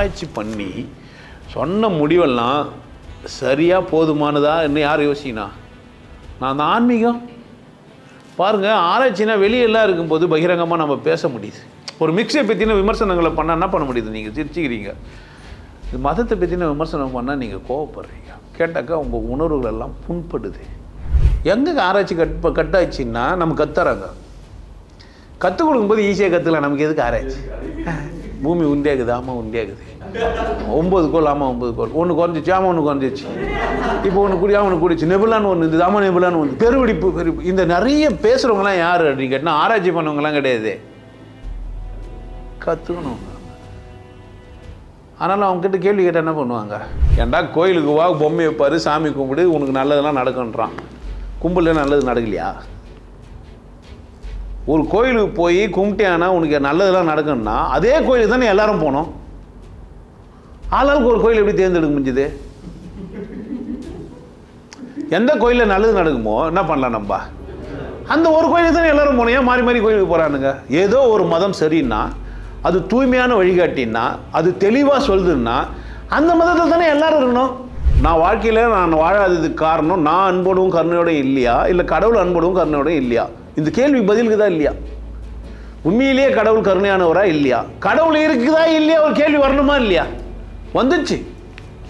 ஆராய்ச்சி பண்ணி சொன்ன முடிவெல்லாம் சரியாக போதுமானதா இன்னும் யார் யோசிக்கணும்? நான் அந்த ஆன்மீகம் பாருங்கள், ஆராய்ச்சினா வெளியெல்லாம் இருக்கும்போது பகிரங்கமாக நம்ம பேச முடியுது. ஒரு மிக்ஸை பற்றின விமர்சனங்களை பண்ணால் என்ன பண்ண முடியுது? நீங்கள் சிரிச்சுக்கிறீங்க. மதத்தை பற்றின விமர்சனம் பண்ணால் நீங்கள் கோவப்படுறீங்க. கேட்டாக்கா உங்கள் உணர்வுகள் எல்லாம் புண்படுது. எங்கே ஆராய்ச்சி கட்டாச்சுன்னா நம்ம கத்துறாங்க. கற்றுக் கொடுக்கும்போது ஈஸியாக கற்றுக்கலாம். நமக்கு எதுக்கு ஆராய்ச்சி? பூமி உண்டியாகுது, ஆமாம் உண்டியாகுது. 9 கோல், ஆமாம் 9 கோல். ஒன்று குறைஞ்சிச்சு, ஆமாம் ஒன்று குறைஞ்சிச்சு. இப்போ ஒன்று கூடி, ஒன்று கூடிச்சு. நெபுலான்னு ஒன்று இருந்தது, ஆமாம் நெபுலான்னு ஒன்று. பெருவெடிப்பு. இந்த நிறைய பேசுகிறவங்களாம் யார் அப்படின்னு கேட்டால் ஆராய்ச்சி பண்ணவங்களாம் கிடையாது, கற்றுக்கணும். அதனால் அவங்ககிட்ட கேள்வி கேட்டால் என்ன பண்ணுவாங்க? ஏன்டா கோயிலுக்கு வா, பொம்மை வைப்பார், சாமி கும்பிடு, உனக்கு நல்லதெல்லாம் நடக்குன்றான். கும்பிடல நல்லது நடக்கலையா? ஒரு கோயிலுக்கு போய் கும்பிட்டியானா உனக்கு நல்லதெல்லாம் நடக்கணும்னா அதே கோயிலுக்கு தானே எல்லாரும் போனோம். ஆளாளுக்கு ஒரு கோயில் எப்படி தேர்ந்தெடுக்க முடிஞ்சுது? எந்த கோயிலில் நல்லது நடக்குமோ என்ன பண்ணலாம் நம்ம? அந்த ஒரு கோயிலுக்கு தானே எல்லாரும் போனோம். ஏன் மாறி மாறி கோயிலுக்கு போகிறானுங்க? ஏதோ ஒரு மதம் சரின்னா, அது தூய்மையான வழிகாட்டின்னா, அது தெளிவாக சொல்லுதுன்னா அந்த மதத்தில் தானே எல்லாரும் இருக்கணும். நான் வாழ்க்கையில் நான் வாழாததுக்கு காரணம் நான் அன்போடும் கருணையோடும் இல்லையா, இல்லை கடவுள் அன்போடும் கருணையோடும் இல்லையா? இந்த கேள்வி பதிலுக்கு தான் இல்லையா? உண்மையிலேயே கடவுள் கருணையானவரா இல்லையா? கடவுள் இருக்குதா இல்லையா? ஒரு கேள்வி வரணுமா இல்லையா? வந்துச்சு,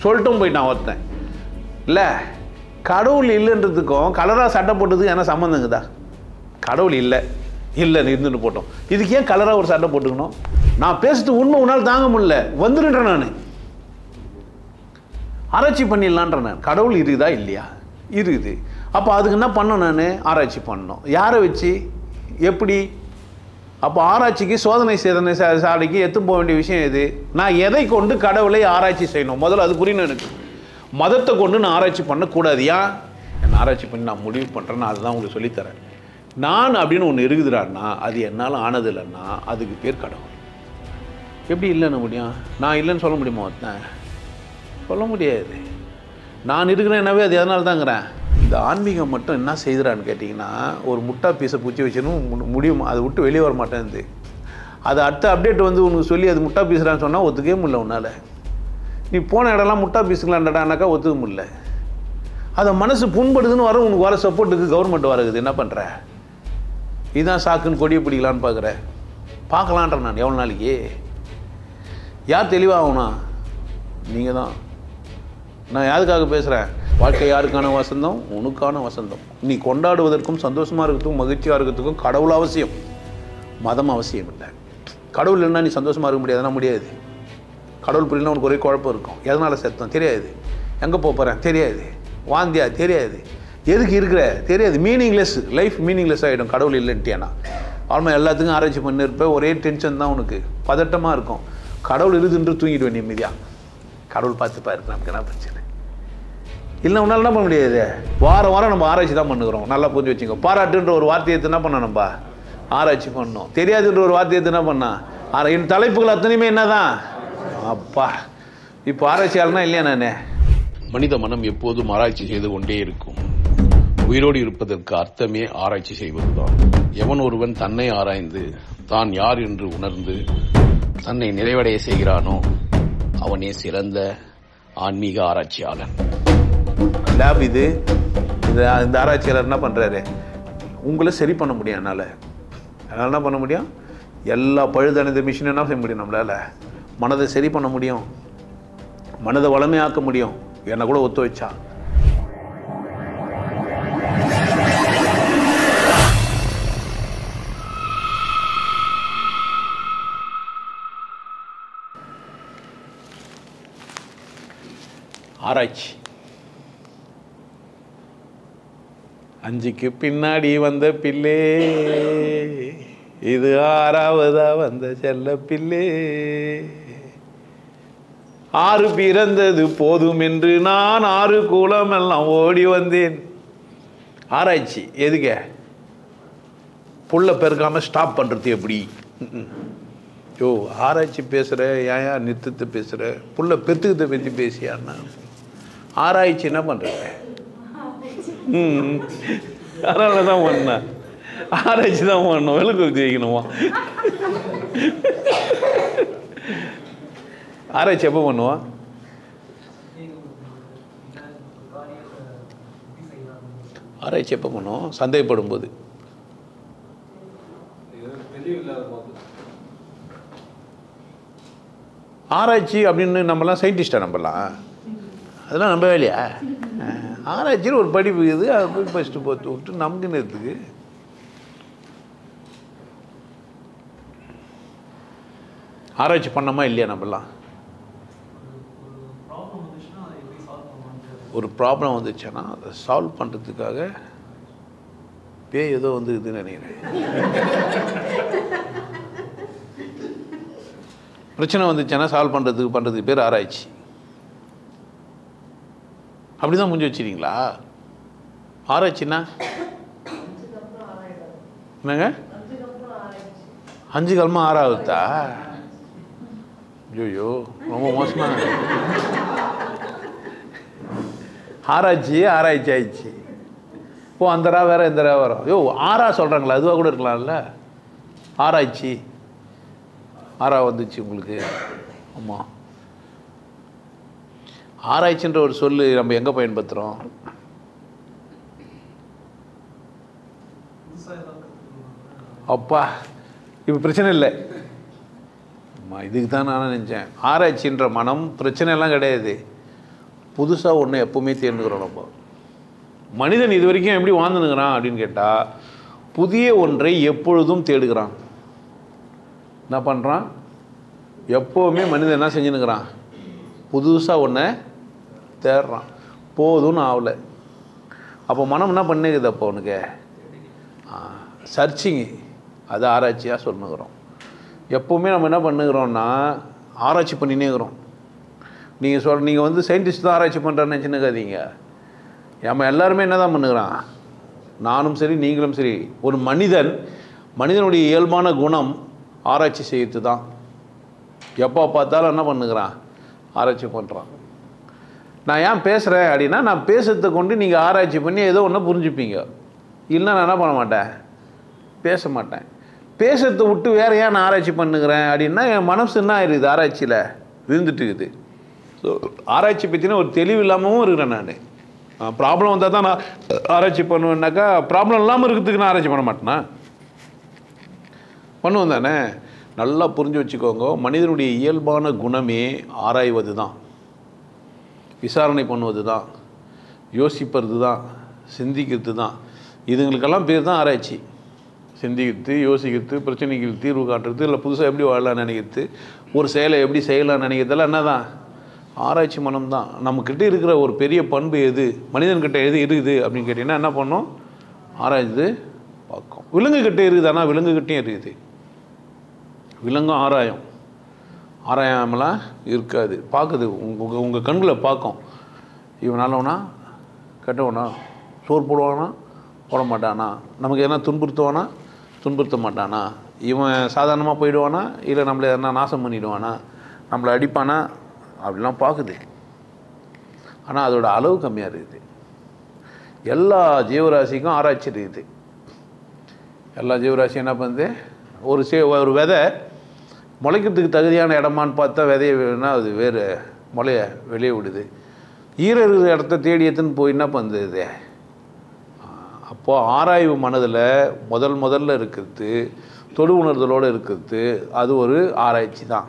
சொல்லிட்டும் போயிட்டான் ஒருத்தன். இல்லை, கடவுள் இல்லைன்றதுக்கும் கலராக சட்டை போட்டதுக்கு என்ன சம்மந்தங்குதா? கடவுள் இல்லைன்னு இருந்துட்டு போட்டோம். இதுக்கு ஏன் கலராக ஒரு சட்டை போட்டுக்கணும்? நான் பேசுறது உண்மை உன்னால் தாங்க முடியல, வந்துடுன்றேன். நான் ஆராய்ச்சி பண்ணிடலான்றேன். நான் கடவுள் இருக்குதா இல்லையா? இருக்குது. அப்போ அதுக்கு என்ன பண்ணணும்? நான் ஆராய்ச்சி பண்ணணும். யாரை வச்சு, எப்படி? அப்போ ஆராய்ச்சிக்கு சோதனை சாலைக்கு எத்து போக வேண்டிய விஷயம் எது? நான் எதை கொண்டு கடவுளை ஆராய்ச்சி செய்யணும்? முதல்ல அது புரியணும் எனக்கு. மதத்தை கொண்டு நான் ஆராய்ச்சி பண்ணக்கூடாது. ஏன்? நான் ஆராய்ச்சி பண்ணி நான் முடிவு பண்ணுறேன்னு அதுதான் உங்களுக்கு சொல்லித்தரேன். நான் அப்படின்னு ஒன்று இருக்குதுடான்னா அது என்னால் ஆனது இல்லைன்னா அதுக்கு பேர் கடவுள். எப்படி இல்லைன்னு முடியும்? நான் இல்லைன்னு சொல்ல முடியுமா? ஒருத்தன் சொல்ல முடியாது. நான் இருக்கிறேன் என்னவே அது எதனால தாங்கிறேன். இந்த ஆன்மீகம் மட்டும் என்ன செய்கிறான்னு கேட்டிங்கன்னா, ஒரு முட்டா பீஸை பூச்சி வச்சுன்னு முடியுமா? அதை விட்டு வெளியே வர மாட்டேங்குது. அது அடுத்த அப்டேட் வந்து உனக்கு சொல்லி அது முட்டா பீஸுடான்னு சொன்னால் ஒத்துக்கவே முடியல உன்னால். நீ போன இடம்லாம் முட்டா பீஸுங்களான்டானாக்கா ஒத்துக்க முடியல. அதை மனசு புண்படுதுன்னு வர உனக்கு வர சப்போர்ட்டுக்கு கவர்மெண்ட் வரகுது. என்ன பண்ணுற? இதுதான் சாக்குன்னு கொடியை பிடிக்கலான்னு பார்க்குற. பார்க்கலான்றேன் நான். எவ்வளோ நாளைக்கு? யார் தெளிவாகணும்னா நீங்கள் தான். நான் யாருக்காக பேசுகிறேன்? வாழ்க்கை யாருக்கான வசந்தம்? உனக்கான வசந்தம். நீ கொண்டாடுவதற்கும் சந்தோஷமாக இருக்கிறதுக்கும் மகிழ்ச்சியாக இருக்கிறதுக்கும் கடவுள் அவசியம், மதம் அவசியம் இல்லை. கடவுள் இல்லைன்னா நீ சந்தோஷமாக இருக்க முடியாதுன்னா முடியாது. கடவுள் புரியலன்னா உனக்கு ஒரே குழப்பம் இருக்கும். எதனால் செத்தம் தெரியாது, எங்கே போகிறேன் தெரியாது, வாந்தியா தெரியாது, எதுக்கு இருக்கிற தெரியாது. மீனிங்லெஸ் லைஃப் மீனிங்லெஸ் ஆகிடும் கடவுள் இல்லைன்ட்டியானா. ஆல்மோஸ்ட் எல்லாத்துக்கும் ஆராய்ச்சி பண்ணியிருப்பேன். ஒரே டென்ஷன் தான் உனக்கு, பதட்டமாக இருக்கும். கடவுள் இருக்குதுன்று தூங்கிடுவேன் நிம்மதியாக. கடவுள் பார்த்துப்பாரு, நமக்கு என்ன பிரச்சனை இல்லை. உன்னால் என்ன பண்ண முடியாது? வாரம் நம்ம ஆராய்ச்சி தான் பண்ணுகிறோம். நல்லா புரிஞ்சு வச்சுக்கோ. பாராட்டுன்ற ஒரு வார்த்தையை என்ன பண்ணோம்? நம்ம ஆராய்ச்சி பண்ணோம். தெரியாதுன்ற ஒரு வார்த்தையை என்ன பண்ணா? என் தலைப்புகள் அத்தனையுமே என்ன தான்? அப்பா, இப்போ ஆராய்ச்சியாளனா இல்லையா? நான் மனித மனம் எப்போதும் ஆராய்ச்சி செய்து கொண்டே இருக்கும். உயிரோடு இருப்பதற்கு அர்த்தமே ஆராய்ச்சி செய்வதுதான். எவன் ஒருவன் தன்னை ஆராய்ந்து தான் யார் என்று உணர்ந்து தன்னை நிறைவடைய செய்கிறானோ அவனே சிறந்த ஆன்மீக ஆராய்ச்சியாளன். லேப் இது. இந்த ஆராய்ச்சியாளர் என்ன பண்ணுறாரு? உங்களை சரி பண்ண முடியும். என்னால் என்ன பண்ண முடியும்? எல்லா பழுதடைந்த மிஷின் என்ன செய்ய முடியும்? நம்மளால் மனதை சரி பண்ண முடியும், மனதை வளமையாக்க முடியும். என்னை கூட ஒத்து வச்சா. ஆராய்ச்சி 5க்கு பின்னாடி வந்த பிள்ளை, இது 6வதா வந்த செல்ல பிள்ளை. 6 பிறந்தது போதும் என்று நான் 6 குலம் எல்லாம் ஓடி வந்தேன். ஆராய்ச்சி எதுக்க? புள்ள பெருக்காம ஸ்டாப் பண்றது எப்படி? யோ, ஆராய்ச்சி பேசுகிற, ஏன் நிறுத்தத்தை பேசுகிற? புள்ள பெற்றுக்கத்தை பற்றி பேசியான்னா ஆராய்ச்சி என்ன பண்ணுறது? அதனால தான் பண்ணேன். ஆராய்ச்சி தான் பண்ணணும். விளக்கு வைக்கணுமா? ஆராய்ச்சி எப்போ பண்ணுவோம்? ஆராய்ச்சி எப்போ பண்ணுவோம்? சந்தேகப்படும் போது. ஆராய்ச்சி அப்படின்னு நம்மலாம் சயின்டிஸ்டாக நம்பலாம், அதெல்லாம் நம்பவே இல்லையா? ஆராய்ச்சின்னு ஒரு படிப்பு இது, அதை போய் ஃபஸ்ட்டு பார்த்து விட்டு நம்பினதுக்கு ஆராய்ச்சி பண்ணோமா இல்லையா? நம்மலாம் ஒரு ப்ராப்ளம் வந்துச்சுன்னா அதை சால்வ் பண்ணுறதுக்காக பேய் ஏதோ வந்து இதுன்னு நினைக்கிறேன். பிரச்சனை வந்துச்சுன்னா சால்வ் பண்ணுறதுக்கு பேர் ஆராய்ச்சி. அப்படி தான் முடிஞ்சு வச்சுருக்கீங்களா? ஆராய்ச்சின்னா என்னங்க? 5 காலமாக 6ஆவதா? ஐயோ ரொம்ப மோசமாக. ஆராய்ச்சி ஆயிடுச்சு. இப்போ அந்த ரா வேறு இந்த ரா வரும். ஐயோ 6ஆ சொல்கிறாங்களா? அதுவாக கூட இருக்கலாம்ல. ஆராய்ச்சி 6ஆ வந்துச்சு உங்களுக்கு. ஆமாம், ஆராய்ச்சின்ற ஒரு சொல்லு நம்ம எங்கே பயன்படுத்துகிறோம்? அப்பா இப்போ பிரச்சனை இல்லை. இதுக்கு தான் நான் நினச்சேன். ஆராய்ச்சின்ற மனம் பிரச்சனைலாம் கிடையாது. புதுசாக ஒன்று எப்போவுமே தேர்ந்துக்கிறோம் நம்ம. மனிதன் இது வரைக்கும் எப்படி வாழ்ந்துனுக்கிறான் அப்படின்னு கேட்டால், புதிய ஒன்றை எப்பொழுதும் தேடுகிறான். என்ன பண்ணுறான்? எப்போவுமே மனிதன் என்ன செஞ்சுன்னுக்கிறான்? புதுசாக ஒன்றை தேடுறான். போதும்னு ஆகலை. அப்போ மனம் என்ன பண்ணிக்குது? அப்போ உனக்கு சர்ச்சிங்கு, அது ஆராய்ச்சியாக சொல்லுங்கிறோம். எப்போவுமே நம்ம என்ன பண்ணுகிறோன்னா ஆராய்ச்சி பண்ணினே இருக்கிறோம். நீங்கள் வந்து சயின்டிஸ்ட் தான் ஆராய்ச்சி பண்ணுறேன்னு நினச்சின்னுக்காதீங்க. நம்ம எல்லாருமே என்ன தான் பண்ணுகிறான்? நானும் சரி நீங்களும் சரி, ஒரு மனிதனுடைய இயல்பான குணம் ஆராய்ச்சி செய்யறது தான். எப்போ பார்த்தாலும் என்ன பண்ணுகிறான்? ஆராய்ச்சி பண்ணுறான். நான் ஏன் பேசுகிறேன் அப்படின்னா, நான் பேசுறதை கொண்டு நீங்கள் ஆராய்ச்சி பண்ணி ஏதோ ஒன்று புரிஞ்சுப்பீங்க. இல்லைன்னா நான் என்ன பண்ண மாட்டேன்? பேச மாட்டேன். பேசுறதை விட்டு வேறு ஏன் நான் ஆராய்ச்சி பண்ணுகிறேன் அப்படின்னா, என் மனசு என்ன ஆயிடுது? ஆராய்ச்சியில் விழுந்துட்டு இருக்குது. ஸோ ஆராய்ச்சி பற்றினா ஒரு தெளிவு இல்லாமவும் இருக்கிறேன். நான் ப்ராப்ளம் வந்தால் தான் நான் ஆராய்ச்சி பண்ணுவேன்னாக்கா, ப்ராப்ளம் இல்லாமல் இருக்கிறதுக்கு நான் ஆராய்ச்சி பண்ண மாட்டேனா? பண்ணுவேன் தானே? நல்லா புரிஞ்சு வச்சுக்கோங்க. மனிதனுடைய இயல்பான குணமே ஆராய்வது தான், விசாரணை பண்ணுவது தான், யோசிப்பது தான், சிந்திக்கிறது தான். இதுங்களுக்கெல்லாம் பேர் தான் ஆராய்ச்சி. சிந்திக்கிறது, யோசிக்கிறது, பிரச்சனைக்கு தீர்வு காட்டுறது, இல்லை புதுசாக எப்படி வாழலாம்னு நினைக்கிறது, ஒரு செயலை எப்படி செய்யலாம்னு நினைக்கிறதெல்லாம் என்ன தான்? ஆராய்ச்சி மனம் தான். நம்மக்கிட்ட இருக்கிற ஒரு பெரிய பண்பு எது, மனிதன்கிட்ட எது இருக்குது அப்படின்னு கேட்டிங்கன்னா என்ன பண்ணோம்? ஆராய்ச்சி பார்க்கும். விலங்குகிட்ட இருக்குதானா? விலங்குகிட்டையும் இருக்குது. விலங்கும் ஆராயாமலாம் இருக்காது. பார்க்குது, உங்கள் கண்களை பார்க்கும். இவன் நல்லவனா கெட்டவனா, சோறு போடுவானா போட மாட்டானா, நமக்கு எதனா துன்புறுத்த மாட்டானா, இவன் சாதாரணமாக போயிடுவானா, இல்லை நம்மளை எதனா நாசம் பண்ணிவிடுவானா, நம்மளை அடிப்பானா, அப்படிலாம் பார்க்குது. ஆனால் அதோட அளவு கம்மியாக இருக்குது. எல்லா ஜீவராசிக்கும் ஆராய்ச்சி இருக்குது. எல்லா ஜீவராசியும் என்ன பண்ணுது? ஒரு விதை முளைக்கிறதுக்கு தகுதியான இடமான்னு பார்த்தா விதையை வேணும்னா அது வேறு முளைய வெளியே விடுது. ஈர இருக்கிற இடத்த தேடி எடுத்துன்னு போய் என்ன பண்ணுது? அப்போது ஆராய்வு மனதில் முதல்ல இருக்கிறது, தொடு உணர்தலோடு இருக்கிறது, அது ஒரு ஆராய்ச்சி தான்.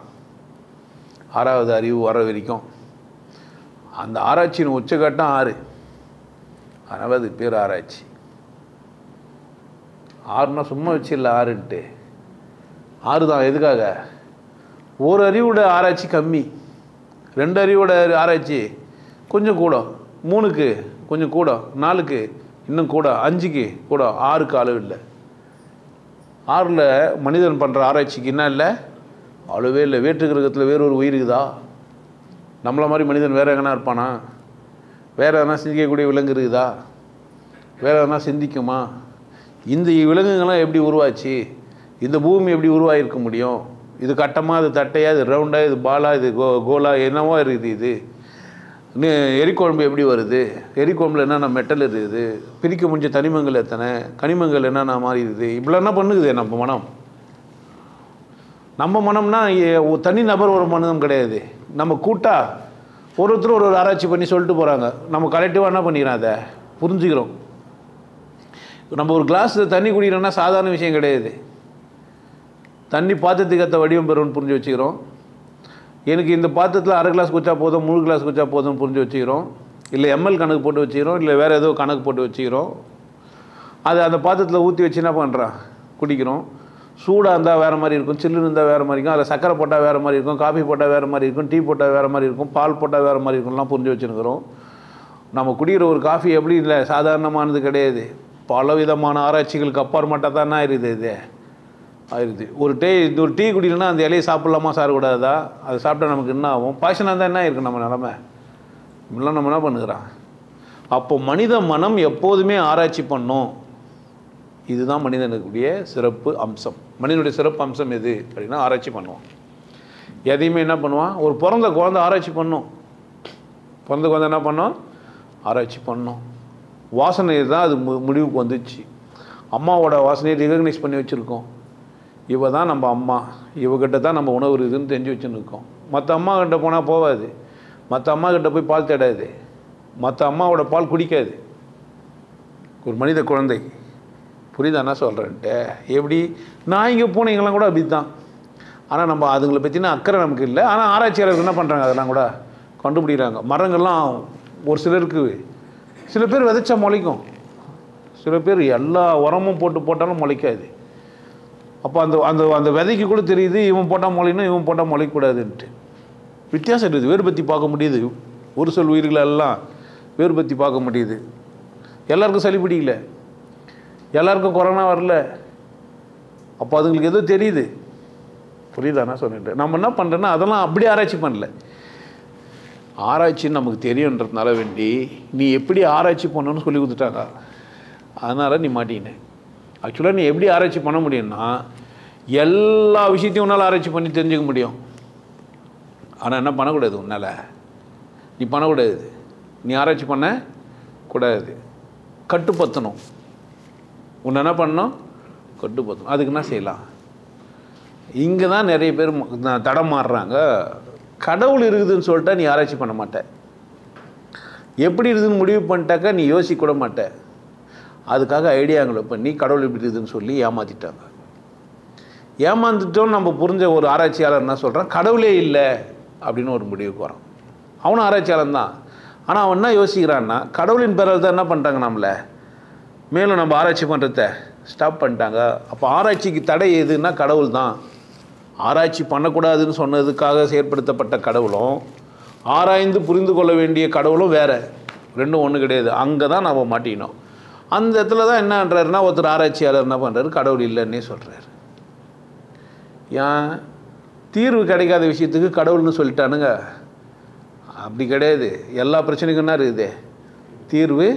6வது அறிவு வர வரைக்கும் அந்த ஆராய்ச்சியின் உச்சகட்டம் 6. அதனால் அதுக்கு பேர் ஆராய்ச்சி. 6னா சும்மா வச்சு இல்லை, 6ன்ட்டு 6 தான். எதுக்காக? ஒரு அறிவோட ஆராய்ச்சி கம்மி, 2 அறிவோட ஆராய்ச்சி கொஞ்சம் கூட, 3க்கு கொஞ்சம் கூட, 4க்கு இன்னும் கூட, 5க்கு கூட, 6க்கு அளவு இல்லை. 6ல் மனிதன் பண்ணுற ஆராய்ச்சிக்கு என்ன இல்லை? அளவே இல்லை. வேற்று கிரகத்தில் வேறு ஒரு உயிர் இருக்குதா? நம்மளை மாதிரி மனிதன் வேறு எங்கன்னா இருப்பானா? வேறு எதனா சிந்திக்கக்கூடிய விலங்கு இருக்குதா? வேறு எதனா சிந்திக்குமா? இந்த விலங்குகள்லாம் எப்படி உருவாச்சு? இந்த பூமி எப்படி உருவாகிருக்க முடியும்? இது கட்டமாக, இது தட்டையா, இது ரவுண்டாக, இது பாலா, இது கோலா, என்னவோ இருக்குது. இது எரிக்குழம்பு எப்படி வருது? எரிக்குழம்புல என்னென்ன மெட்டல் இருக்குது? பிரிக்க முடிஞ்ச தனிமங்கள் எத்தனை? கனிமங்கள் என்னென்ன மாதிரி இருக்குது? இப்படிலாம் என்ன பண்ணுக்குது நம்ம மனம்னா தனி நபர் ஒரு மனிதம் கிடையாது. நம்ம கூட்டா ஒருத்தர் ஒரு ஆராய்ச்சி பண்ணி சொல்லிட்டு போகிறாங்க. நம்ம கலெக்டிவாக என்ன பண்ணிக்கிறோம், அதை புரிஞ்சுக்கிறோம். நம்ம ஒரு கிளாஸில் தண்ணி குடிக்கிறோம்னா சாதாரண விஷயம் கிடையாது. தண்ணி பாத்திரத்துக்கு ஏற்ற வடிவம் பெறும்னு புரிஞ்சு வச்சுக்கிறோம். எனக்கு இந்த பாத்திரத்தில் அரை கிளாஸ் குடிச்சா போதும், முழு கிளாஸ் குடிச்சா போதும்னு புரிஞ்சு வச்சுக்கிறோம். இல்லை எம்எல் கணக்கு போட்டு வச்சுக்கிறோம், இல்லை வேறு ஏதோ கணக்கு போட்டு வச்சுக்கிறோம். அதை அந்த பாத்திரத்தில் ஊற்றி வச்சு என்ன பண்ணுறான், குடிக்கிறோம். சூடாக இருந்தால் வேறு மாதிரி இருக்கும், சில்லுன்னு இருந்தால் வேறு மாதிரி இருக்கும், அதில் சக்கரை போட்டால் வேறு மாதிரி இருக்கும், காஃபி போட்டால் வேறு மாதிரி இருக்கும், டீ போட்டால் வேறு மாதிரி இருக்கும், பால் போட்டால் வேறு மாதிரி இருக்கும்லாம் புரிஞ்சு வச்சுருக்கிறோம். நம்ம குடிக்கிற ஒரு காஃபி எப்படி இல்லை, சாதாரணமானது கிடையாது. பல விதமான ஆராய்ச்சிகளுக்கு அப்பாற்பட்டா தான் என்ன ஆயிடுது, இது ஆயிடுது. ஒரு டீ குடிக்கலன்னா அந்த இலையை சாப்பிட்லாமா சாப்பிடக்கூடாதா, அதை சாப்பிட்டா நமக்கு என்ன ஆகும், பாய்ச்சனாக இருந்தால் என்ன இருக்குது நம்ம நிலமை, இப்படிலாம் நம்ம என்ன பண்ணுகிறான். அப்போ மனித மனம் எப்போதுமே ஆராய்ச்சி பண்ணும். இதுதான் மனிதனுடைய சிறப்பு அம்சம். மனிதனுடைய சிறப்பு அம்சம் எது அப்படின்னா ஆராய்ச்சி பண்ணுவான். எதையுமே என்ன பண்ணுவான், ஒரு பிறந்த குழந்தை ஆராய்ச்சி பண்ணும். பிறந்த குழந்தை என்ன பண்ணோம், ஆராய்ச்சி பண்ணோம். வாசனை தான் அது முடிவுக்கு வந்துச்சு. அம்மாவோட வாசனையை ரிகக்னைஸ் பண்ணி வச்சுருக்கோம். இவ தான் நம்ம அம்மா, இவகிட்ட தான் நம்ம உணவு இருக்குதுன்னு தெரிஞ்சு வச்சுன்னு இருக்கோம். மற்ற அம்மா கிட்ட போனால் போகாது, மற்ற அம்மா கிட்ட போய் பால் தேடாது, மற்ற அம்மாவோட பால் குடிக்காது ஒரு மனித குழந்தை. புரியுதா என்ன சொல்கிறேன்ட்டு? எப்படி நான் இங்கே பூனைங்கெல்லாம் கூட அப்படி தான். ஆனால் நம்ம அதுங்களை பற்றினா அக்கறை நமக்கு இல்லை. ஆனால் ஆராய்ச்சியாளர்கள் என்ன பண்ணுறாங்க, அதெல்லாம் கூட கண்டுபிடிக்கிறாங்க. மரங்கள்லாம் ஒரு சிலருக்கு, சில பேர் விதைச்சா முளைக்கும், சில பேர் எல்லா உரமும் போட்டாலும் முளைக்காது. அப்போ அந்த அந்த அந்த விதைக்கு கூட தெரியுது இவன் போட்டால் முளைக்கணும், இவன் போட்டால் முளைக்கக்கூடாதுன்ட்டு. வித்தியாசம் இருக்குது, வேறுபத்தி பார்க்க முடியுது. ஒரு சொல் உயிர்களெல்லாம் வேறுபத்தி பார்க்க முடியுது. எல்லாருக்கும் சளி பிடிக்கல, எல்லாருக்கும் கொரோனா வரல. அப்போ அதுங்களுக்கு எதோ தெரியுது. புரியுதா நான் சொல்லிட்டு? நம்ம என்ன பண்ணுறோன்னா அதெல்லாம் அப்படி ஆராய்ச்சி பண்ணல. ஆராய்ச்சின்னு நமக்கு தெரியுன்றதுனால வேண்டி நீ எப்படி ஆராய்ச்சி பண்ணணும்னு சொல்லி கொடுத்துட்டாங்க. அதனால் நீ மாட்டிக்கினேன். ஆக்சுவலாக நீ எப்படி ஆராய்ச்சி பண்ண முடியும்னா எல்லா விஷயத்தையும் உன்னால் ஆராய்ச்சி பண்ணி தெரிஞ்சுக்க முடியும். ஆனால் என்ன பண்ணக்கூடாது, உன்னால் நீ பண்ணக்கூடாது, நீ ஆராய்ச்சி பண்ண கூடாது, கட்டுப்படுத்தணும். உன்னை என்ன பண்ணணும், கட்டுப்படுத்தணும். அதுக்கு என்ன செய்யலாம்? இங்கே தான் நிறைய பேர் தடம் மாறுறாங்க. கடவுள் இருக்குதுன்னு சொல்லிட்டா நீ ஆராய்ச்சி பண்ண மாட்ட. எப்படி இருக்குதுன்னு முடிவு பண்ணிட்டாக்கா நீ யோசிக்க கூட மாட்ட. அதுக்காக ஐடியாங்களை பண்ணி கடவுள் எப்படி இருக்குதுன்னு சொல்லி ஏமாற்றிட்டாங்க. ஏமாந்துட்டோன்னு நம்ம புரிஞ்ச ஒரு ஆராய்ச்சியாளர் என்ன சொல்கிறான், கடவுளே இல்லை அப்படின்னு ஒரு முடிவுக்கு வரான். அவனும் ஆராய்ச்சியாளன் தான். ஆனால் அவன் என்ன யோசிக்கிறான்னா, கடவுளின் பேரால் தான் என்ன பண்ணிட்டாங்க, நம்மளை மேலும் நம்ம ஆராய்ச்சி பண்ணுறத ஸ்டாப் பண்ணிட்டாங்க. அப்போ ஆராய்ச்சிக்கு தடை எதுன்னா கடவுள் தான். ஆராய்ச்சி பண்ணக்கூடாதுன்னு சொன்னதுக்காக செயற்படுத்தப்பட்ட கடவுளும் ஆராய்ந்து புரிந்து கொள்ள வேண்டிய கடவுளும் வேறு, ரெண்டும் ஒன்று கிடையாது. அங்கே தான் நம்ம மாட்டினோம். அந்த இடத்துல தான் என்னன்றாருன்னா, ஒருத்தர் ஆராய்ச்சியாளர் என்ன பண்ணுறாரு, கடவுள் இல்லைன்னே சொல்கிறார். ஏன் தீர்வு கிடைக்காத விஷயத்துக்கு கடவுள்னு சொல்லிட்டானுங்க? அப்படி கிடையாது. எல்லா பிரச்சனைக்கும் என்ன இருக்குது, தீர்வு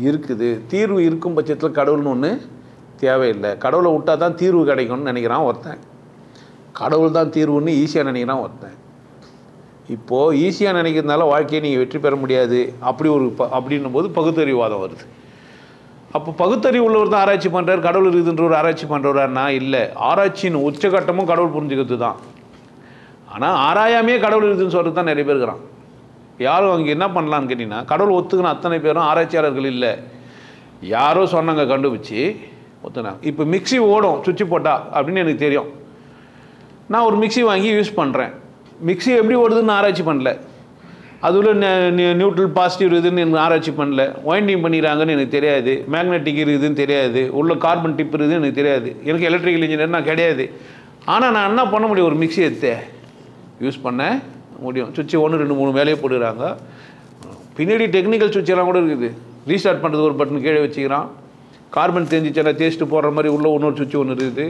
இருக்குது. தீர்வு இருக்கும் பட்சத்தில் கடவுள்னு ஒன்று தேவையில்லை. கடவுளை விட்டால் தான் தீர்வு கிடைக்கும்னு நினைக்கிறான் ஒருத்தன். கடவுள் தான் தீர்வுன்னு ஈஸியாக நினைக்கிறான் ஒருத்தன். இப்போது ஈஸியாக நினைக்கிறதுனால வாழ்க்கையை நீங்கள் வெற்றி பெற முடியாது அப்படின்னும் போது பகுத்தறிவுவாதம் வருது. அப்போ பகுத்தறிவு உள்ளவர் தான் ஆராய்ச்சி பண்ணுறாரு, கடவுள் இருக்குதுன்ற ஒரு ஆராய்ச்சி பண்ணுறாருன்னா இல்லை. ஆராய்ச்சியின் உச்சகட்டமும் கடவுள் புரிஞ்சுக்கிறது தான். ஆனால் ஆராயாமே கடவுள் இருக்குதுன்னு சொல்கிறது தான் நிறைய பேர் இருக்கிறான். யாரும் அங்கே என்ன பண்ணலான்னு கேட்டிங்கன்னா, கடவுள் ஒத்துக்கின அத்தனை பேரும் ஆராய்ச்சியாளர்கள் இல்லை. யாரோ சொன்னாங்க, கண்டுபிடிச்சி ஒத்துனாங்க. இப்போ மிக்சி ஓடும் சுவிட்சு போட்டா அப்படின்னு எனக்கு தெரியும். நான் ஒரு மிக்சி வாங்கி யூஸ் பண்ணுறேன். மிக்சி எப்படி ஓடுதுன்னு ஆராய்ச்சி பண்ணல. அதுல நியூட்ரல் பாசிட்டிவ் இருக்குதுன்னு எனக்கு ஆராய்ச்சி பண்ணல. வைண்டிங் பண்ணிக்கிறாங்கன்னு எனக்கு தெரியாது. மேக்னெட்டிக் இருக்குதுன்னு தெரியாது. உள்ள கார்பன் டிப் இருக்குதுன்னு எனக்கு தெரியாது. எனக்கு எலக்ட்ரிக்கல் இன்ஜினியர் நான் கிடையாது. ஆனால் நான் என்ன பண்ண முடியும், ஒரு மிக்சி எடுத்து யூஸ் பண்ண முடியும். சுவிட்சு 1 2 3 மேலேயே போட்டுக்கிறாங்க. பின்னாடி டெக்னிக்கல் சுவிட்செல்லாம் கூட இருக்குது. ரீஸ்டார்ட் பண்ணுறதுக்கு ஒரு பட்டன் கீழே வச்சுக்கிறான். கார்பன் தெரிஞ்சிச்சுன்னா தேய்ச்சிட்டு போடுற மாதிரி உள்ள இன்னொரு சுவிட்சு ஒன்று இருக்குது.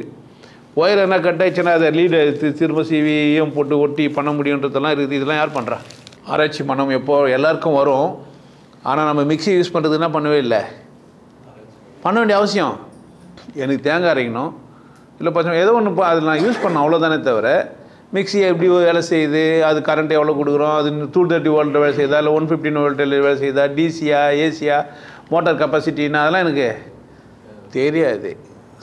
ஒயர் என்ன கட் ஆயிடுச்சுன்னா அதை லீடை திரும்ப சிவியும் போட்டு ஒட்டி பண்ண முடியுன்றதெல்லாம் இருக்குது. இதெல்லாம் யார் பண்ணுறா? ஆராய்ச்சி மனம் எப்போ எல்லாருக்கும் வரும். ஆனால் நம்ம மிக்சி யூஸ் பண்ணுறது என்ன பண்ணவே இல்லை, பண்ண வேண்டிய அவசியம். எனக்கு தேங்காய் அரைக்கணும், இல்லை பச்சை ஏதோ ஒன்று அதில் நான் யூஸ் பண்ண அவ்வளோதானே தவிர மிக்சி எப்படி வேலை செய்யுது, அது கரண்ட் எவ்வளோ கொடுக்குறோம், அது 230 வோல்ட் வேலை செய்யுதா, இல்லை 115 வோல்ட்டில் வேலை செய்யுதா, டிசியா ஏசியா, மோட்டார் கெப்பாசிட்டின்னா அதெல்லாம் எனக்கு தெரியாது.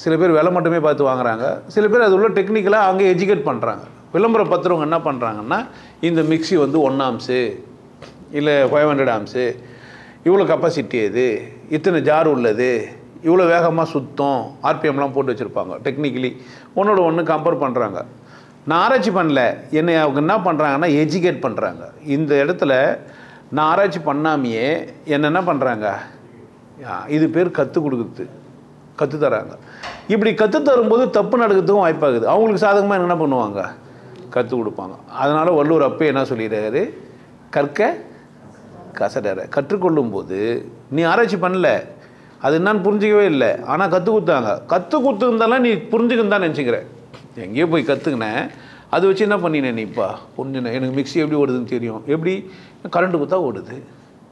சில பேர் விலை மட்டுமே பார்த்து வாங்குறாங்க. சில பேர் அது உள்ள டெக்னிக்கலாக அங்கே எஜுகேட் பண்ணுறாங்க. விளம்பர பத்திரவங்க என்ன பண்ணுறாங்கன்னா இந்த மிக்சி வந்து 1 ஆம்ஸு இல்லை 500 ஆம்ஸு, இவ்வளோ கெப்பாசிட்டி இது, இத்தனை ஜார் உள்ளது, இவ்வளோ வேகமாக சுத்தம், ஆர்பிஎம்லாம் போட்டு வச்சுருப்பாங்க. டெக்னிக்கலி ஒன்றோட ஒன்று கம்பேர் பண்ணுறாங்க. நான் ஆராய்ச்சி பண்ணல, என்னை அவங்க என்ன பண்ணுறாங்கன்னா எஜுகேட் பண்ணுறாங்க. இந்த இடத்துல நான் ஆராய்ச்சி பண்ணாமையே என்ன பண்ணுறாங்க, இது பேர் கற்றுக் கொடுக்குறது, கற்றுத்தராங்க. இப்படி கற்றுத்தரும்போது தப்பு நடக்கிறதுக்கும் வாய்ப்பாகுது. அவங்களுக்கு சாதகமாக என்ன பண்ணுவாங்க, கற்றுக் கொடுப்பாங்க. அதனால் வள்ளுவர் அப்போ என்ன சொல்லிடுறாரு, கற்க கசடற. கற்றுக்கொள்ளும் போது நீ ஆராய்ச்சி பண்ணல, அது என்னன்னு புரிஞ்சிக்கவே இல்லை, ஆனால் கற்றுக் கொடுத்தாங்க. கற்றுக் கொடுத்துருந்தாலும் நீ புரிஞ்சுக்குன்னு தான் நினச்சிக்கிறேன். எங்கேயோ போய் கற்றுக்கினேன், அதை வச்சு என்ன பண்ணினேன் நீ இப்போ புரிஞ்சுனேன். எனக்கு மிக்ஸி எப்படி ஓடுதுன்னு தெரியும். எப்படி, கரண்ட்டு கொடுத்தா ஓடுது,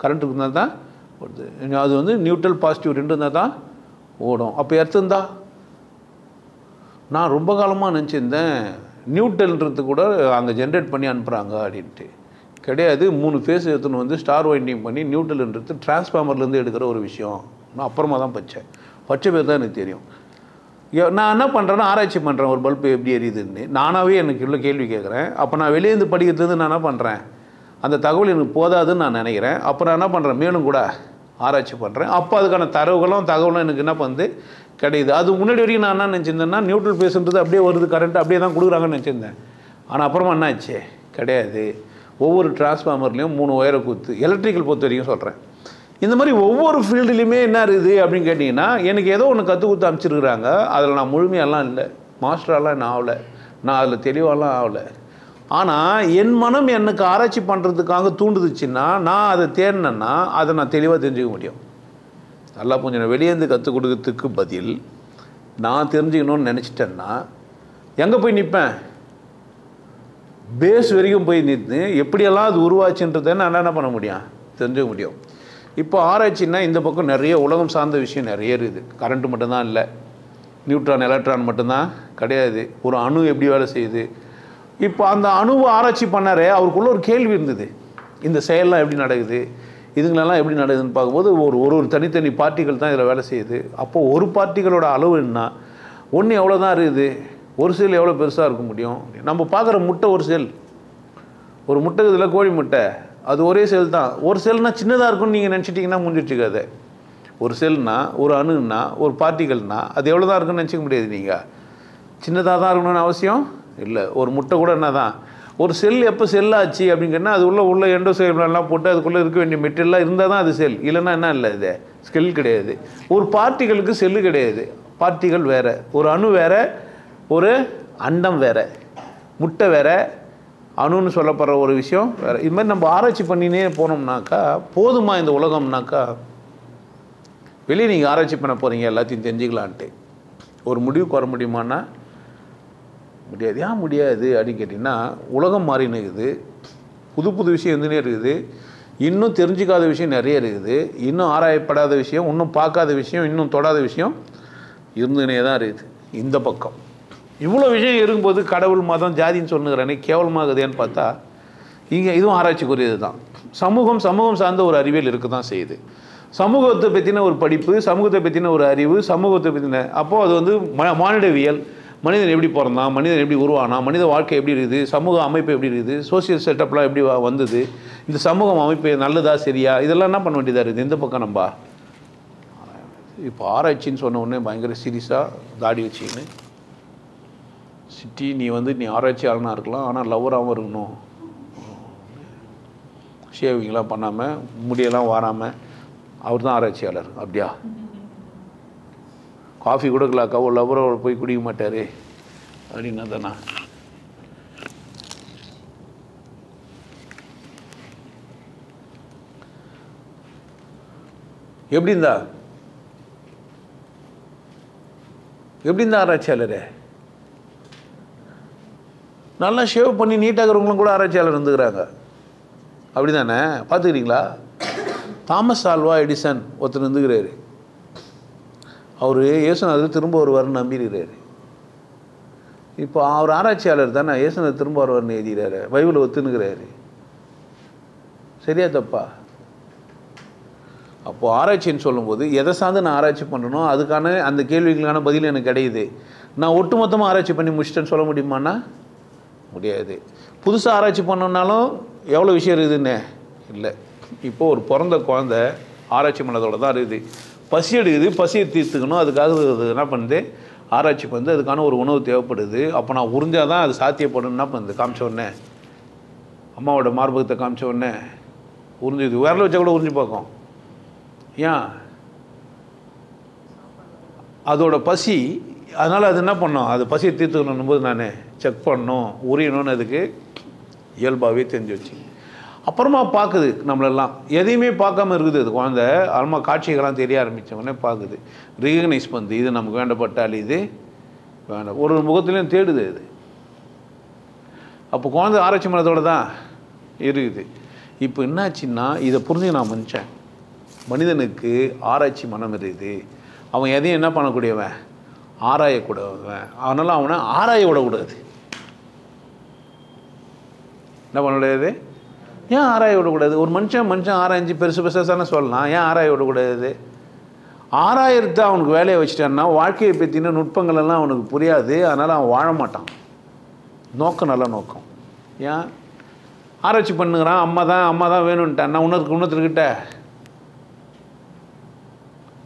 கரண்ட்டு கொடுத்தா தான் ஓடுது. அது வந்து நியூட்ரல் பாசிட்டிவ் 2 இருந்தால் தான் ஓடும். அப்போ எர்த்துந்தா நான் ரொம்ப காலமாக நினச்சிருந்தேன் நியூட்ரல்ன்றது கூட அங்கே ஜென்ரேட் பண்ணி அனுப்புகிறாங்க அப்படின்ட்டு. கிடையாது. 3 ஃபேஸ் எடுத்துன்னு வந்து ஸ்டார் வைண்டிங் பண்ணி நியூட்ரல்ன்றது டிரான்ஸ்ஃபார்மர்லேருந்து எடுக்கிற ஒரு விஷயம். நான் அப்புறமா தான் பச்சை பேர் தான் எனக்கு தெரியும். நான் என்ன பண்ணுறேன்னா ஆராய்ச்சி பண்ணுறேன், ஒரு பல்பு எப்படி எரியுதுன்னு. நானாகவே எனக்கு இவ்வளோ கேள்வி கேட்குறேன். அப்போ நான் வெளியேந்து படிக்கிறதுலேருந்து நான் என்ன பண்ணுறேன், அந்த தகவல் எனக்கு போதாதுன்னு நான் நினைக்கிறேன். அப்போ நான் என்ன பண்ணுறேன், மேலும் கூட ஆராய்ச்சி பண்ணுறேன். அப்போ அதுக்கான தகவலும் எனக்கு என்ன பண்ணுது, கிடையாது. அது முன்னாடி வரைக்கும் நான் என்ன நினச்சிருந்தேன்னா நியூட்ரல் ஃபேஸ்ன்றது அப்படியே வருது, கரண்ட் அப்படியே தான் கொடுக்குறாங்கன்னு நினச்சிருந்தேன். ஆனால் அப்புறமா என்ன ஆச்சு, கிடையாது. ஒவ்வொரு டிரான்ஸ்ஃபார்மர்லேயும் 3 ஒயரை கொடுத்து, எலக்ட்ரிக்கல் பொறுத்த வரைக்கும் சொல்கிறேன். இந்த மாதிரி ஒவ்வொரு ஃபீல்டுலேயுமே என்ன இருக்குது அப்படின்னு கேட்டிங்கன்னா, எனக்கு ஏதோ ஒன்று கற்றுக் கொடுத்து அமைச்சிருக்கிறாங்க. அதில் நான் முழுமையெல்லாம் இல்லை, மாஸ்டரெல்லாம் நான் ஆகலை, நான் அதில் தெளிவாலாம் ஆகலை. ஆனால் என் மனம் எனக்கு ஆராய்ச்சி பண்ணுறதுக்காக தூண்டுதுச்சுன்னா, நான் அதை தேடினேன்னா அதை நான் தெளிவாக தெரிஞ்சுக்க முடியும். நல்லா கொஞ்சம் வெளியேந்து கற்றுக் கொடுக்கறதுக்கு பதில் நான் தெரிஞ்சுக்கணும்னு நினச்சிட்டேன்னா எங்கே போய் நிற்பேன், பேஸ் வரைக்கும் போய் நின்று எப்படியெல்லாம் அது உருவாச்சுன்றதை நான் என்ன பண்ண முடியும், தெரிஞ்சுக்க முடியும். இப்போ ஆராய்ச்சின்னா இந்த பக்கம் நிறைய உலகம் சார்ந்த விஷயம் நிறைய இருக்குது. கரண்ட்டு மட்டும்தான் இல்லை, நியூட்ரான் எலக்ட்ரான் மட்டும்தான் கிடையாது. ஒரு அணு எப்படி வேலை செய்யுது. இப்போ அந்த அணுவை ஆராய்ச்சி பண்ணாரே, அவருக்குள்ள ஒரு கேள்வி இருந்தது, இந்த செயல்லாம் எப்படி நடக்குது, இதுங்களெல்லாம் எப்படி நடக்குதுன்னு பார்க்கும்போது ஒரு தனித்தனி பார்ட்டிகள் தான் இதில் வேலை செய்யுது. அப்போது ஒரு பார்ட்டிகளோட அளவு என்ன, ஒன்று எவ்வளோ தான் இருக்குது, ஒரு செல் எவ்வளோ பெருசாக இருக்க முடியும். நம்ம பார்க்குற முட்டை ஒரு செல், ஒரு முட்டை இதில் கோழி முட்டை, அது ஒரே செல் தான். ஒரு செல்னால் சின்னதாக இருக்கும்னு நீங்கள் நினச்சிட்டிங்கன்னா முடிஞ்சிட்ருக்காது. ஒரு செல்னா, ஒரு அணுன்னா, ஒரு பார்ட்டிகள்னா அது எவ்வளோ தான் இருக்குன்னு நினச்சிக்க முடியாது. நீங்கள் சின்னதாக தான் இருக்கணும்னு அவசியம் இல்லை. ஒரு முட்டை கூட என்ன தான், ஒரு செல் எப்போ செல்லாச்சு அப்படின்னு கேட்டால் அது உள்ள எண்டோசைலம்லாம் போட்டு அதுக்குள்ளே இருக்க வேண்டிய மெட்டீரியலாக இருந்தால் தான் அது செல், இல்லைன்னா என்ன இல்லை, இது செல் கிடையாது. ஒரு பார்ட்டிகளுக்கு செல்லு கிடையாது, பார்ட்டிகள் வேறு, ஒரு அணு வேறு, ஒரு அண்டம் வேறு, முட்டை வேறு, அணுன்னு சொல்லப்படுற ஒரு விஷயம் வேறு. இது மாதிரி நம்ம ஆராய்ச்சி பண்ணினே போனோம்னாக்கா போதுமா இந்த உலகம்னாக்கா, வெளியே நீங்கள் ஆராய்ச்சி பண்ண போகிறீங்க எல்லாத்தையும் தெரிஞ்சுக்கலான்ட்டு ஒரு முடிவுக்கு வர முடியுமான்னா முடியாது. ஏன் முடியாது அப்படின்னு கேட்டிங்கன்னா, உலகம் மாறின்னு இருக்குது, புது விஷயம் இருந்துனே இருக்குது, இன்னும் தெரிஞ்சிக்காத விஷயம் நிறைய இருக்குது, இன்னும் ஆராயப்படாத விஷயம், இன்னும் பார்க்காத விஷயம், இன்னும் தொடாத விஷயம் இருந்துனே தான் இருக்குது. இந்த பக்கம் இவ்வளோ விஷயம் இருக்கும்போது கடவுள் மதம் ஜாதின்னு சொன்னுங்கிறானே கேவலமாகுதேன்னு பார்த்தா இங்கே இதுவும் ஆராய்ச்சிக்குரியது தான். சமூகம் சார்ந்த ஒரு அறிவியல் இருக்க தான் செய்யுது. சமூகத்தை பற்றின ஒரு படிப்பு, சமூகத்தை பற்றின ஒரு அறிவு, சமூகத்தை பற்றின அப்போது அது வந்து மானிடவியல், மனிதன் எப்படி பிறந்தான், மனிதன் எப்படி உருவானா, மனித வாழ்க்கை எப்படி இருக்குது, சமூக அமைப்பு எப்படி இருக்குது, சோசியல் செட்டப்லாம் எப்படி வந்தது, இந்த சமூகம் அமைப்பு நல்லதா சரியா, இதெல்லாம் என்ன பண்ண வேண்டியதாக இருக்குது. இந்த பக்கம் நம்ம இப்போ ஆராய்ச்சின்னு சொன்ன உடனே பயங்கர சீரியஸாக தாடி வச்சிக்கின்னு சிட்டி நீ ஆராய்ச்சியாளனாக இருக்கலாம், ஆனால் லவ்வராகவும் இருக்கணும், ஷேவிங்லாம் பண்ணாமல் முடியெல்லாம் வாராமல் அவர் தான் ஆராய்ச்சியாளர். அப்படியா, காஃபி கொடுக்கலாக்கா ஒரு லவ்வரோட போய் குடிக்க மாட்டார் அப்படின்னா தானா. எப்படி இருந்தா ஆராய்ச்சியாளரே, நல்லா ஷேவ் பண்ணி நீட்டாகிறவங்களும் கூட ஆராய்ச்சியாளர் இருந்துக்கிறாங்க. அப்படி தானே, பார்த்துக்கிறீங்களா? தாமஸ் ஆல்வா எடிசன் ஒருத்தர் இருந்துக்கிறாரு. அவர் இயேசுநாதர் திரும்ப வருவார்னு நம்பியிருக்கிறாரு. இப்போ அவர் ஆராய்ச்சியாளர் தானே, இயேசுநாதர் திரும்ப வருவார்னு எழுதிக்கிறாரு, பைபிளை ஒத்துனுக்கிறாரு. சரியா தப்பா? அப்போது ஆராய்ச்சின்னு சொல்லும்போது எதை சார்ந்து நான் ஆராய்ச்சி பண்ணுறனோ அதுக்கான அந்த கேள்விகளுக்கான பதில் எனக்கு கிடையாது. நான் ஒட்டுமொத்தமாக ஆராய்ச்சி பண்ணி முடிச்சிட்டேன்னு சொல்ல முடியுமாண்ணா? முடியாது. புதுசாக ஆராய்ச்சி பண்ணணுன்னாலும் எவ்வளோ விஷயம் இருக்குதுன்னு இல்லை. இப்போது ஒரு பிறந்த குழந்தை ஆராய்ச்சி பண்ணதோட தான் இருக்குது. பசி எடுக்குது, பசியை தீர்த்துக்கணும், அதுக்காக என்ன பண்ணுது, ஆராய்ச்சி பண்ணுது. அதுக்கான ஒரு உணவு தேவைப்படுது. அப்போ நான் உறிஞ்சால் தான் அது சாத்தியப்படும். என்ன பண்ணுது, காமிச்ச உடனே அம்மாவோட மார்பகத்தை காமிச்ச உடனே உறிஞ்சுது. விரல வச்சா கூட உறிஞ்சி பார்க்கும். ஏன்? அதோட பசி. அதனால் அது என்ன பண்ணோம், அது பசியை தீர்த்துக்கணும் போது நான் செக் பண்ணணும், உரியணும்னு அதுக்கு இயல்பாகவே தெரிஞ்சு வச்சு அப்புறமா பார்க்குது. நம்மளெல்லாம் எதையுமே பார்க்காம இருக்குது அது குழந்தை. அம்மா காட்சிகள்லாம் தெரிய ஆரம்பித்தவொடனே பார்க்குது, ரிகக்னைஸ் பண்ணுது. இது நமக்கு வேண்டப்பட்டால் இது வேண்டாம், ஒரு முகத்துலேயும் தேடுது அது. அப்போ குழந்தை ஆராய்ச்சி மனத்தோடு தான் இருக்குது. இப்போ என்னாச்சுன்னா இதை புரிஞ்சு நான் மனுஷன், மனிதனுக்கு ஆராய்ச்சி மனம் இருக்குது. அவன் எதையும் என்ன பண்ணக்கூடியவன், ஆராயக்கூடவன். அதனால் அவனை ஆராய விடக்கூடாது. என்ன பண்ண முடியாது, ஏன் ஆராய விடக்கூடாது? ஒரு மனுஷன் ஆராய்ச்சி பெருசு பெருசான சொல்லலாம், ஏன் ஆராய விடக்கூடாது? ஆராயத்தை அவனுக்கு வேலையை வச்சுட்டான்னா வாழ்க்கையை பற்றின நுட்பங்கள் எல்லாம் அவனுக்கு புரியாது. அதனால் அவன் வாழ மாட்டான். நோக்கம் நல்ல நோக்கம். ஏன் ஆராய்ச்சி பண்ணுகிறான்? அம்மா தான் வேணும்ட்டான்னா இன்னொருத்தர்கிட்ட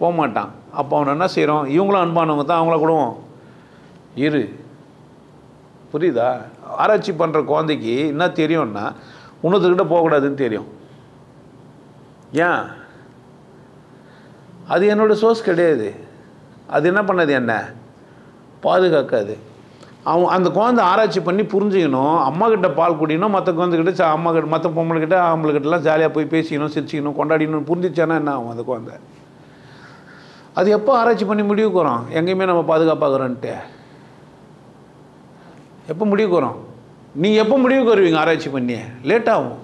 போக மாட்டான். அப்போ அவனை என்ன செய்கிறோம், இவங்களும் அன்பானவங்க தான், அவங்கள கூட இரு. புரியுதா? ஆராய்ச்சி பண்ணுற குழந்தைக்கு என்ன தெரியும்னா இன்னொருத்தர்கிட்ட போகக்கூடாதுன்னு தெரியும். ஏன்? அது என்னோடய சோர்ஸ் கிடையாது. அது என்ன பண்ணது, என்ன பாதுகாக்காது. அந்த குழந்தை ஆராய்ச்சி பண்ணி புரிஞ்சுக்கணும். அம்மாக்கிட்ட பால் குடிக்கணும், மற்ற குழந்தைகிட்ட அம்மாக்கிட்ட, மற்ற பொம்பளைக்கிட்ட ஆம்பளைக்கிட்டலாம் ஜாலியாக போய் பேசிக்கணும், சிரிச்சிக்கணும், கொண்டாடிக்கணும். புரிஞ்சிச்சானா என்ன ஆகும் அந்த குழந்தை? அது எப்போ ஆராய்ச்சி பண்ணி முடிவுக்கு வரோம், எங்கேயுமே நம்ம பாதுகாப்பாகிறோன்ட்டு எப்போ முடிவுக்கு வரோம்? நீங்கள் எப்போ முடிவுக்கு வருவீங்க ஆராய்ச்சி பண்ணி? லேட்டாகும்.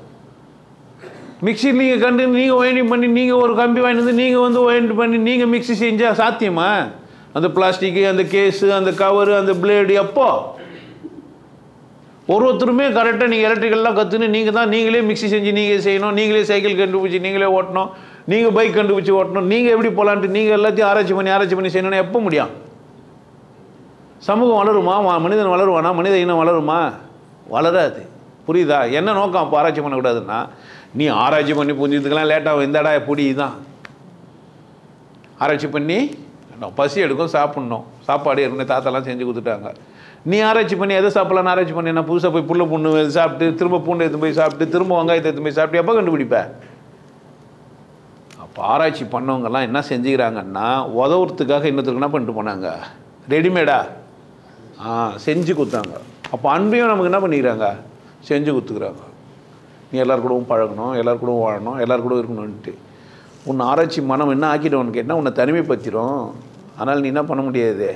மிக்சி நீங்கள் கண்டு நீங்கள் ஒயிண்டிங் பண்ணி நீங்கள் ஒரு கம்பி வாங்கிட்டு நீங்கள் ஒயிண்ட் பண்ணி நீங்கள் மிக்சி செஞ்சால் சாத்தியமா? அந்த பிளாஸ்டிக்கு, அந்த கேஸு, அந்த கவரு, அந்த பிளேடு எப்போ? ஒருத்தருமே கரெக்டாக நீங்கள் எலக்ட்ரிக்கல்லாம் கற்றுன்னு நீங்களே மிக்சி செஞ்சு நீங்கள் செய்யணும், நீங்களே சைக்கிள் கண்டுபிடிச்சி நீங்களே ஓட்டணும், நீங்கள் பைக் கண்டுபிடிச்சி ஓட்டணும், நீங்கள் எப்படி போகலான்ட்டு நீங்கள் எல்லாத்தையும் ஆராய்ச்சி பண்ணி செய்யணும்னா எப்போ முடியும்? சமூகம் வளருமா? மனிதன் வளருவானா? மனித இனம் வளருமா? வளராது. புரியுதா? என்ன நோக்கம் அப்போ ஆராய்ச்சி பண்ணக்கூடாதுன்னா, நீ ஆராய்ச்சி பண்ணி புரிஞ்சுக்கிறதுக்கெல்லாம் லேட்டாகும். இந்தடா எப்படி தான் ஆராய்ச்சி பண்ணி பசி எடுக்கும், சாப்பிட்ணும். சாப்பாடு ஏற்கனவே தாத்தாலாம் செஞ்சு கொடுத்துட்டாங்க. நீ ஆராய்ச்சி பண்ணி எதை சாப்பிட்லான்னு ஆராய்ச்சி பண்ணி நான் புதுசாக போய் புல்லை புண்ணு சாப்பிட்டு, திரும்ப பூண்டை எடுத்து போய் சாப்பிட்டு, திரும்ப வெங்காயத்தை எடுத்து போய் சாப்பிட்டு எப்போ கண்டுபிடிப்பேன்? அப்போ ஆராய்ச்சி பண்ணவங்கெல்லாம் என்ன செஞ்சுக்கிறாங்கன்னா, உதவுறதுக்காக இன்னொருத்தருக்கு என்ன பண்ணிட்டு போனாங்க, ரெடிமேடா செஞ்சு கொடுத்தாங்க. அப்போ அன்பையும் நமக்கு என்ன பண்ணிக்கிறாங்க, செஞ்சு கொடுத்துக்கிறாங்க. நீ எல்லாரு கூடவும் பழகணும், எல்லாரு கூடவும் வாழணும், எல்லாரு கூட இருக்கணும்ன்ட்டு. உன்னை ஆராய்ச்சி மனம் என்ன ஆக்கிடுவோன்னு கேட்டால் உன்னை தனிமைப்படுத்திடும். அதனால் நீ என்ன பண்ண முடியாது,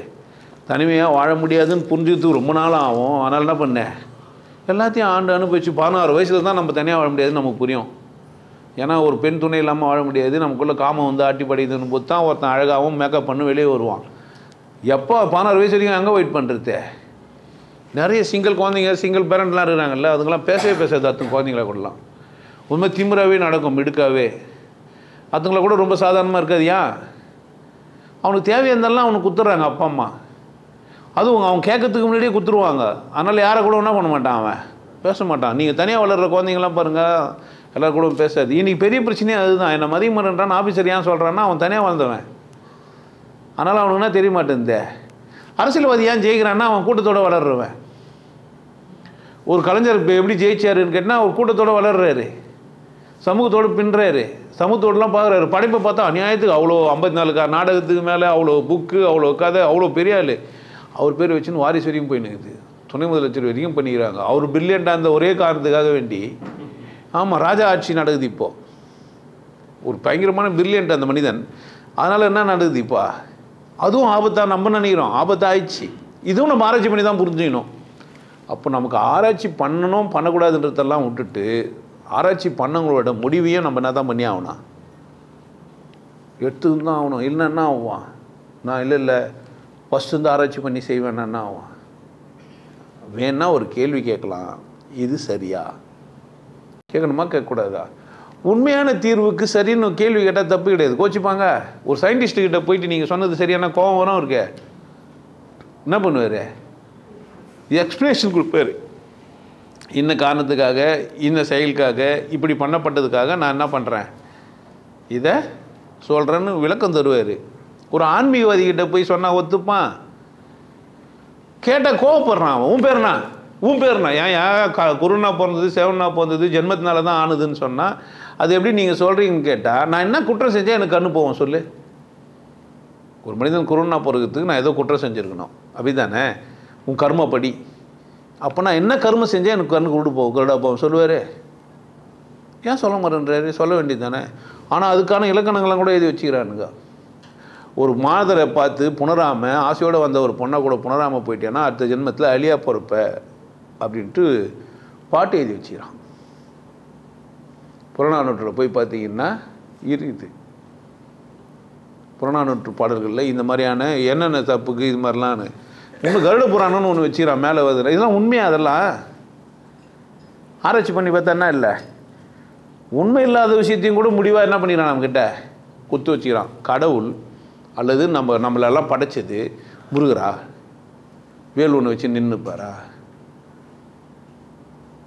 தனிமையாக வாழ முடியாதுன்னு புரிஞ்சுக்கிறதுக்கு ரொம்ப நாள் ஆகும். அதனால் என்ன பண்ண, எல்லாத்தையும் ஆண்டு அனுபவிச்சு 16 வயசில் தான் நம்ம தனியாக வாழ முடியாதுன்னு நமக்கு புரியும். ஏன்னா ஒரு பெண் துணை இல்லாமல் வாழ முடியாது. நமக்குள்ளே காமம் ஆட்டி படிக்குதுன்னு போது தான் ஒருத்தன் அழகாகவும் மேக்கப் பண்ணி வெளியே வருவான். எப்போ 16 வயசு வரைக்கும் அங்கே வெயிட் பண்ணுறது? நிறைய சிங்கிள் குழந்தைங்க, சிங்கிள் பேரண்ட்லாம் இருக்கிறாங்கல்ல, அதுங்கெல்லாம் பேசாது அத்தனை குழந்தைங்கள கூடலாம் உண்மை திமிராகவே நடக்கும், மிடுக்காவே. அதுங்களை கூட ரொம்ப சாதாரணமாக இருக்காது. ஏன்? அவனுக்கு தேவையானதெல்லாம் அவனுக்கு குத்துறாங்க அப்பா அம்மா. அதுவும் அவன் கேட்கறதுக்கு முன்னாடியே குத்துருவாங்க. அதனால் யாரை கூட என்ன பண்ண மாட்டான், அவன் பேச மாட்டான். நீங்கள் தனியாக வளர்கிற குழந்தைங்களாம் பாருங்கள், எல்லோரும் கூட பேசாது. இன்றைக்கி பெரிய பிரச்சனையே அதுதான். என்னை மதிய மாட்டேன்றான் ஆஃபீஸர் ஏன் சொல்கிறான்னா அவன் தனியாக வளர்ந்தவன். அதனால் அவனுக்குன்னா தெரிய மாட்டேன். அரசியல்வாதி ஏன் ஜெயிக்கிறான்னா அவன் கூட்டத்தோடு வளர்றவன். ஒரு கலைஞர் இப்போ எப்படி ஜெயிச்சாருன்னு கேட்டால் அவர் கூட்டத்தோடு வளர்றாரு, சமூகத்தோடு பின்னுறாரு, சமூகத்தோடலாம் பார்க்குறாரு. படைப்பை பார்த்தா அநியாயத்துக்கு அவ்வளோ 54 நாடகத்துக்கு மேலே அவ்வளோ புக்கு, அவ்வளோ கதை, அவ்வளோ பெரிய ஆள். அவர் பேர் வச்சுன்னு வாரிசு வரையும் போய் நிற்குது, துணை முதலமைச்சர் வரைக்கும் பண்ணிக்கிறாங்க. அவர் பிரில்லியண்ட்டாக அந்த ஒரே காரணத்துக்காக வேண்டி. ஆமாம், ராஜா ஆட்சி நடக்குது இப்போது. ஒரு பயங்கரமான பிரில்லியண்ட் அந்த மனிதன். அதனால் என்ன நடக்குது இப்போ? அதுவும் ஆபத்தாக நம்ம நினைக்கிறோம், ஆபத்தாகிடுச்சு. இதுவும் நம்ம ஆராய்ச்சி பண்ணி தான் புரிஞ்சுக்கணும். அப்போ நமக்கு ஆராய்ச்சி பண்ணணும் பண்ணக்கூடாதுன்றதெல்லாம் விட்டுட்டு ஆராய்ச்சி பண்ணவங்களோட முடிவையும் நம்ம என்ன தான் பண்ணி ஆகணும், எடுத்துக்கிட்டு தான் ஆகணும். இல்லைன்னா என்ன ஆகுவான், நான் இல்லை ஃபஸ்ட்டு வந்து ஆராய்ச்சி பண்ணி செய்வேன்னா என்ன ஆகும்? வேணா ஒரு கேள்வி கேட்கலாம், இது சரியா கேட்கணுமா கேட்கக்கூடாதா? உண்மையான தீர்வுக்கு சரின்னு கேள்வி கேட்டால் தப்பு கிடையாது, கோச்சிப்பாங்க. ஒரு சயின்டிஸ்ட்டுக்கிட்ட போயிட்டு நீங்கள் சொன்னது சரியான கோபம் வரும் இருக்கே, என்ன பண்ணுவார்? எக்ஸ்ப்ளனேஷன் கொடுப்பார். இந்த காரணத்துக்காக இந்த செயலுக்காக இப்படி பண்ணப்பட்டதுக்காக நான் என்ன பண்ணுறேன் இதை சொல்கிறேன்னு விளக்கம் தருவார். ஒரு ஆன்மீகவாதிகிட்ட போய் சொன்னால் ஒத்துப்பான்? கேட்டால் கோவப்படுறான். உன் பேர்னா ஏன் குருனா பிறந்தது செவனா பிறந்தது ஜென்மத்தினால தான் ஆனதுன்னு சொன்னால் அது எப்படி நீங்கள் சொல்கிறீங்கன்னு கேட்டால் நான் என்ன குற்றம் செஞ்சால் எனக்கு கண்ணு போவோம் சொல்லு. ஒரு மனிதன் குருனா பிறகுறதுக்கு நான் ஏதோ குற்றம் செஞ்சுருக்கணும் அப்படி தானே உன் கர்மப்படி. அப்போ நான் என்ன கர்மம் செஞ்சால் எனக்கு கண்ணு கருடா போவோம் சொல்லுவார். ஏன் சொல்ல மாட்டேன்றாரு? சொல்ல வேண்டியது தானே. ஆனால் அதுக்கான இலக்கணங்கள்லாம் கூட எழுதி வச்சுக்கிறானுங்க. ஒரு மாதரை பார்த்து புணராம ஆசையோடு வந்த ஒரு பொண்ணை கூட புணராமல் போயிட்டேன்னா அடுத்த ஜென்மத்தில் அழியா பொறுப்ப அப்படின்ட்டு பாட்டு எழுதி வச்சுக்கிறான். புறநானூற்றில் போய் பார்த்தீங்கன்னா இருக்குது. புறநானூற்று பாடல்களில் இந்த மாதிரியான என்னென்ன தப்புக்கு இது மாதிரிலாம் இன்னும் கருட புராணம்னு ஒன்று வச்சுக்கிறான் மேலே வருது. இதெல்லாம் உண்மையாக அதெல்லாம் ஆராய்ச்சி பண்ணி பார்த்தா என்ன இல்லை உண்மை இல்லாத விஷயத்தையும் கூட முடிவாக என்ன பண்ணிக்கிறான் நம்மக்கிட்ட குத்து வச்சுக்கிறான். கடவுள் அல்லது நம்மளெல்லாம் படைச்சது முருகரா வேல் ஒன்று வச்சு நின்றுப்பாரா?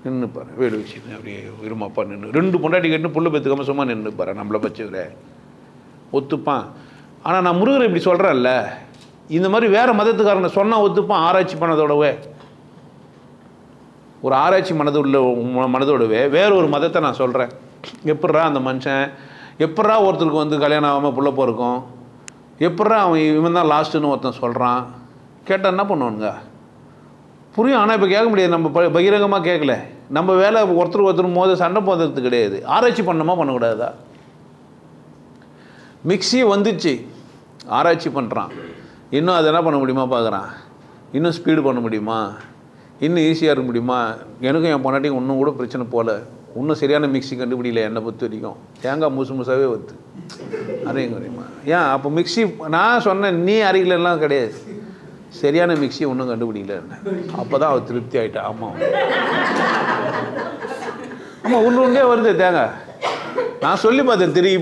நின்றுப்பாரு வேல் வச்சு அப்படியே இருமாப்பா நின்று 2 பொண்டாட்டி கட்டு புள்ள பெற்றுக்காம சும்மா நின்றுப்பாரா? நம்மளை பச்சவர ஒத்துப்பான். ஆனால் நான் முருகரை இப்படி சொல்கிறேன்ல இந்த மாதிரி வேறு மதத்துக்காரனை சொன்னால் ஒத்துப்பான். ஆராய்ச்சி பண்ணதோடவே ஒரு ஆராய்ச்சி மனதோடவே வேற ஒரு மதத்தை நான் சொல்கிறேன். எப்பட்றா அந்த மனுஷன் எப்பட்றா ஒருத்தருக்கு வந்து கல்யாணம் ஆகாமல் புள்ள போயிருக்கும்? எப்பட்றா இவன் தான் லாஸ்ட்டுன்னு ஒருத்தன் சொல்கிறான்? கேட்டால் என்ன பண்ணுவானுங்க? புரியும். ஆனால் இப்போ கேட்க முடியாது. நம்ம பகிரங்கமாக கேட்கல. நம்ம வேலை ஒருத்தர் மோத சண்டை போடுறது கிடையாது. ஆராய்ச்சி பண்ணணுமா பண்ணக்கூடாதா? மிக்ஸி வந்துச்சு ஆராய்ச்சி பண்ணுறான். இன்னும் அதை என்ன பண்ண முடியுமா பார்க்குறான். இன்னும் ஸ்பீடு பண்ண முடியுமா? இன்னும் ஈஸியாக இருக்க முடியுமா? எனக்கும் என் பொண்டாட்டிக்கும் இன்னும் கூட பிரச்சனை போகல. இன்னும் சரியான மிக்ஸி கண்டுபிடிக்கல. என்னை பொறுத்த வரைக்கும் தேங்காய் முசாவே வருது அரைங்க முடியுமா? ஏன் அப்போ மிக்ஸி நான் சொன்னேன் நீ அரைக்கலலாம் கிடையாது. சரியான மிக்ஸி ஒன்றும் கண்டுபிடிக்கல. அப்போ தான் அவர் திருப்தி ஆகிட்டா. ஆமாம் ஒன்றே வருது தேங்காய். நான் சொல்லி பார்த்தேன் திருகி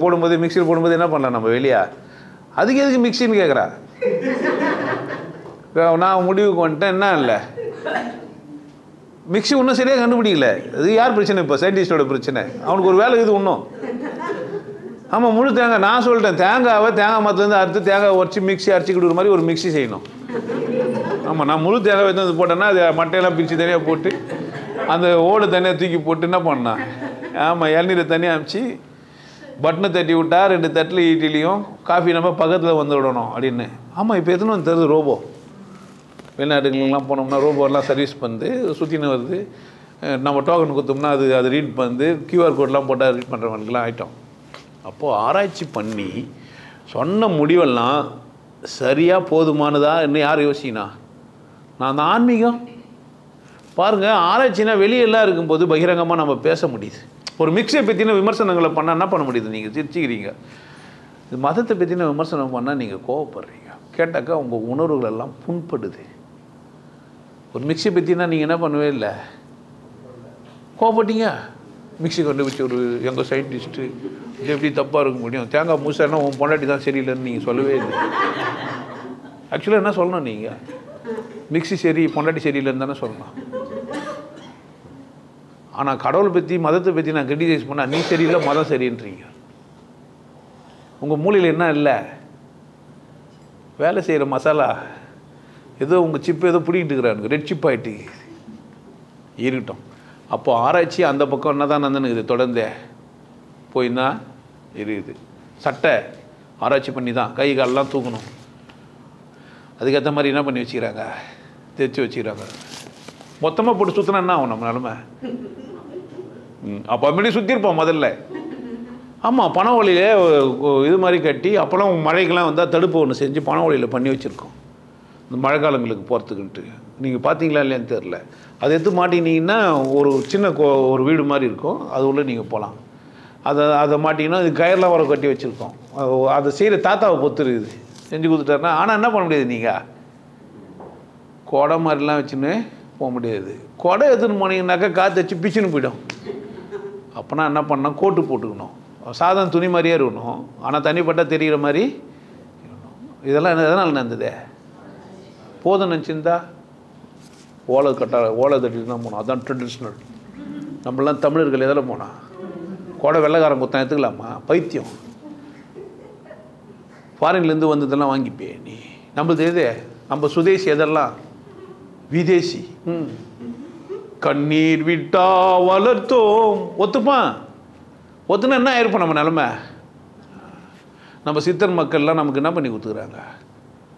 போடும்போது மிக்சியில் போடும்போது என்ன பண்ணலாம் நம்ம வெளியா? அதுக்கு எதுக்கு மிக்சின்னு கேட்குறா? நான் முடிவுக்கு வந்துட்டேன். என்ன இல்லை மிக்ஸி ஒன்றும் சரியாக கண்டுபிடிக்கல. அது யார் பிரச்சனை? இப்போ சயின்டிஸ்டோட பிரச்சனை. அவனுக்கு ஒரு வேலை இது ஒன்றும். ஆமாம் முழு தேங்காய் நான் சொல்லிட்டேன். தேங்காய் மரத்துலேருந்து அறுத்து தேங்காய் உடச்சி மிக்ஸி அரைச்சி கொடுக்குற மாதிரி ஒரு மிக்ஸி செய்யணும். ஆமாம் நான் முழு தேங்காய் எடுத்து போட்டேன்னா அது மட்டையெல்லாம் பிரித்து தனியாக போட்டு அந்த ஓடு தனியாக தூக்கி போட்டு என்ன பண்ணான்? ஆமாம் இளநீரை தனியாக அமிச்சு பட்டனை தட்டி விட்டா 2 தட்டில் இட்லியும் காஃபி நம்ம பக்கத்தில் வந்து விடணும் அப்படின்னு. ஆமாம் இப்போ எத்தனை வந்து தருது ரோபோ. வெளிநாட்டுகளுக்கெல்லாம் போனோம்னா ரோபோலாம் சர்வீஸ் பண்ணி சுற்றின்னு வருது. நம்ம டோக்கன் கொடுத்தோம்னா அது ரீட் பண்ணி கியூஆர் கோட்லாம் போட்டால் ரீட் பண்ணுறவங்களுக்குலாம் ஆகிட்டோம். அப்போது ஆராய்ச்சி பண்ணி சொன்ன முடிவெல்லாம் சரியாக போதுமானதா இன்னும் யார் யோசிக்கணும்? நான் அந்த ஆன்மீகம் பாருங்கள். ஆராய்ச்சினா வெளியெல்லாம் இருக்கும்போது பகிரங்கமாக நம்ம பேச முடியுது. ஒரு மிக்ஸியை பற்றின விமர்சனங்களை பண்ணால் என்ன பண்ண முடியுது? நீங்கள் சிரிச்சுக்கிறீங்க. இது மதத்தை பற்றின விமர்சனம் பண்ணால் நீங்கள் கோவப்படுறீங்க. கேட்டாக்கா உங்கள் உணர்வுகள் எல்லாம் புண்படுது. ஒரு மிக்ஸி பற்றினா நீங்கள் என்ன பண்ணவே இல்லை, கோவப்பட்டீங்க. மிக்ஸி கண்டுபிடிச்ச ஒரு எங்கள் சயின்டிஸ்ட்டு இது எப்படி தப்பாக இருக்க முடியும்? தேங்காய் மூசானா உன் பொண்டாட்டி தான் சரியில்லைன்னு நீங்கள் சொல்லவே இல்லை. ஆக்சுவலாக என்ன சொல்லணும்? நீங்கள் மிக்ஸி சரி பொண்டாட்டி சரியில்லைன்னு தானே சொல்லணும். ஆனால் கடவுளை பற்றி மதத்தை பற்றி நான் கிரிட்டிசைஸ் பண்ணால் நீ சரியில்லை மதம் சரின்றீங்க. உங்கள் மூளையில் என்ன இல்லை? வேலை செய்கிற மசாலா ஏதோ உங்கள் சிப்பு ஏதோ பிடிக்கிட்டு இருக்கிறானுங்க. ரெட் சிப் ஆகிட்டு இருக்கட்டும். அப்போது ஆராய்ச்சி அந்த பக்கம் என்ன தான் நந்தனுக்குது தொடர்ந்தே போயின்னா இருக்குது. சட்டை ஆராய்ச்சி பண்ணி தான் கை காலெலாம் தூக்கணும். அதுக்கேற்ற மாதிரி என்ன பண்ணி வச்சுக்கிறாங்க? தைச்சி வச்சுக்கிறாங்க. மொத்தமாக போட்டு சுற்றினா என்ன ஆகும் நம்ம நிலமை? அப்போ அப்படி சுற்றிருப்போம் முதல்ல. ஆமாம் பனை ஓலையிலே இது மாதிரி கட்டி அப்போலாம் மழைக்கெல்லாம் வந்தால் தடுப்பு ஒன்று செஞ்சு பனை ஓலையில் பண்ணி வச்சுருக்கோம் இந்த மழை காலங்களுக்கு போகிறதுக்குன்ட்டு. நீங்கள் பார்த்தீங்களா இல்லையான்னு தெரில. அதை எடுத்து மாட்டினீங்கன்னா ஒரு சின்ன ஒரு வீடு மாதிரி இருக்கும். அது உள்ளே நீங்கள் போகலாம். அதை மாட்டிங்கன்னா இது கயிறெலாம் வர கட்டி வச்சுருக்கோம். அதை செய்கிற தாத்தாவை பொறுத்துருக்குது செஞ்சு கொடுத்துட்டாருன்னா. ஆனால் என்ன பண்ண முடியாது? நீங்கள் கொடை மாதிரிலாம் வச்சுன்னு போக முடியாது. கொடை எடுத்துன்னு போனீங்கன்னாக்கா காற்று வச்சு பிச்சுன்னு போயிடும். அப்போனா என்ன பண்ணால் கோட்டு போட்டுக்கணும். சாதம் துணி மாதிரியே இருக்கணும். ஆனால் தனிப்பட்டால் தெரிகிற மாதிரி இருக்கணும். இதெல்லாம் எதனால் நடந்தது? போதும் நினச்சிருந்தா ஓலை தட்டிட்டு தான் போனோம். அதுதான் ட்ரெடிஷ்னல். நம்மளாம் தமிழர்கள் எதில் போனால் கொடை வெள்ளைக்காரன் குத்தம் எடுத்துக்கலாமா? பைத்தியம். ஃபாரின்லேருந்து வந்ததெல்லாம் வாங்கிப்பே நீ. நம்மளது எது? நம்ம சுதேசி எதெல்லாம் விதேசி. கண்ணீர் விட்டா வளர்த்தோம். ஒத்துப்பான். ஒத்துனா என்ன ஆயிருப்போம் நம்ம நிலமை? நம்ம சித்தர் மக்கள்லாம் நமக்கு என்ன பண்ணி கொடுத்துக்குறாங்க?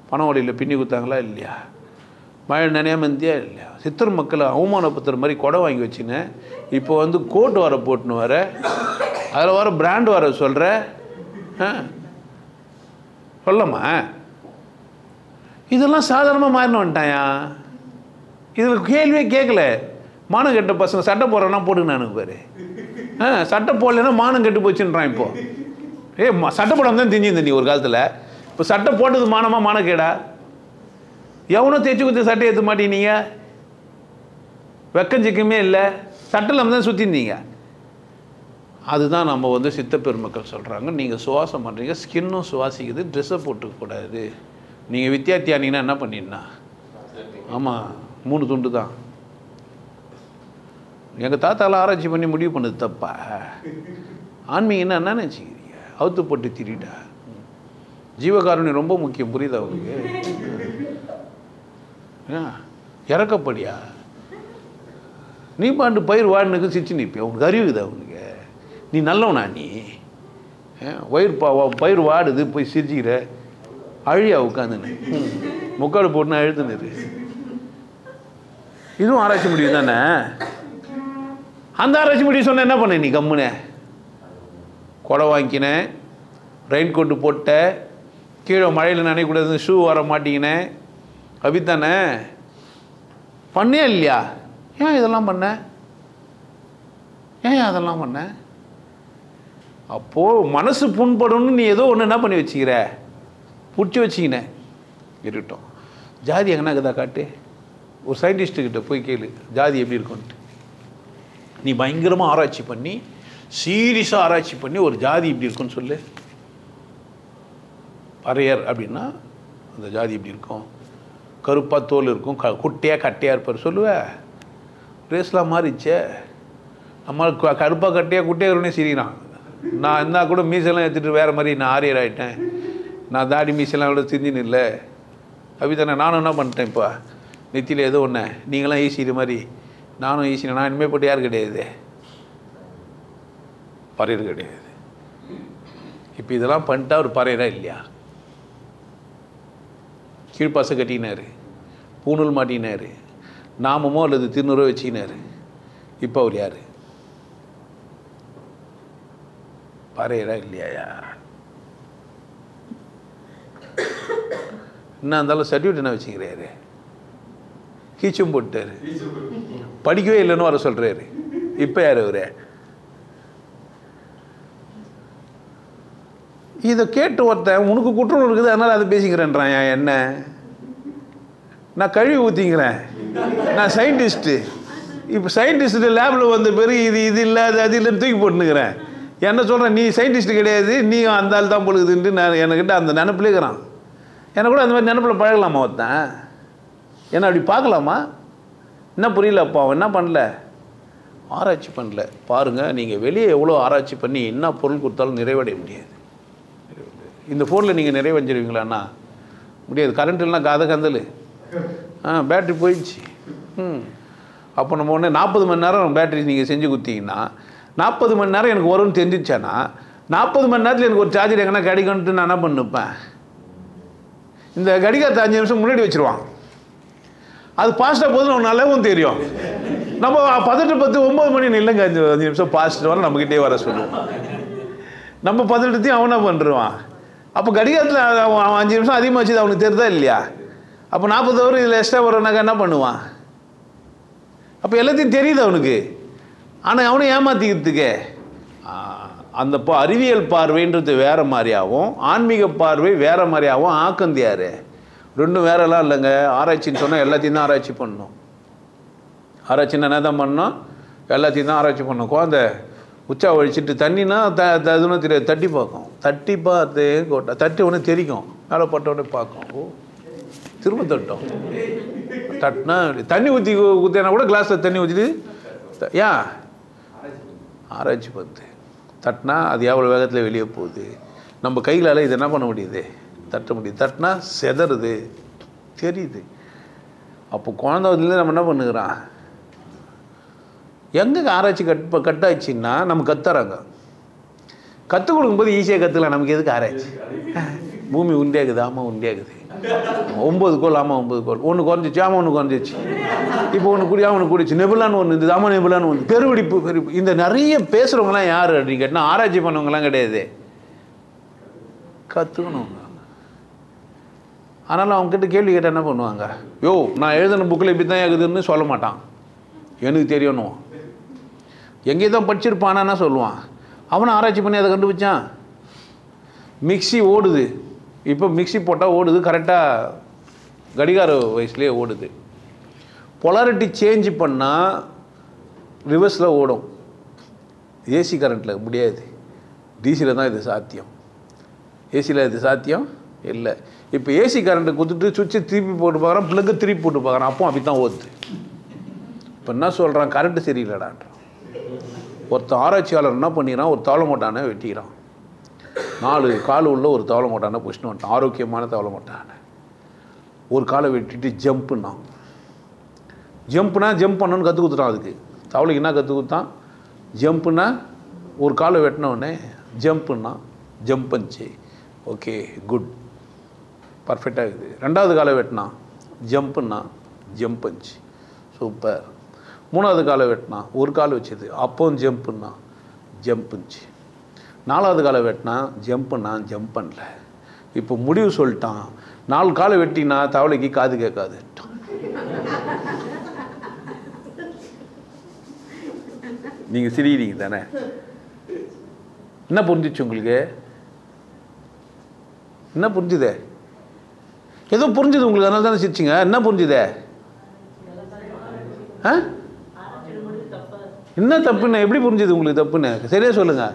பணம் வழியில் பின்னி கொடுத்தாங்களா இல்லையா? மழை நினையாம இருந்தியா இல்லையா? சித்தர் மக்களை அவமானப்படுத்துகிற மாதிரி கொடை வாங்கி வச்சுன்னு இப்போ வந்து கோட் வர போட்டுன்னு வர, அதில் வர பிராண்ட் வர சொல்கிற. சொல்லம்மா, இதெல்லாம் சாதாரணமாக மாறின வந்துட்டாயா? இதில் கேள்வியே கேட்கல. மானம் கெட்ட பசங்க சட்டை போடுறேன்னா போட்டுங்க எனக்கு பேர். சட்டை போடலைன்னா மானம் கெட்டு போச்சுன்றான். இப்போது சட்டை போடாமல் தான் தெரிஞ்சுருந்த நீ ஒரு காலத்தில். இப்போ சட்டை போட்டது மானமாக மானக்கேடா? எவனோ தைச்சி கொடுத்த சட்டை ஏற்ற மாட்டீங்க. வெக்கம் சிக்கமே இல்லை. சட்டை இல்லாமல் தான் சுற்றிருந்தீங்க. அதுதான் நம்ம வந்து சித்த பெருமக்கள் சொல்கிறாங்க. நீங்கள் சுவாசம் பண்ணுறீங்க, ஸ்கின்னும் சுவாசிக்குது, ட்ரெஸ்ஸை போட்டுக்கூடாது. நீங்கள் வித்தியார்த்தி ஆனீங்கன்னா என்ன பண்ணிடனா? ஆமாம், 3 துண்டு தான். எங்கள் தாத்தாலாம் ஆராய்ச்சி பண்ணி முடிவு பண்ணது தப்பா? ஆன்மீகன்னா என்ன நினச்சிக்கிறீங்க? அவுத்து போட்டு திரிடா. ஜீவகாருண்யம் ரொம்ப முக்கியம். புரியுதா அவங்களுக்கு? இறக்கப்படியா நீ பாண்டு பயிர் வாடினுக்கு சிரிச்சு நிற்பேன். உனக்கு அறிவுக்குதா அவனுக்கு? நீ நல்லவனா? நீ பயிர் வாடுது போய் சிரிச்சுக்கிற அழியா உட்காந்துன்னு முக்காடு போட்டுனா எழுதுனது. இதுவும் ஆராய்ச்சி முடிவு தானே? அந்த ஆராய்ச்சி முடிவு சொன்ன என்ன பண்ண? நீ கம்முனே கொடை வாங்கிக்கினேன், ரெயின் கோட்டு போட்ட, கீழே மழையில் நினைக்கூடாது, ஷூ வர மாட்டிக்கினேன், அப்படித்தானே பண்ணே இல்லையா? ஏன் இதெல்லாம் பண்ண? ஏன் அதெல்லாம் பண்ண? அப்போது மனசு புண்படணும்னு நீ ஏதோ ஒன்று என்ன பண்ணி வச்சுக்கிற? பிடிச்சி வச்சிக்கினேன். இருக்கட்டும். ஜாதி எங்கன்னா இருக்குதா காட்டு. ஒரு சயின்டிஸ்ட்டுக்கிட்ட போய் கேளு ஜாதி எப்படி இருக்குன்ட்டு. நீ பயங்கரமாக ஆராய்ச்சி பண்ணி, சீரியஸாக ஆராய்ச்சி பண்ணி ஒரு ஜாதி இப்படி இருக்குன்னு சொல்லு. பறையர் அப்படின்னா அந்த ஜாதி எப்படி இருக்கும்? கருப்பாக தோல் இருக்கும், குட்டையாக கட்டையாக இருப்பார் சொல்லுவேன். ரேஸ்லாம் மாறிச்சே. நம்ம கருப்பாக கட்டையாக குட்டையாக இருனே சிரிக்கிறான். நான் என்ன கூட மீசெல்லாம் எடுத்துகிட்டு வேறு மாதிரி நான் ஆரியர் ஆகிட்டேன். நான் தாடி மீசெல்லாம் கூட திஞ்சின்னு இல்லை. அப்படி தானே நானும் என்ன பண்ணிட்டேன்? இப்போ நெத்தியில் ஏதோ ஒன்று நீங்களாம் ஈசிக்கிற மாதிரி நானும் ஈசினேன். நான் இனிமேல் போட்டு யார் கிடையாது? பறையர் கிடையாது. இப்போ இதெல்லாம் பண்ணிட்டா ஒரு பறையரா இல்லையா? கீழ்ப்பாசை கட்டினார், பூணூல் மாட்டினார், நாமமோ அல்லது திருநூறோ வச்சுக்கினார். இப்போ அவர் யார்? பறையரா இல்லையா? என்ன இருந்தாலும் சர்டிஃபிகேட் என்ன வச்சுக்கிறாரு? கீச்சும் போட்டார். படிக்கவே இல்லைன்னு வர சொல்கிறாரு. இப்போ யார் அவரு? இதை கேட்டு ஒருத்தன் உனக்கு குற்றம் இருக்குது அதனால் அதை பேசிக்கிறேன்றான். என்ன? நான் கழுவி ஊற்றிக்கிறேன். நான் சயின்டிஸ்ட்டு. இப்போ சயின்டிஸ்ட்டு லேபில் வந்த பிறகு இது இல்லை அது இல்லைன்னு தூக்கி போட்டுனுக்கிறேன். என்ன சொல்கிறேன்? நீ சயின்டிஸ்ட்டு கிடையாது, நீ அந்த ஆள் தான் பொழுதுன்ட்டு நான் என்கிட்ட அந்த நினப்பில் இருக்கிறான். எனக்கு கூட அந்த மாதிரி நினப்பில் பழகலாமா ஒருத்தன்? என்ன அப்படி பார்க்கலாமா? என்ன புரியல? அப்போ அவன் என்ன பண்ணல? ஆராய்ச்சி பண்ணல. பாருங்கள், நீங்கள் வெளியே எவ்வளோ ஆராய்ச்சி பண்ணி என்ன பொருள் கொடுத்தாலும் நிறைவடைய முடியாது. இந்த ஃபோனில் நீங்கள் நிறைவஞ்சிருவீங்களாண்ணா? முடியாது. கரண்ட் இல்லைனா கந்தல். பேட்ரி போயிடுச்சு. அப்போ நம்ம ஒன்று 40 மணி நேரம் பேட்ரி நீங்கள் செஞ்சு கொடுத்தீங்கன்னா 40 மணி நேரம் எனக்கு வரும்னு தெரிஞ்சிச்சானா 40 மணி நேரத்தில் எனக்கு ஒரு சார்ஜர் எங்கன்னா கிடைக்கும்ட்டு நான் என்ன பண்ணிப்பேன்? இந்த கடிகாரத்தை 5 நிமிஷம் முன்னாடி வச்சுருவான். அது பாஸ்ட்டாக போதும் நம்ம நல்லாவும் தெரியும். நம்ம 18:10 9 மணி இல்லைங்க 5 நிமிஷம் பாஸ்ட்டு வர நம்மக்கிட்டே வர சொல்லுவோம். நம்ம 18 அவனா பண்ணுறான். அப்போ கடிகாரத்தில் அவன் 5 நிமிஷம் அதிகமாக வச்சு அவனுக்கு தெரியுதா இல்லையா? அப்போ 40 ஹவர் இதில் எக்ஸ்ட்ரா வரனாக்கா என்ன பண்ணுவான்? அப்போ எல்லாத்தையும் தெரியுது அவனுக்கு. ஆனால் அவனை ஏமாற்றிக்கிறதுக்கு அந்த அறிவியல் பார்வைன்றது வேறு மாதிரியாகவும் ஆன்மீக பார்வை வேறு மாதிரியாகவும் ஆக்கந்து யார்? ரெண்டும் வேறெல்லாம் இல்லைங்க. ஆராய்ச்சின்னு சொன்னால் எல்லாத்தையும் தான் ஆராய்ச்சி பண்ணணும். ஆராய்ச்சின்னா என்ன தான் பண்ணணும்? எல்லாத்தையும் தான் ஆராய்ச்சி பண்ணணும். குழந்தை உச்சா ஒழிச்சிட்டு தண்ணினா அதுன்னு தெரியாது, தட்டி பார்க்கும். தட்டி பார்த்து தட்டி உடனே தெரிக்கும், மேலே பட்ட உடனே பார்க்கும். ஓ திரும்ப தட்டும். தட்டினா தண்ணி ஊற்றி ஊற்றினா கூட கிளாஸில் தண்ணி ஊற்றிட்டு ஏன் ஆராய்ச்சி பார்த்து தட்டினா அது எவ்வளோ வேகத்தில் வெளியே போகுது. நம்ம கைகளால் இது என்ன பண்ண முடியுது, தட்ட முடியுது. தட்டினா செதறுது தெரியுது. அப்போ குழந்தை வந்து நம்ம என்ன பண்ணுகிறோம், எங்கே ஆராய்ச்சி கட்டாச்சுன்னா நம்ம கத்துறாங்க. கற்றுக் கொடுக்கும்போது ஈஸியாக கற்றுக்கலாம். நமக்கு எதுக்கு ஆராய்ச்சி? பூமி உண்டியாக்குது, ஆமாம் உண்டியாக்குது. 9 கோள், ஆமாம் 9 கோள். ஒன்று குறைஞ்சிச்சு, ஆமாம் ஒன்று குறைஞ்சிச்சு. இப்போ ஒன்று கூடியா ஒன்று கூடிச்சு. நெபுலான்னு ஒன்று இருந்தது, ஆமாம் நெபுலான்னு ஒன்று. பெருவெடிப்பு. இந்த நிறைய பேசுகிறவங்களாம் யார் அப்படின்னு கேட்டால் ஆராய்ச்சி பண்ணவங்களாம் கிடையாது, கற்றுக்கணும். ஆனாலும் அவங்ககிட்ட கேள்வி கேட்டால் என்ன பண்ணுவாங்க, யோ நான் எழுதின புக்கில் இப்படி தான் இருக்குதுன்னு சொல்ல மாட்டான், எனக்கு தெரியணும். எங்கே தான் படிச்சிருப்பானா சொல்லுவான். அவனை ஆராய்ச்சி பண்ணி அதை கண்டுபிடிச்சான். மிக்சி ஓடுது, இப்போ மிக்சி போட்டால் ஓடுது, கரெக்டாக கடிகார வயசுலேயே ஓடுது. பொலாரிட்டி சேஞ்ச் பண்ணால் ரிவர்ஸில் ஓடும். ஏசி கரண்ட்டில் முடியாது, டிசியில் தான் இது சாத்தியம். ஏசியில் இது சாத்தியம் இல்லை. இப்போ ஏசி கரண்ட்டை கொடுத்துட்டு சுவிட்சை திருப்பி போட்டு பார்க்குறான், ப்ளக்கை திருப்பி போட்டு பார்க்குறான், அப்போ அப்படி தான் ஓடுது. இப்போ என்ன சொல்கிறான், கரண்ட்டு சரியில்லைடான்றான். ஒருத்தர் ஆராய்ச்சியாளர் என்ன பண்ணிக்கிறான், ஒரு தவளை மோட்டானை வெட்டிக்கிறான். 4 கால் உள்ள ஒரு தவளை மோட்டானை புஷ்ணு வந்துட்டான், ஆரோக்கியமான தவளை மோட்டானை. ஒரு காலை வெட்டிட்டு ஜம்ப்புன்னான். ஜம்ப்னா ஜம்ப் பண்ணணும்னு கற்றுக் கொடுத்துட்டான். அதுக்கு தவளைக்கு என்ன கற்றுக் கொடுத்தான், ஜம்ப்புனா ஒரு காலை வெட்டினவுடனே ஜம்ப்புன்னா ஜம்ப் பண்ணிச்சு. ஓகே குட், பர்ஃபெக்டாக இருக்குது. 2வது காலை வெட்டினா ஜம்ப்புன்னா ஜம்ப் பண்ணிச்சு, சூப்பர். 3வது காலை வெட்டினா ஒரு கால் வச்சுது, அப்போவும் ஜம்ப்புன்னா ஜம்ப் பண்ணிச்சு. 4வது காலை வெட்டினா ஜம்ப்புன்னா ஜம்ப் பண்ணல. இப்போ முடிவு சொல்லிட்டான், 4 காலை வெட்டினா தவளைக்கு காது கேட்காது. நீங்கள் சிரிக்கிறீங்க தானே, என்ன புரிஞ்சிச்சு உங்களுக்கு? என்ன புரிஞ்சுதே? ஏதோ புரிஞ்சுது உங்களுக்கு, அதனால தானே சிரிச்சிங்க. என்ன புரிஞ்சுதே? என்ன தப்புன்னு எப்படி புரிஞ்சுது உங்களுக்கு? தப்புன்னு சரியா சொல்லுங்க.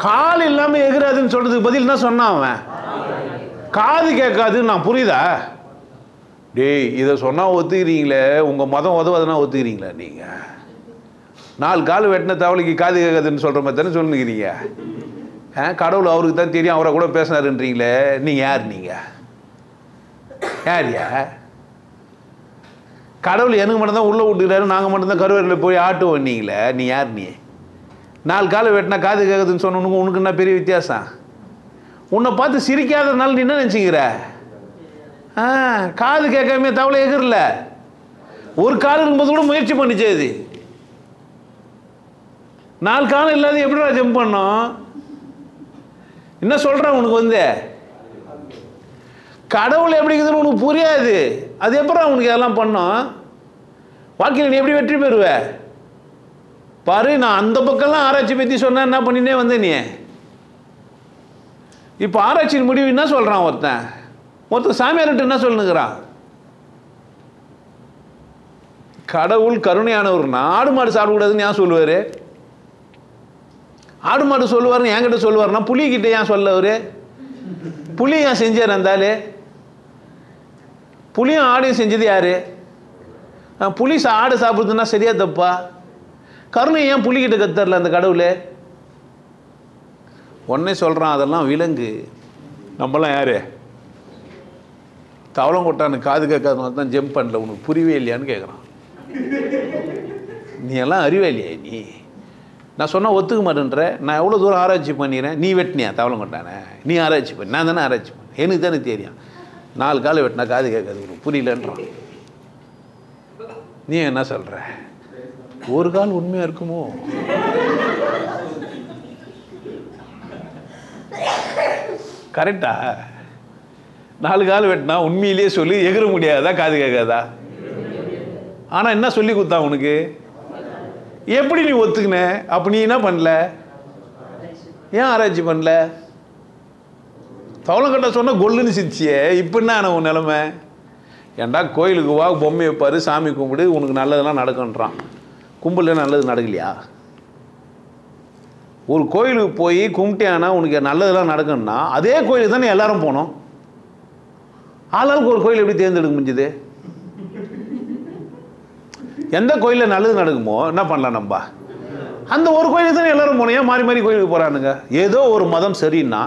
கால் இல்லாமல் எகிறாதுன்னு சொல்றதுக்கு பதில் என்ன சொன்னான் அவன்? காது கேட்காதுன்னு. நான் புரியுதா? டேய் இதை சொன்னால் ஒத்துக்கிறீங்களே, உங்கள் மதம் உதவாதுன்னா ஒத்துக்கிறீங்களா? நீங்கள் 4 கால் வெட்டின தவளைக்கு காது கேட்காதுன்னு சொல்கிற மாதிரி தானே சொல்லுங்கிறீங்க. கடவுள் அவருக்கு தான் தெரியும், அவரை கூட பேசினாருன்றீங்களே. நீங்கள் யார்? நீங்கள் யார்யா? கடவுள் எனக்கு மட்டும்தான் உள்ளே விட்டுக்கிறாரு, நாங்கள் மட்டும்தான் கருவறையில் போய் ஆட்டுவோம் நீங்களே. நீ யார்? நீ 4 கால் வெட்டினா காது கேட்குதுன்னு சொன்ன உனக்கு என்ன பெரிய வித்தியாசம்? உன்னை பார்த்து சிரிக்காதனால நீ என்ன நினச்சிக்கிற? காது கேட்காம தவளை எகிரல, ஒரு கால் இருக்கும்போது கூட முயற்சி பண்ணிச்சு. அது 4 காலம் இல்லாத எப்படிடா ஜம்ப் பண்ணோம்? என்ன சொல்கிறேன் உனக்கு வந்து, கடவுள் எப்படி இருக்குதுன்னு உனக்கு புரியாது. அது எப்படா உனக்கு அதெல்லாம் பண்ணோம்? வாழ்க்கையில் நீ எப்படி வெற்றி பெறுவ பாரு. நான் அந்த பக்கம்லாம் ஆராய்ச்சி பற்றி சொன்ன என்ன பண்ணினே வந்தேன் நீ. இப்போ ஆராய்ச்சியின் முடிவு என்ன சொல்கிறான் ஒருத்தன் சாமியார்கிட்ட என்ன சொல்லுங்கிறான்? கடவுள் கருணையானவர்னா ஆடு மாடு சாப்பிடக்கூடாதுன்னு ஏன் சொல்லுவார்? ஆடு மாடு சொல்லுவார்னு என்கிட்ட சொல்லுவார்னா புலிகிட்ட ஏன் சொல்லவர்? புலி ஏன் செஞ்சார்? இருந்தாலே புலியும் ஆடையும் செஞ்சது யாரு? புலி ஆடு சாப்பிடுறதுன்னா சரியா தப்பா? கருணை ஏன் புலிகிட்ட கத்தரல அந்த கடவுள்? உடனே சொல்கிறான், அதெல்லாம் விலங்கு, நம்மளாம் யாரு? தவளம் கொட்டான்னு காது கேட்காத தான் ஜம்ப் பண்ணல. உனக்கு புரியவே இல்லையான்னு கேட்குறான். நீ எல்லாம் அறிவே இல்லையா? நீ நான் சொன்னால் ஒத்துக்க மாட்டேன்ற. நான் எவ்வளோ தூரம் ஆராய்ச்சி பண்ணிடுறேன். நீ வெட்டினியா தவளம் கொட்டானே? நீ ஆராய்ச்சி பண்ணி, நான் தானே ஆராய்ச்சி பண்ணேன். எனக்கு தானே தெரியும். 4 காலை வெட்டினா காது கேட்காது, உனக்கு புரியலன்றான். நீ என்ன சொல்கிற? ஒரு கால் உண்மையாக இருக்குமோ? கரெக்டா? 4 கால் வெட்டினா உண்மையிலேயே சொல்லி எகிற முடியாதா, காது கேட்காதா? ஆனால் என்ன சொல்லி கொடுத்தான் உனக்கு? எப்படி நீ ஒத்துக்கின? அப்போ நீ என்ன பண்ணல? ஏன் ஆராய்ச்சி பண்ணல? தவளம் கட்ட சொன்னால் கொல்லுன்னு சிரிச்சியே. இப்போ என்ன உன் நிலைமை? ஏன்டா கோயிலுக்கு வா, பொம்மை வைப்பார், சாமி கும்பிடு, உனக்கு நல்லதெல்லாம் நடக்குன்றான். கும்பல நல்லது நடக்கலையா? ஒரு கோயிலுக்கு போய் கும்பிட்டியானா உனக்கு நல்லதெல்லாம் நடக்குன்னா அதே கோயிலுக்கு தானே எல்லாரும் போனோம். ஆளாளுக்கு ஒரு கோயில் எப்படி தேர்ந்தெடுக்க முடிஞ்சுது? எந்த கோயிலில் நல்லது நடக்குமோ என்ன பண்ணலாம் நம்ம? அந்த ஒரு கோயிலுக்கு தானே எல்லாரும் போனோம். ஏன் மாறி மாறி கோயிலுக்கு போகிறானுங்க? ஏதோ ஒரு மதம் சரின்னா,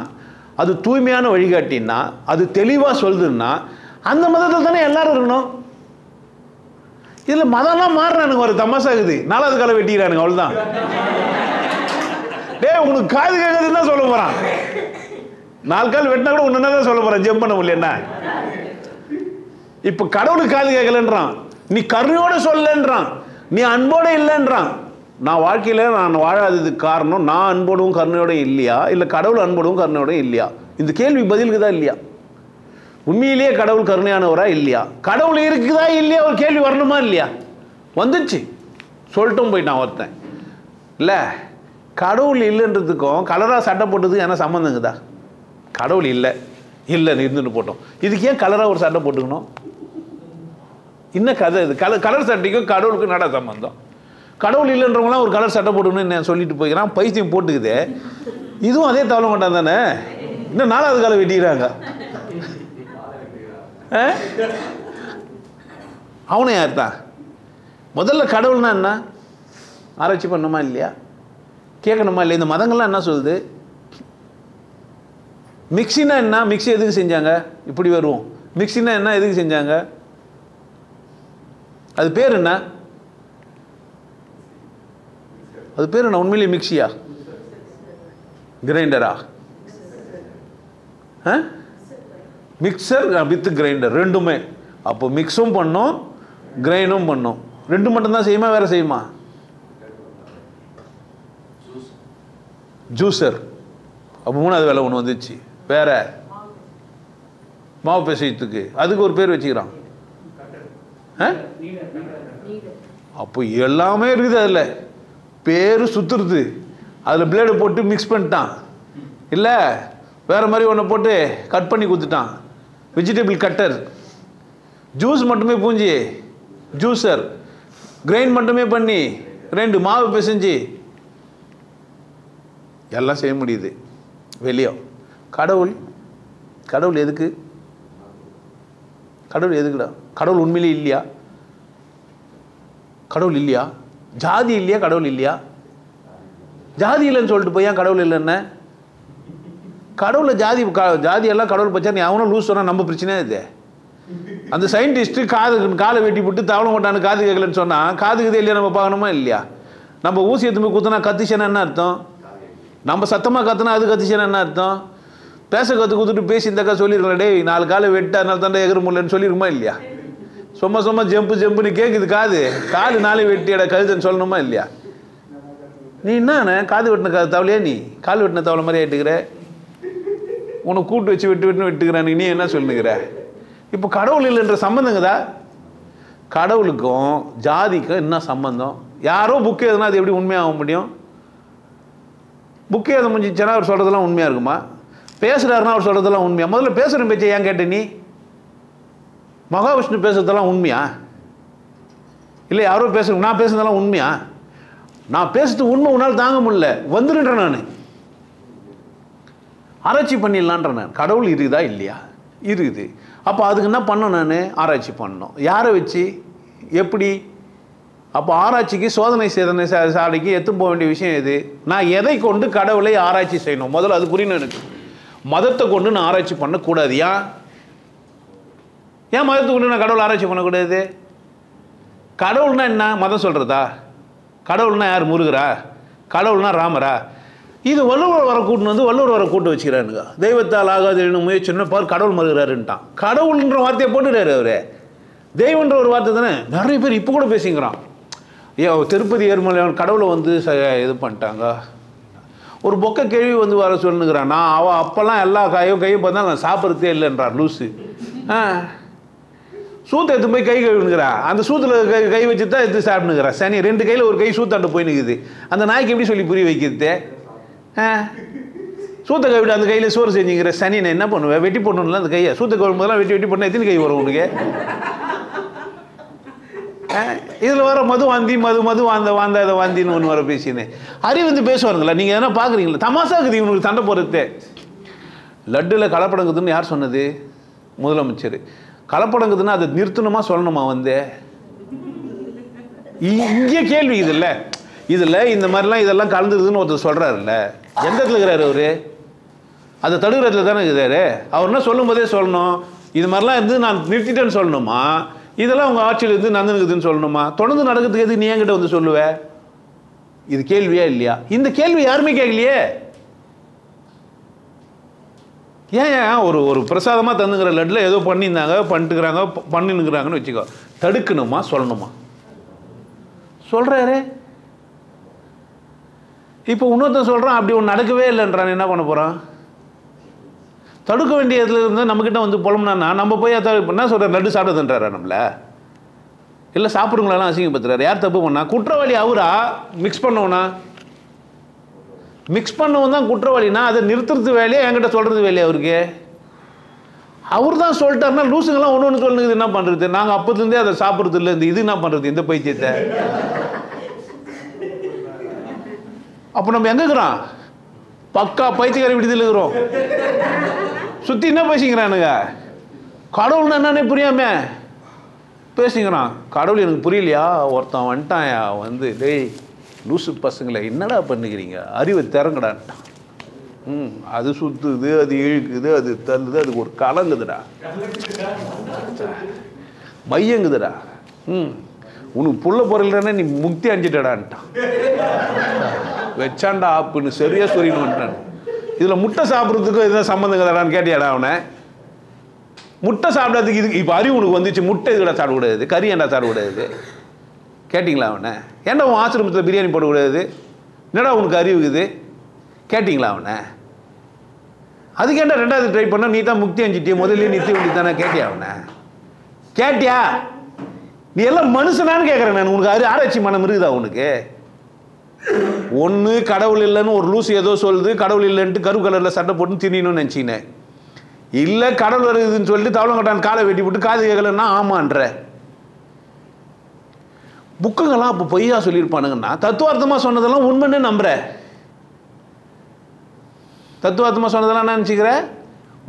அது தூய்மையான வழிகாட்டின்னா, அது தெளிவாக சொல்லுதுன்னா, அந்த மதத்தில் தானே எல்லாரும் இருக்கணும். இதில் மதம்லாம் மாறுறானுங்க. ஒரு தமாசாகுது. 4வது காலை வெட்டிக்கிறானுங்க, அவ்வளோதான். டே உனக்கு காது கேட்குதுன்னு தான் சொல்ல போகிறான். 4 கால் வெட்டினா கூட ஒன்று தான் சொல்ல போகிறான். ஜெம் பண்ண முடியல. என்ன இப்போ கடவுளுக்கு காது கேட்கலன்றான், நீ கருணையோட சொல்லன்றான், நீ அன்போட இல்லைன்றான். நான் வாழ்க்கையில் நான் வாழாததுக்கு காரணம் நான் அன்போடும் கருணையோட இல்லையா, இல்லை கடவுள் அன்போடும் கருணையோட இல்லையா? இந்த கேள்வி பதிலுக்கு தான் இல்லையா? உண்மையிலேயே கடவுள் கருணையானவரா இல்லையா? கடவுள் இருக்குதா இல்லையா? ஒரு கேள்வி வரணுமா இல்லையா? வந்துச்சு, சொல்லிட்டும் போயிட்டான் ஒருத்தன். இல்லை, கடவுள் இல்லைன்றதுக்கும் கலராக சட்டை போட்டதுக்கு என்ன சம்மந்தங்குதா? கடவுள் இல்லை இல்லைன்னு இருந்துட்டு போட்டோம். இதுக்கு ஏன் கலராக ஒரு சட்டை போட்டுக்கணும்? இன்னும் கதை இது. கலர் சட்டைக்கும் கடவுளுக்கும் நட சம்பந்தம். கடவுள் இல்லைன்றவங்களாம் ஒரு கலர் சட்டை போட்டுக்கணும்னு நான் சொல்லிட்டு போய்க்கிறான். பைத்தியம் போட்டுக்குது. இதுவும் அதே தவளை மாட்டான் தானே. இன்னும் 4வது காலை வெட்டிக்கிறாங்க. அவனை யார் தான்? முதல்ல கடவுள்னா என்ன ஆராய்ச்சி பண்ணணுமா இல்லையா? கேட்கணுமா இல்லையா? இந்த மதங்கள்லாம் என்ன சொல்லுது? மிக்சினா என்ன? மிக்சி எதுக்கு செஞ்சாங்க? இப்படி வருவோம். மிக்சினா என்ன? எதுக்கு செஞ்சாங்க? அது பேர் என்ன? அது பேர் என்ன உண்மையிலேயே? மிக்சியா, கிரைண்டரா? மிக்சர் வித் கிரைண்டர் ரெண்டுமே. அப்போ மிக்ஸும் பண்ணோம், கிரைண்டும் பண்ணோம். ரெண்டு மட்டும்தான் செய்யுமா, வேற செய்யுமா? ஜூஸர். அப்போ 3வது வேலை ஒன்று வந்துச்சு. வேற மாவு பிசையத்துக்கு அதுக்கு ஒரு பேர் வச்சுக்கிறான். அப்போ எல்லாமே இருக்குது. அதில் பேரு சுற்றுறது. அதில் பிளேடை போட்டு மிக்ஸ் பண்ணிட்டான். இல்லை வேறு மாதிரி ஒன்று போட்டு கட் பண்ணி கொடுத்துட்டான். Vegetable cutter. ஜூஸ் மட்டுமே பூஞ்சி ஜூஸர். கிரைண்ட் மட்டுமே பண்ணி 2 மாவு பிசைஞ்சு எல்லாம் செய்ய முடியுது வெளியே. கடவுள் எதுக்கு? கடவுள் எதுக்குடா? கடவுள் உண்மையிலே இல்லையா? கடவுள் இல்லையா? ஜாதி இல்லையா? கடவுள் இல்லையா? ஜாதி இல்லைன்னு சொல்லிட்டு போய் ஏன் கடவுள் இல்லைன்னு? கடவுளை ஜாதியெல்லாம் கடவுள் பச்சா நீ அவனும் லூஸ் சொன்னால் நம்ம பிரச்சனையே இது. அந்த சயின்டிஸ்ட்டு காலை வெட்டி போட்டு தவளை மாட்டான்னு காது கேட்கலன்னு சொன்னால் காதுக்குதே இல்லையா? நம்ம பார்க்கணுமா இல்லையா? நம்ம ஊசி எடுத்து போய் குத்துனா கத்திச்சேன்னா என்ன அர்த்தம்? நம்ம சத்தமாக கத்துனா அது கத்திச்சேன்னா என்ன அர்த்தம்? பேச குத்துட்டு பேசி இந்தக்கா சொல்லியிருக்கோம், டே 4 காலை வெட்டு அதனால தாண்டா எகிற முடியலன்னு சொல்லியிருக்குமா இல்லையா? சும்மா ஜம்புன்னு கேட்குது காது 4 வெட்டியடா கழுதுன்னு சொல்லணுமா இல்லையா? நீ என்ன காது வெட்டின தவளையா? நீ கால் வெட்டின தவளை மாதிரி ஆகிட்டுக்கிற. உனக்கு கூட்டு வச்சு வெட்டுக்கிறானுங்க. நீ என்ன சொல்லுங்கிற? இப்போ கடவுள் இல்லைன்ற சம்பந்தங்கதா? கடவுளுக்கும் ஜாதிக்கும் என்ன சம்பந்தம்? யாரோ புக்கு எதுனா அது எப்படி உண்மையாக முடியும்? புக்கு எதை முடிஞ்சிச்சுன்னா அவர் சொல்கிறதெல்லாம் உண்மையாக இருக்குமா? பேசுகிறாருன்னா அவர் சொல்கிறதெல்லாம் உண்மையா? முதல்ல பேசுகிற பேச்சை ஏன் கேட்ட நீ? மகாவிஷ்ணு பேசுறதெல்லாம் உண்மையா? இல்லை யாரோ பேசுகிறேன் நான் பேசுறதெல்லாம் உண்மையா? நான் பேசுறது உண்மை உன்னால் தாங்க முடியல வந்துடுன்றேன். நான் ஆராய்ச்சி பண்ணிடலான்ற. நான் கடவுள் இருக்குதா இல்லையா? இருக்குது. அப்போ அதுக்கு என்ன பண்ணணும்? நான் ஆராய்ச்சி பண்ணணும். யாரை வச்சு? எப்படி? அப்போ ஆராய்ச்சிக்கு சோதனை சாலைக்கு எத்தும் போக வேண்டிய விஷயம் எது? நான் எதை கொண்டு கடவுளை ஆராய்ச்சி செய்யணும்? முதல்ல அது புரியணும் எனக்கு. மதத்தை கொண்டு நான் ஆராய்ச்சி பண்ணக்கூடாது. ஏன் மதத்தை கொண்டு நான் கடவுள் ஆராய்ச்சி பண்ணக்கூடாது? கடவுள்னா என்ன? மதம் சொல்கிறதா? கடவுள்னா யார்? முருகரா? கடவுள்னா ராமரா? இது வள்ளுவர் வர கூட்டு வள்ளுவர் வர கூட்டு வச்சுக்கிறானுங்க. தெய்வத்தால் ஆகாது முயற்சின்னு பார் கடவுள் மறுகிறாருன்ட்டான். கடவுள்ன்ற வார்த்தையை போட்டுறாரு அவரு. தெய்வன்ற ஒரு வார்த்தை தானே. நிறைய பேர் இப்போ கூட பேசிக்கிறான். திருப்பதி ஏர்மலை கடவுளை இது பண்ணிட்டாங்க. ஒரு பொக்கை கேள்வி வர சொல்லுங்கிறான். நான் அப்போல்லாம் எல்லா கையும் பார்த்தா நான் சாப்பிட்றதே இல்லைன்றான் லூஸு. சூத்தை எடுத்து போய் கை கழுவுனுங்கிறா. அந்த சூத்தில் கை வச்சு தான் எடுத்து சாப்பிட்டுனுங்கிறா. சனி 2 கையில் ஒரு கை சூத்தாண்டு போய் நிற்குது. அந்த நாய்க்கு எப்படி சொல்லி புரிய வைக்கிறது? சூத்த கழுவிட்டு அந்த கையில் சோறு செஞ்சுங்கிற சனி நான் என்ன பண்ணுவேன்? வெட்டி போடணும்ல அந்த கையை. சூத்த கழுவும் போதெல்லாம் வெட்டி போட்டால் எத்தனை கை வரும் உனக்கு? இதில் வர மது வாந்தின்னு ஒன்று வர பேசினேன். அறிவு பேசுவாருங்களா? நீங்கள் எதனா பார்க்குறீங்களா? தமாசா இருக்குது இவனுக்கு சண்டை போடுறது. லட்டில் கலப்படங்குதுன்னு யார் சொன்னது? முதலமைச்சர். கலப்படங்குதுன்னா அதை நிறுத்தணுமா சொல்லணுமா? வந்து இங்கே கேள்வி இதில் இந்த மாதிரிலாம் இதெல்லாம் கலந்துருதுன்னு ஒருத்தர் சொல்கிறாருல்ல, எந்த இடத்துல இருக்கிறாரு அவர்? அதை தடுக்கிறதுல தானே இருக்கிறாரு. அவர் என்ன சொல்லும் போதே சொல்லணும், இது மாதிரிலாம் இருந்து நான் நிறுத்திட்டேன்னு சொல்லணுமா, இதெல்லாம் உங்கள் ஆட்சியில் இருந்து நடந்துக்குதுன்னு சொல்லணுமா? தொடர்ந்து நடக்கிறதுக்கு எது நீ என்கிட்ட வந்து சொல்லுவேன்? இது கேள்வியா இல்லையா? இந்த கேள்வி யாருமே கேட்கலையே. ஏன் ஒரு பிரசாதமாக தந்துக்கிற லட்டில் ஏதோ பண்ணியிருந்தாங்க, பண்ணினுக்கிறாங்கன்னு வச்சுக்கோ, தடுக்கணுமா சொல்லணுமா? சொல்கிறாரு. இப்போ இன்னொருத்தன் சொல்கிறான் அப்படி ஒன்று நடக்கவே இல்லைன்றான், என்ன பண்ண போகிறான்? தடுக்க வேண்டிய இடத்துல இருந்தால் நம்மக்கிட்ட வந்து புலம்புனா நம்ம போய் என்ன சொல்கிறார், லட்டு சாப்பிடுதுன்றாரா நம்மள? இல்லை சாப்பிடுங்களெல்லாம் அசிங்கப்படுத்துறாரு. யார் தப்பு பண்ணா? குற்றவாளி அவரா? மிக்ஸ் பண்ணவனா? மிக்ஸ் பண்ணவன் தான் குற்றவாளினா அதை நிறுத்துறது வேலையா என்கிட்ட சொல்கிறது வேலையா அவருக்கு? அவர் தான் சொல்லிட்டாருன்னா லூசுங்கெல்லாம் ஒன்று சொல்லுது, என்ன பண்ணுறது? நாங்கள் அப்போதுலேருந்தே அதை சாப்பிட்றது இல்லை, இந்த இது என்ன பண்ணுறது, இந்த பைத்தியத்தை? அப்போ நம்ம எங்கே இருக்கிறோம்? பக்கா பைத்தியக்கார விடுதல் இருக்கிறோம். சுற்றி என்ன பேசிக்கிறானுங்க? கடவுள்னா என்னன்னே புரியாம பேசிக்கிறான். கடவுள் எனக்கு புரியலையா? ஒருத்தன் வந்துட்டான் வந்து, டேய் லூசு பசங்களை என்னடா பண்ணுகிறீங்க, அறிவை திறங்கடான்ட்டான். அது சுற்றுது, அது இழுக்குது, அது தள்ளுது, அதுக்கு ஒரு கலங்குதுடா, பையங்குதுடா. உனக்கு புள்ள பொருள்னா நீ முக்தி அஞ்சிட்டடான்ட்டான். வச்சாண்டா ஆப்புன்னு சரியா சொல்லிடுவான்ட்டான். இதில் முட்டை சாப்பிட்றதுக்கும் எதுவும் சம்மந்தம் கதாடான்னு கேட்டியாடா அவனை? முட்டை சாப்பிடாததுக்கு இது இப்போ அறிவு உனக்கு வந்துச்சு, முட்டை இதுடா சாப்பிடக்கூடாது, கறி ஏண்டா சாப்பிடக்கூடாது கேட்டிங்களா அவனை? ஏன்டா உன் ஆசிரமத்தில் பிரியாணி போடக்கூடாது, என்னடா உனக்கு அறிவுக்குது கேட்டிங்களா அவனை? அதுக்கேண்டா ரெண்டாவது ட்ரை பண்ண, நீ தான் முக்தி அஞ்சிட்டிய, முதல்ல நிறுத்தி வேண்டி தானே கேட்டியா அவனை? கேட்டியா? நீ எல்லாம் மனுஷனான்னு கேட்குறேன் நான். உனக்கு ஆராய்ச்சி மனம் இருக்குதா உனக்கு? ஒன்று கடவுள் இல்லைன்னு ஒரு லூஸ் ஏதோ சொல்லுது, கடவுள் இல்லைன்ட்டு கருப்பு கலரில் சட்டை போட்டு திரியணும்னு நினச்சினேன். இல்லை கடவுள் வருதுன்னு சொல்லிட்டு தவளங்கட்டான் காலை வெட்டி போட்டு காது கேட்கலன்னா ஆமான்ற. புக்குங்கெல்லாம் அப்போ பொய்யா சொல்லியிருப்பானுங்கன்னா தத்துவார்த்தமாக சொன்னதெல்லாம் உண்மைன்னு நம்புற. தத்துவார்த்தமாக சொன்னதெல்லாம் என்ன நினச்சிக்கிற?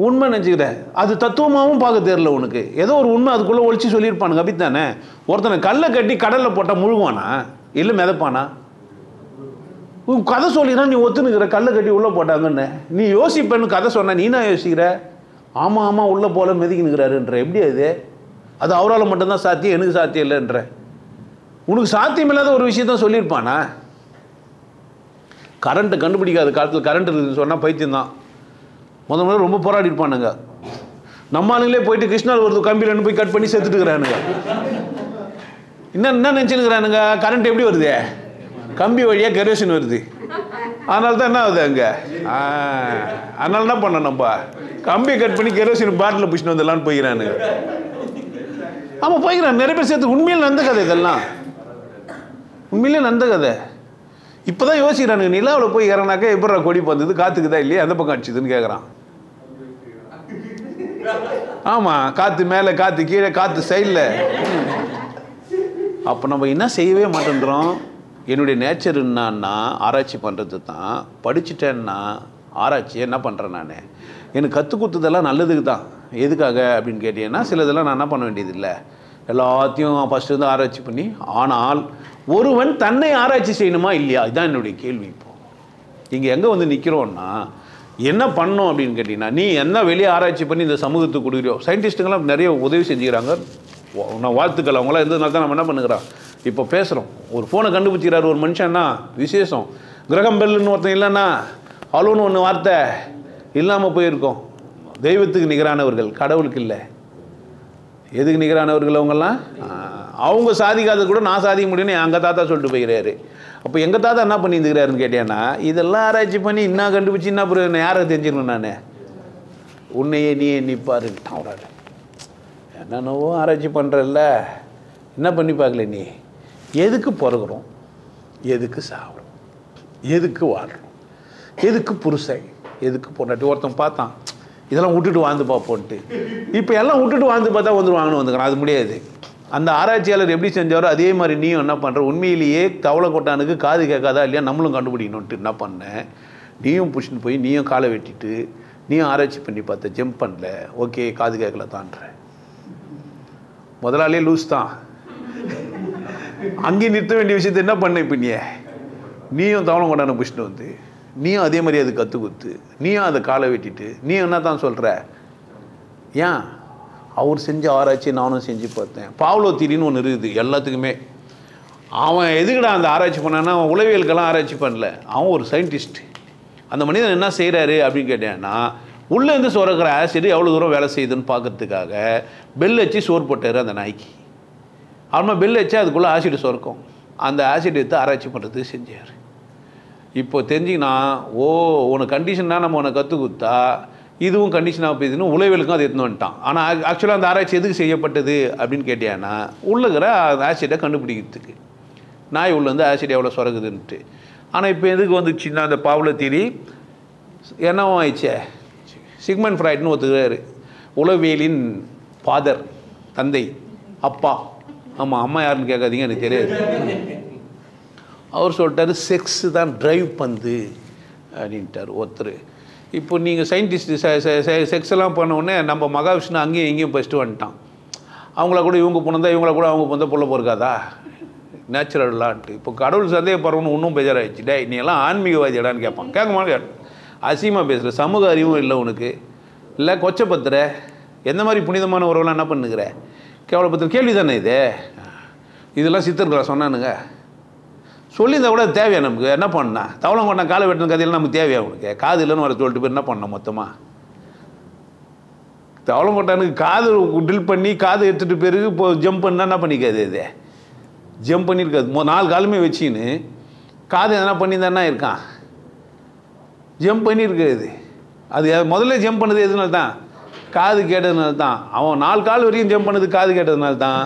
உண்மை நினச்சிக்கிற. அது தத்துவமாகவும் பார்க்க தெரியல உனக்கு. ஏதோ ஒரு உண்மை அதுக்குள்ளே ஒழிச்சு சொல்லியிருப்பானுங்க. அப்படித்தானே? ஒருத்தனை கல்லை கட்டி கடலில் போட்டால் முழுகுவானா இல்லை மிதப்பானா? உன் கதை சொல்லினா நீ ஒத்துனுக்கிற, கல்லை கட்டி உள்ளே போட்டாங்கன்னு நீ யோசிப்பேன்னு கதை சொன்ன. நீ என்ன யோசிக்கிற? ஆமாம் ஆமாம் உள்ளே போல மிதிக்கினுக்கிறாருன்ற. எப்படி அது? அது அவரால் மட்டும்தான் சாத்தியம், எனக்கு சாத்தியம் இல்லைன்ற. உனக்கு சாத்தியம் இல்லாத ஒரு விஷயத்தான் சொல்லியிருப்பானா? கரண்ட்டை கண்டுபிடிக்காத காலத்தில் கரண்ட் இருக்குதுன்னு சொன்னால் பைத்தியம்தான். முதல்ல ரொம்ப போராடி இருப்பானுங்க. நம்ம ஆளுங்களே போயிட்டு கிருஷ்ணாவில் ஒரு கம்பியிலன்னு போய் கட் பண்ணி செத்துட்டுக்கிறானுங்க. என்ன நினச்சினுக்கிறானுங்க? கரண்ட் எப்படி வருது? கம்பி வழியாக கெரோசின் வருது. அதனால தான் என்ன ஆகுது அங்கே? அதனால என்ன பண்ண, நம்ம கம்பியை கட் பண்ணி கெரோசின் பாட்டில் பிடிச்சிட்டு வந்துடலான்னு போய்கிறானுங்க. ஆமாம் போய்கிறான். நிறைய பேர் சேர்த்து. உண்மையில் நடந்த கதை இதெல்லாம், உண்மையிலே நடந்த கதை. இப்போ தான் யோசிக்கிறானுங்க. நிலாவில் போய் இறங்கினாக்கா எப்படா கொடி பந்தது, காற்றுக்குதா இல்லையா, எந்த பக்கம் அடிச்சுதுன்னு கேட்குறான். ஆமாம், காற்று மேலே, காற்று கீழே, காற்று சைடில். அப்போ நம்ம என்ன செய்யவே மாட்டேன்றோம். என்னுடைய நேச்சர் என்னான்னா ஆராய்ச்சி பண்ணுறது தான். படிச்சுட்டேன்னா ஆராய்ச்சி என்ன பண்ணுறேன் நான்? எனக்கு கற்றுக் கொடுத்ததெல்லாம் நல்லதுக்கு தான். எதுக்காக அப்படின்னு கேட்டீங்கன்னா, சிலதெல்லாம் நான் என்ன பண்ண வேண்டியதில்லை, எல்லாத்தையும் ஃபஸ்ட்டு வந்து ஆராய்ச்சி பண்ணி. ஆனால் ஒருவன் தன்னை ஆராய்ச்சி செய்யணுமா இல்லையா? இதுதான் என்னுடைய கேள்வி. இப்போது இங்கே எங்கே வந்து நிற்கிறோன்னா, என்ன பண்ணோம் அப்படின்னு கேட்டிங்கன்னா, நீ என்ன வெளியே ஆராய்ச்சி பண்ணி இந்த சமூகத்துக்கு கொடுக்குறியோ. சயின்டிஸ்ட்டுங்கெல்லாம் நிறைய உதவி செஞ்சுக்கிறாங்க, நான் வாழ்த்துக்கள். அவங்களாம் இருந்ததுனால தான் நம்ம என்ன பண்ணுகிறோம், இப்போ பேசுகிறோம். ஒரு ஃபோனை கண்டுபிடிச்சிக்கிறாரு ஒரு மனுஷன்னா விசேஷம். கிரகம் பெல்லுன்னு ஒருத்தன் இல்லைன்னா அலோன்னு ஒன்று வார்த்தை இல்லாமல் போயிருக்கோம். தெய்வத்துக்கு நிகரானவர்கள், கடவுளுக்கு இல்லை. எதுக்கு நிகரானவர்கள் அவங்கெல்லாம்? அவங்க சாதிக்காத கூட நான் சாதிக்க முடியும்னு எங்கள் தாத்தா சொல்லிட்டு போய்கிறாரு. அப்போ எங்கள் தாத்தா என்ன பண்ணியிருந்துக்கிறாருன்னு கேட்டேன்னா, இதெல்லாம் ஆராய்ச்சி பண்ணி இன்னும் கண்டுபிடிச்சி என்ன புரியும், யாரை தெரிஞ்சிடணும் நான்? உன்னையே நீயே நிற்பாருன்ட்டான் அவரால். என்னென்னவோ ஆராய்ச்சி பண்ணுறல்ல, என்ன பண்ணி பார்க்கல நீ? எதுக்கு பிறகுறோம், எதுக்கு சாப்பிடும், எதுக்கு வாழ்கிறோம், எதுக்கு புருஷன், எதுக்கு பொண்டாட்டி? ஒருத்தன் பார்த்தான் இதெல்லாம் விட்டுட்டு வாழ்ந்து பார்ப்போன்ட்டு. இப்போ எல்லாம் விட்டுட்டு வாழ்ந்து பார்த்தா வந்துடுவாங்கன்னு வந்துக்கிறான். அது முடியாது. அந்த ஆராய்ச்சியாளர் எப்படி செஞ்சாரோ அதே மாதிரி நீயும் என்ன பண்ணுற, உண்மையிலேயே தவளை கொட்டானுக்கு காது கேட்காதா இல்லையா நம்மளும் கண்டுபிடிக்கணுன்ட்டு என்ன பண்ணேன், நீயும் புடிச்சின்னு போய் நீயும் காலை வெட்டிட்டு நீயும் ஆராய்ச்சி பண்ணி பார்த்த, ஜம்ப் பண்ணல, ஓகே காது கேட்கல தான்ற. முதலாளியே லூஸ் தான். அங்கேயும் நிறுத்த வேண்டிய விஷயத்தை என்ன பண்ண? இப்போ நீயும் தவளம் கொண்டான புஷ்ணு வந்து நீயும் அதே மாதிரி அது கற்று கொடுத்து நீயும் அதை காலை வெட்டிட்டு நீயும் என்ன தான் சொல்கிற? ஏன்? அவர் செஞ்ச ஆராய்ச்சி நானும் செஞ்சு பார்த்தேன். பாவ்லோ தியரின்னு ஒன்று இருக்குது எல்லாத்துக்குமே. அவன் எதுக்குடா அந்த ஆராய்ச்சி பண்ணான்னா, அவன் உளவியலுக்கெல்லாம் ஆராய்ச்சி பண்ணல, அவன் ஒரு சயின்டிஸ்ட். அந்த மனிதன் என்ன செய்கிறாரு அப்படின்னு கேட்டேன்னா, உள்ளேருந்து சுரக்கிற ஆசிட் எவ்வளோ தூரம் வேலை செய்யுதுன்னு பார்க்கறதுக்காக பெல் வச்சு சோறு போட்டார் அந்த நாய்க்கு. அப்புறமா பெல் வச்சு அதுக்குள்ளே ஆசிட் சுரக்கும், அந்த ஆசிட் எடுத்து ஆராய்ச்சி பண்ணுறதுக்கு செஞ்சார். இப்போ தெரிஞ்சிங்கன்னா, ஓ உனக்கு கண்டிஷன்னா நம்ம உனக்கு கற்றுக் கொடுத்தா இதுவும் கண்டிஷனாக போயிதுன்னு உளவியலுக்கும் அது எடுத்துன்னு வந்துட்டான். ஆனால் ஆக்சுவலாக அந்த ஆராய்ச்சி எதுக்கு செய்யப்பட்டது அப்படின்னு கேட்டியான்னா, உள்ளுக்கிற ஆசிட்டை கண்டுபிடிக்கிறதுக்கு. நாய் உள்ளேருந்து ஆசிட் எவ்வளோ சுரக்குதுன்ட்டு. ஆனால் இப்போ எதுக்கு வந்துச்சுன்னா, அந்த பாவ்லோ தியரி என்னவும் ஆயிடுச்சே, சிக்மண்ட் ஃப்ராய்ட்னு ஒருத்தர், உளவியலின் ஃபாதர், தந்தை, அப்பா. ஆமாம், அம்மா யாருன்னு கேட்காதீங்க, எனக்கு தெரியாது. அவர் சொல்லிட்டாரு செக்ஸு தான் ட்ரைவ் பண்ணுது அப்படின்ட்டார் ஒருத்தர். இப்போ நீங்கள் சயின்டிஸ்ட்டு செக்ஸ் எல்லாம் பண்ணோடனே நம்ம மகாவிஷ்ணு அங்கேயும் இங்கேயும் ஃபஸ்ட்டு வந்துட்டான். அவங்கள கூட இவங்க பிறந்தா, இவங்கள கூட அவங்க பிறந்தா புள்ள பொறுக்காதா, நேச்சுரல்லான்ட்டு. இப்போ கடவுள் சந்தேகப்படுறவனு இன்னும் பேஜாராகிடுச்சு. டே நீ எல்லாம் ஆன்மீகவாதியடான்னு கேட்பான். கேட்க அசியமாக பேசுகிற, சமூக அறிவும் இல்லை உனக்கு, இல்லை கொச்சப்பத்துற, எந்த மாதிரி புனிதமான உறவுலாம் என்ன பண்ணுகிற, கேவலப்பத்திர கேள்வி தானே இது. இதெல்லாம் சித்தர்களை சொன்னானுங்க, சொல்லியிருந்தா கூட தேவையா நமக்கு? என்ன பண்ணா தவளம் கொண்டா காலை வெட்டின கதையெல்லாம் நமக்கு தேவையா உனக்கு? காது இல்லைன்னு வர சொல்லிட்டு போய் என்ன பண்ணோம் மொத்தமாக? தவளம் கொண்டானுக்கு காது ட்ரில் பண்ணி காது எடுத்துகிட்டு பிறகு இப்போ ஜம்ப் பண்ணால் என்ன பண்ணிக்காது? இது ஜம்ப் பண்ணியிருக்காது. 4 காலுமே வச்சின்னு காது எதனா பண்ணியிருந்தான்னா இருக்கான், ஜம்ப் பண்ணியிருக்காது. அது முதல்ல ஜம்ப் பண்ணது எதுனால தான்? காது கேட்டதுனால தான். அவன் 4 கால் வரைக்கும் ஜம்ப் பண்ணது காது கேட்டதுனால தான்.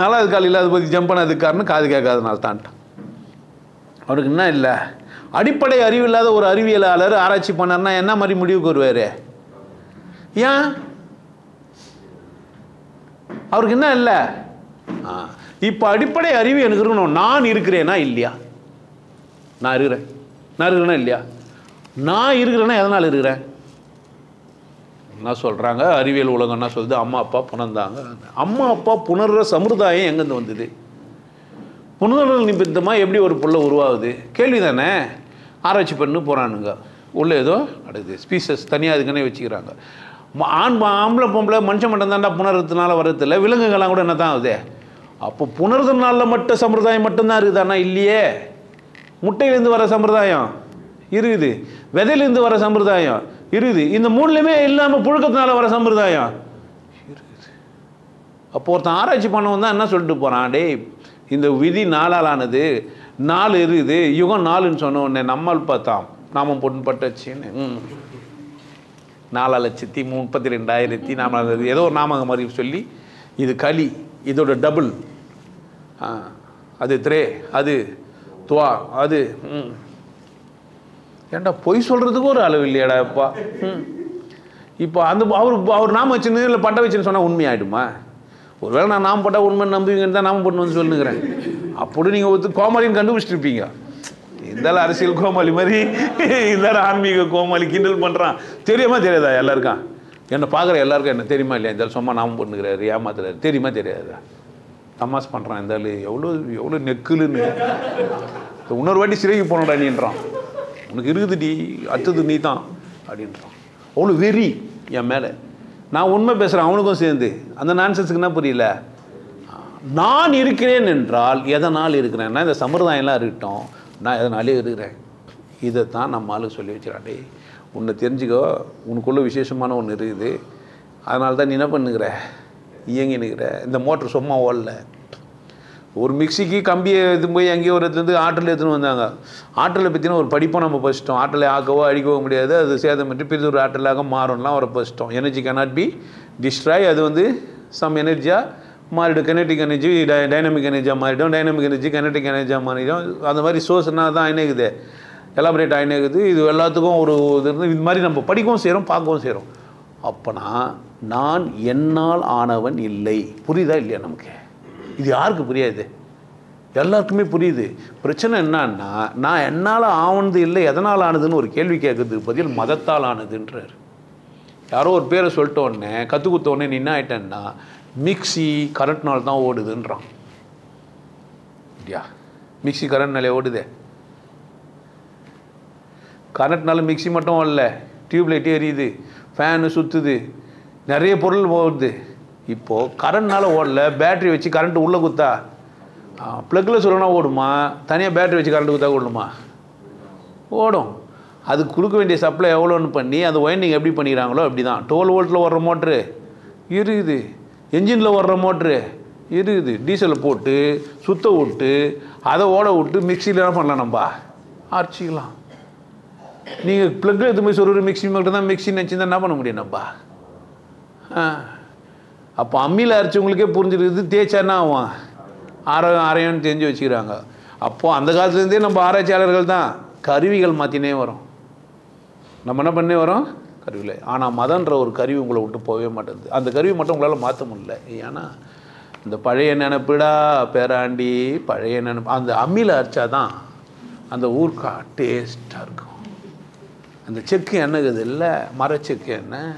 4வது கால் இல்லாத போது ஜம்ப் பண்ணதுக்கு காரணம் காது கேட்காதனால தான்ட்டான். அவனுக்கு என்ன இல்லை, அடிப்படை அறிவு இல்லாத ஒரு அறிவியலாளர் ஆராய்ச்சி பண்ணார்னா என்ன மாதிரி முடிவுக்கு வருவார்? ஏன் அவருக்கு என்ன இல்லை? இப்போ அடிப்படை அறிவு எனக்கு இருக்கணும். நான் இருக்கிறேனா இல்லையா? நான் இருக்கிறேன்னா இல்லையா? நான் இருக்கிறேன்னா எதனால் இருக்கிறேன்? என்ன சொல்கிறாங்க அறிவியல் உலகம் என்ன சொல்லுது? அம்மா அப்பா புணர்ந்தாங்க. அம்மா அப்பா புணர்ற சமுதாயம் எங்கேருந்து வந்தது? புணர்தல் நிமித்தமாக எப்படி ஒரு புள்ள உருவாகுது? கேள்வி தானே. ஆராய்ச்சி பண்ணு போகிறானுங்க, உள்ளே ஏதோ நடக்குது. ஸ்பீசஸ் தனியாக அதுக்குன்னே வச்சுக்கிறாங்க. ஆம்பளை பொம்பளை மனுஷன் மட்டும் தான்டா புணர்றதுனால வர்றதில்ல, விலங்குகள்லாம் கூட என்ன தான் ஆகுது? அப்போ புணர்தனால மட்டும் சம்பிரதாயம் மட்டும்தான் இருக்குதானா? இல்லையே. முட்டையிலேருந்து வர சம்பிரதாயம் இருக்குது, விதையிலேருந்து வர சம்பிரதாயம் இருக்குது, இந்த 3லையுமே இல்லாமல் புழுக்கத்தினால வர சம்பிரதாயம் இருக்குது. அப்போ ஒருத்தன் ஆராய்ச்சி பண்ணவன் தான் என்ன சொல்லிட்டு போகிறான், டே இந்த விதி 4ஆல் ஆனது, 4 இருக்குது, யுகம் 4ன்னு சொன்ன உடனே நம்மால் பார்த்தான் நாமம் பொண்ணு பட்டுச்சின்னு 4,32,000 ஏதோ ஒரு நாமங்க மாதிரி சொல்லி, இது களி, இதோட டபுள், அது திரே, அது துவா, அது ஏன்டா பொய் சொல்கிறதுக்கு ஒரு அளவு இல்லையாடா அப்பா? இப்போ அந்த அவர் நாம வச்சுன்னு இல்லை பட்டை வச்சுன்னு சொன்னால் உண்மையாயிடுமா? ஒருவேளை நான் நாம போட்டால் உண்மை நம்புவீங்கன்னு தான் நாம போட்டு வந்து சொல்லுங்கிறேன். அப்படி நீங்கள் கோமாளின்னு கண்டுபிடிச்சிருப்பீங்க. இருந்தாலும் அரசியல் கோமாளி மாதிரி இருந்தாலும் ஆன்மீக கோமாளி கிண்டல் பண்ணுறான். தெரியுமா தெரியாதா எல்லாருக்கும்? என்னை பார்க்குற எல்லாருக்கும் என்ன தெரியுமா இல்லையா? இருந்தாலும் சும்மா நாம பண்ணுகிறாரு, ஏமாத்துறாரு, தெரியுமா தெரியாதா? தமாஸ் பண்ணுறான் இருந்தாலும். எவ்வளோ நெக்குலுன்னு. இன்னொரு வாட்டி சிறைக்கு போனடா நீன்றான். உனக்கு இருக்குதுடி, அடுத்தது நீ தான் அப்படின்றான். அவ்வளோ வெறி என் மேலே. நான் உண்மை பேசுகிறேன் அவனுக்கும் சேர்ந்து. அந்த நான்சென்ஸுக்கு என்ன புரியல? நான் இருக்கிறேன் என்றால் எதனால் இருக்கிறேன்னா, இந்த சம்பிரதாயம்லாம் இருக்கட்டும், நான் எதனாலே இருக்கிறேன். இதை தான் நம்ம ஆளுக்கு சொல்லி வச்சுறாண்டே, உன்னை தெரிஞ்சுக்கோ, உனக்குள்ள விசேஷமான ஒன்று இருக்குது, அதனால தான் நீ என்ன பண்ணுகிற, இயங்கி நிற்கிற. இந்த மோட்ரு சும்மா ஓடல. ஒரு மிக்சிக்கு கம்பியை எடுத்து போய் எங்கேயோ ஒரு இடத்துலேருந்து ஆற்றல் எடுத்துன்னு வந்தாங்க. ஆற்றலை பற்றின ஒரு படிப்பை நம்ம படிச்சிட்டோம். ஆற்றலை ஆக்கவோ அழிக்கவோ முடியாது, அது சேதமின்றி பெரிய ஒரு ஆற்றலாக மாறும்லாம் ஒரு படிச்சிட்டோம். Energy cannot be destroy. அது வந்து சம் எனர்ஜியாக மாறிடும். கெனட்டிக் எனர்ஜி டைனமிக் எனர்ஜியாக மாறிடும், டைனமிக் எனர்ஜி கெனட்டிக் எனர்ஜியாக மாறிடும். அந்த மாதிரி சோர்ஸ்னா தான் ஆயினேக்குது, எலாபரேட் ஆயினேக்குது. இது எல்லாத்துக்கும் ஒரு இது இருந்து இது மாதிரி நம்ம படிக்கவும் செய்கிறோம், பார்க்கவும் செய்கிறோம். அப்போனா நான் என்னால் ஆனவன் இல்லை. புரியுதா இல்லையா நமக்கு? இது யாருக்கு புரியாது? எல்லாருக்குமே புரியுது. பிரச்சனை என்னன்னா, நான் என்னால் ஆனது இல்லை, எதனால் ஆனதுன்னு ஒரு கேள்வி கேட்கறதுக்கு பதில் மதத்தால் ஆனதுன்றார். யாரோ ஒரு பேரை சொல்லிட்ட உடனே கற்றுக் கொடுத்த உடனே நீ என்ன ஆகிட்டேன்னா மிக்சி கரண்ட்னால் தான் ஓடுதுன்றான். இல்லையா? மிக்சி கரண்ட்னாலே ஓடுதே. கரண்ட்னால மிக்சி மட்டும் ஓடல, டியூப்லைட் எரியுது, ஃபேனு சுற்றுது, நிறைய பொருள் ஓடுது. இப்போது கரண்ட்னால ஓடல, பேட்ரி வச்சு கரண்ட்டு உள்ளே குத்தா ப்ளக்கில் சொல்லணும்னா ஓடுமா? தனியாக பேட்ரி வச்சு கரண்ட்டு குத்தா ஓடுமா? ஓடும். அதுக்கு கொடுக்க வேண்டிய சப்ளை எவ்வளோன்னு பண்ணி அந்த ஒயண்டிங் எப்படி பண்ணிக்கிறாங்களோ அப்படி தான். 12 வோல்ட்டில் ஓடுற மோட்ரு இருக்குது, என்ஜினில் ஓடுற மோட்ரு இருக்குது. டீசலை போட்டு சுத்த விட்டு அதை ஓட விட்டு மிக்சியில் என்ன பண்ணலாம், நம்ம அரைச்சிக்கலாம். நீங்கள் ப்ளக்கில் எடுத்து போய் சொல்கிற மிக்சி மட்டும் தான் மிக்சின்னு நினச்சிருந்தா என்ன பண்ண முடியும் நம்ம? அப்போ அம்மியில் அரைச்சவங்களுக்கே புரிஞ்சிருக்குது, தேய்ச்சா என்ன ஆகும், அரையன்னு தெரிஞ்சு வச்சுக்கிறாங்க. அப்போது அந்த காலத்துலேருந்தே நம்ம ஆராய்ச்சியாளர்கள் தான் கருவிகள் மாற்றினே வரோம். நம்ம என்ன பண்ணே வரோம், கருவியில். ஆனால் மதன்ற ஒரு கருவி உங்களை விட்டு போகவே மாட்டேங்குது. அந்த கருவி மட்டும் உங்களால் மாற்ற முடியல. ஏன்னா இந்த பழைய நினப்புடா பேராண்டி, பழைய நினப்பு. அந்த அம்மியில் அரைச்சா தான் அந்த ஊர்க்கா டேஸ்ட்டாக இருக்கும். அந்த செக்கு எண்ணெய்க்குது இல்லை, மரச்செக்கு எண்ணெய்.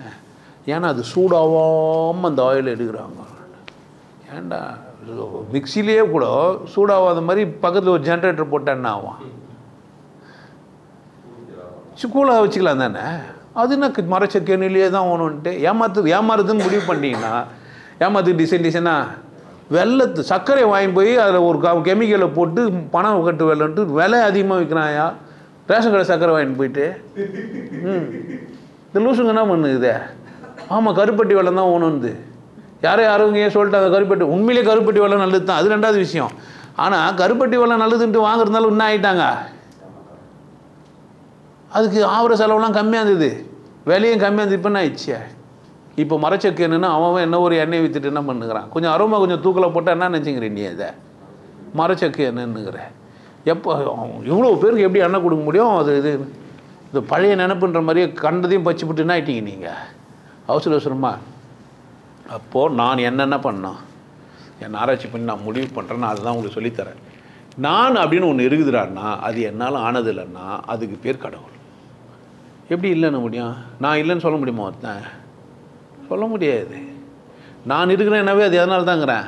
ஏன்னா அது சூடாகாமல் அந்த ஆயில் எடுக்கிறாங்க. ஏன்டா மிக்சிலேயே கூட சூடாகாத மாதிரி பக்கத்தில் ஒரு ஜென்ரேட்டர் போட்டால் என்ன ஆகும், கூலாக வச்சுக்கலாம் தானே. அது என்ன மரச்செக்கு எண்ணெயிலே தான் ஓணுன்ட்டு ஏமாறுதுன்னு முடிவு பண்ணிங்கன்னா, ஏமாத்துக்கு டிசைனாக வெள்ளத்து சர்க்கரை வாங்கி போய் அதில் ஒரு கெமிக்கலை போட்டு பணம் கட்டு வெள்ளன்ட்டு விலை அதிகமாக விற்கிறாயா. ரேஷன் கடை சர்க்கரை வாங்கிட்டு போயிட்டு இந்த லூசுங்க என்ன பண்ணுது? ஆமாம், கருப்பட்டி வெள்ளம் தான் ஓணுந்து. யாரும் ஏன் சொல்லிட்டு அந்த கருப்பட்டி உண்மையிலே கருப்பட்டி வெள்ளம் நல்லது தான், அது ரெண்டாவது விஷயம். ஆனால் கருப்பட்டி வெள்ளம் நல்லதுன்ட்டு வாங்குறதுனால இன்னும் ஆகிட்டாங்க. அதுக்கு ஆகிற செலவுலாம் கம்மியாக இருந்தது, விலையும் கம்மியாக இருந்தது. இப்போ என்ன ஆயிடுச்சு? இப்போ மரச்செக்கு என்னென்னா அவன் என்ன ஒரு எண்ணெய் விற்றுட்டு என்ன பண்ணுகிறான், கொஞ்சம் அரோமா கொஞ்சம் தூக்கில் போட்டால் என்ன நினச்சிக்கிறேன் நீ? அதை மரச்செக்கு என்னன்னுங்கிற எப்போ இவ்வளோ பேருக்கு எப்படி எண்ணெய் கொடுக்க முடியும்? அது இது பழைய நினைப்புன்ற மாதிரியே கண்டதையும் பச்சுப்பட்டு என்ன ஆகிட்டீங்க நீங்கள் அவசரமாக. அப்போது நான் என்னென்ன பண்ணோம், என்னை ஆராய்ச்சி பண்ணி நான் முடிவு பண்ணுறேன், நான் அதுதான் உங்களுக்கு சொல்லித்தரேன். நான் அப்படின்னு ஒன்று இருக்குதுடான்னா அது என்னால் ஆனது இல்லைன்னா அதுக்கு பேர் கடவுள். எப்படி இல்லைன்னு முடியும்? நான் இல்லைன்னு சொல்ல முடியுமா? ஒருத்தன் சொல்ல முடியாது. நான் இருக்கிறேன்னாவே அது எதனால தாங்கிறேன்.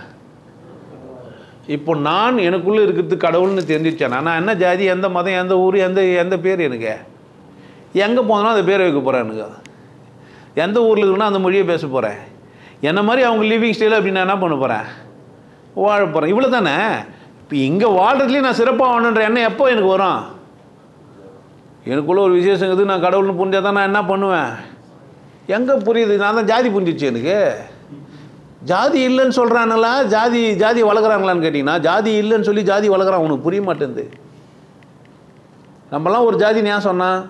இப்போ நான் எனக்குள்ளே இருக்கிறது கடவுள்னு தெரிஞ்சிச்சேன். நான் என்ன ஜாதி, எந்த மதம், எந்த ஊர், எந்த பேர், எனக்கு எங்கே போனாலும் அந்த பேரை வைக்க போகிறேன். எனக்கு எந்த ஊரில் இருக்குன்னா அந்த மொழியை பேச போகிறேன். என்ன மாதிரி அவங்க லிவிங் ஸ்டைல் அப்படி நான் என்ன பண்ண போகிறேன், வாழ போகிறேன். இவ்வளோ தானே. இப்போ இங்கே வாழ்கிறதுலேயும் நான் சிறப்பாக வாழணுன்ற எண்ணம் எப்போ எனக்கு வரும்? எனக்குள்ளே ஒரு விசேஷங்கிறது நான் கடவுள்னு புரிஞ்சால் தான் நான் என்ன பண்ணுவேன். எங்கே புரியுது? நான் தான் ஜாதி புரிஞ்சிச்சு எனக்கு. ஜாதி இல்லைன்னு சொல்கிறானுங்களா, ஜாதி வளர்க்குறாங்களான்னு கேட்டிங்கன்னா, ஜாதி இல்லைன்னு சொல்லி ஜாதி வளர்க்குறான். உனக்கு புரிய மாட்டேங்குது. நம்மலாம் ஒரு ஜாதின்னு ஏன் சொன்னான்?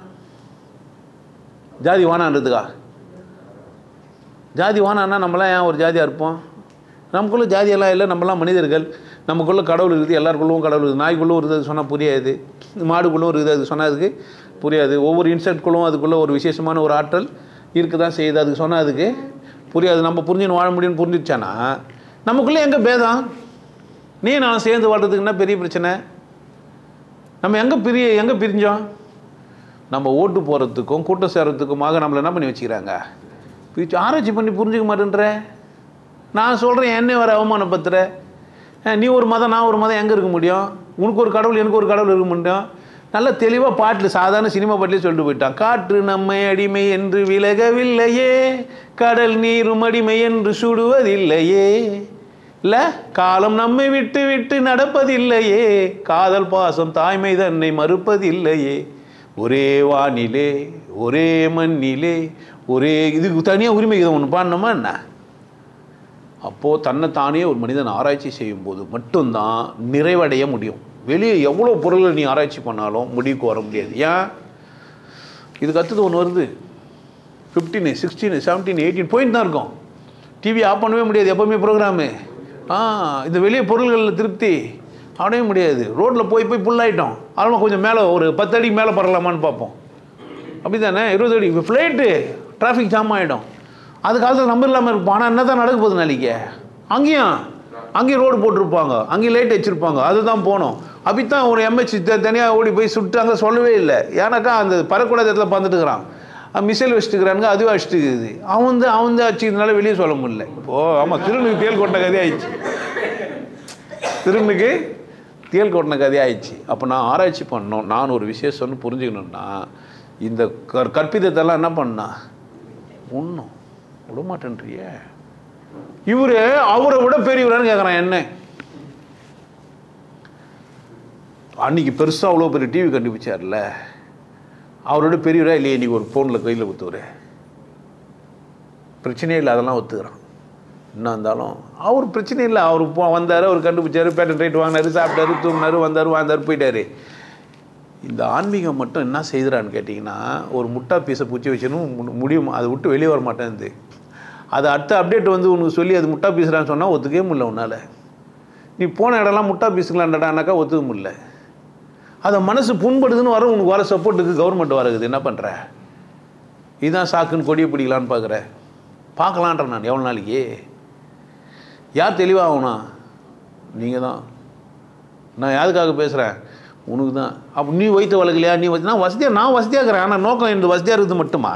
ஜாதி வானான்றதுக்கா? ஜாதி வானான்னா நம்மளாம் ஏன் ஒரு ஜாதியாக இருப்போம்? நமக்குள்ளே ஜாதியெல்லாம் இல்லை, நம்மளாம் மனிதர்கள். நமக்குள்ளே கடவுள் இருக்குது, எல்லாருக்குள்ளவும் கடவுள் இருக்குது. நாய்க்குள்ளே இருக்குது, அது சொன்னால் புரியாது. மாடுக்குள்ளவும் இருக்குது, அது சொன்னால் அதுக்கு புரியாது. ஒவ்வொரு இன்செக்ட்குள்ளும் அதுக்குள்ளே ஒரு விசேஷமான ஒரு ஆற்றல் இருக்க தான் செய்யுது. அதுக்கு சொன்னால் அதுக்கு புரியாது. நம்ம புரிஞ்சுன்னு வாழ முடியும்னு புரிஞ்சிச்சானா நமக்குள்ளே எங்கே பேதம்? நீ நான் சேர்ந்து வாழ்கிறதுக்கு என்ன பெரிய பிரச்சனை? நம்ம எங்கே பிரிஞ்சோம்? நம்ம ஓட்டு போகிறதுக்கும் கூட்டம் சேர்கிறதுக்குமாக நம்மளை என்ன பண்ணி வச்சுக்கிறாங்க, ஆராய்ச்சி பண்ணி புரிஞ்சிக்க மாட்டேன்ற. நான் சொல்கிறேன் என்ன வர அவமானப்படுத்துகிற. நீ ஒரு மதம் நான் ஒரு மதம் எங்கே இருக்க முடியும்? உனக்கு ஒரு கடவுள் எனக்கு ஒரு கடவுள் இருக்க முடியும்? நல்ல தெளிவாக பாட்டில் சாதாரண சினிமா பாட்டிலே சொல்லிட்டு போயிட்டான். காற்று நம்மை அடிமை என்று விலகவில்லையே, கடல் நீரும் அடிமை என்று சுடுவதில்லையே, இல்லை காலம் நம்மை விட்டு விட்டு நடப்பதில்லையே, காதல் பாசம் தாய்மை தன்னை மறுப்பதில்லையே, ஒரே வானிலே ஒரே மண்ணிலே ஒரே. இதுக்கு தனியாக உரிமைக்கு ஒன்று பாடணுமா என்ன? அப்போது தன்னைத்தானே ஒரு மனிதன் ஆராய்ச்சி செய்யும்போது மட்டும்தான் நிறைவடைய முடியும். வெளியே எவ்வளோ பொருள்கள் நீ ஆராய்ச்சி பண்ணாலும் முடிவுக்கு வர முடியாது. ஏன்? இதுக்கு அடுத்தது ஒன்று வருது. 15, 16, 17, 18 பாயிண்ட் தான் இருக்கும். டிவி ஆஃப் பண்ணவே முடியாது எப்போவுமே ப்ரோக்ராமு. இந்த வெளியே பொருள்களில் திருப்தி அடையவே முடியாது. ரோட்டில் போய் புல்லாயிட்டோம். அதெல்லாம் கொஞ்சம் மேலே ஒரு 10 அடிக்கு மேலே பறக்கலாமான்னு பார்ப்போம். அப்படி தானே? 20 அடி ஃப்ளைட்டு டிராஃபிக் ஜாம் ஆகிடும். அது காலத்தில் நம்பர் இல்லாமல் இருப்போம். ஆனால் என்ன தான் நடக்க போகுது நாளைக்கு? அங்கேயும் அங்கேயும் ரோடு போட்டிருப்பாங்க, அங்கேயும் லைட் வச்சுருப்பாங்க, அதுதான் போனோம். அப்படித்தான் ஒரு எம்ஹெச் தனியாக ஓடி போய் சுட்டாங்க, சொல்லவே இல்லை. ஏன்னாக்கா அந்த பறக்கூடாத இடத்துல பார்த்துட்டுக்கிறான், மிசைல் வச்சுட்டுக்கிறானுங்க, அதுவே அடிச்சுட்டுக்குது. அவன் தான் அடிச்சுக்கிறதுனால வெளியே சொல்ல முடியல. ஆமாம், திருநுக்கு தேல் கொட்ட கதையாயிடுச்சு, திருநுக்கு தேல் கொட்டின கதையாயிடுச்சு. அப்போ நான் ஆராய்ச்சி பண்ணணும், நான் ஒரு விசேஷம்னு புரிஞ்சுக்கணுன்னா இந்த கற்பிதத்தெல்லாம் என்ன பண்ணா ஒன்றும் விடமாட்டேன்றிய. இவரு அவரை விட பெரியவரான்னு கேட்குறான். என்ன அன்னைக்கு பெருசாக அவ்வளோ பெரிய டிவி கண்டுபிடிச்சார்ல, அவரோட பெரியவரா இல்லையே இன்னைக்கு ஒரு ஃபோனில் கையில் குத்துவரு? பிரச்சனையே இல்லை, அதெல்லாம் ஒத்துக்கிறான். என்ன இருந்தாலும் அவர் பிரச்சனை இல்லை. அவர் வந்தார், அவர் கண்டுபிடிச்சார், பேட்டன் ரைட் வாங்கினார், சாப்பிட்டாரு, தூங்கினார், வந்தார் போயிட்டார். இந்த ஆன்மீகம் மட்டும் என்ன செய்கிறான்னு கேட்டிங்கன்னா, ஒரு முட்டா பீஸை பூச்சி வச்சுன்னு முடியும், அதை விட்டு வெளியே வர மாட்டேங்குது. அது அடுத்த அப்டேட் வந்து உனக்கு சொல்லி அது முட்டா பீஸ்டான்னு சொன்னால் ஒத்துக்கவே முடியல உன்னால். நீ போன இடம்லாம் முட்டா பீஸுங்களான்டானாக்கா ஒத்துக்க முடியல. அதை மனசு புண்படுதுன்னு வர உனக்கு வர சப்போர்ட்டுக்கு கவர்மெண்ட் வரகுது. என்ன பண்ணுற? இதுதான் சாக்குன்னு கொடியை பிடிக்கலான்னு பார்க்குற. பார்க்கலான்ற நான் எவ்வளோ நாளைக்கு? யார் தெளிவாகணும்னா நீங்கள் தான். நான் யாருக்காக பேசுகிறேன்? உனக்கு தான். அப்போ நீ வைத்த வழக்கலையா? நீ நான் வசதியாக, நான் வசதியாக இருக்கிறேன். ஆனால் நோக்கம் எனக்கு வசதியாக இருக்குது மட்டுமா?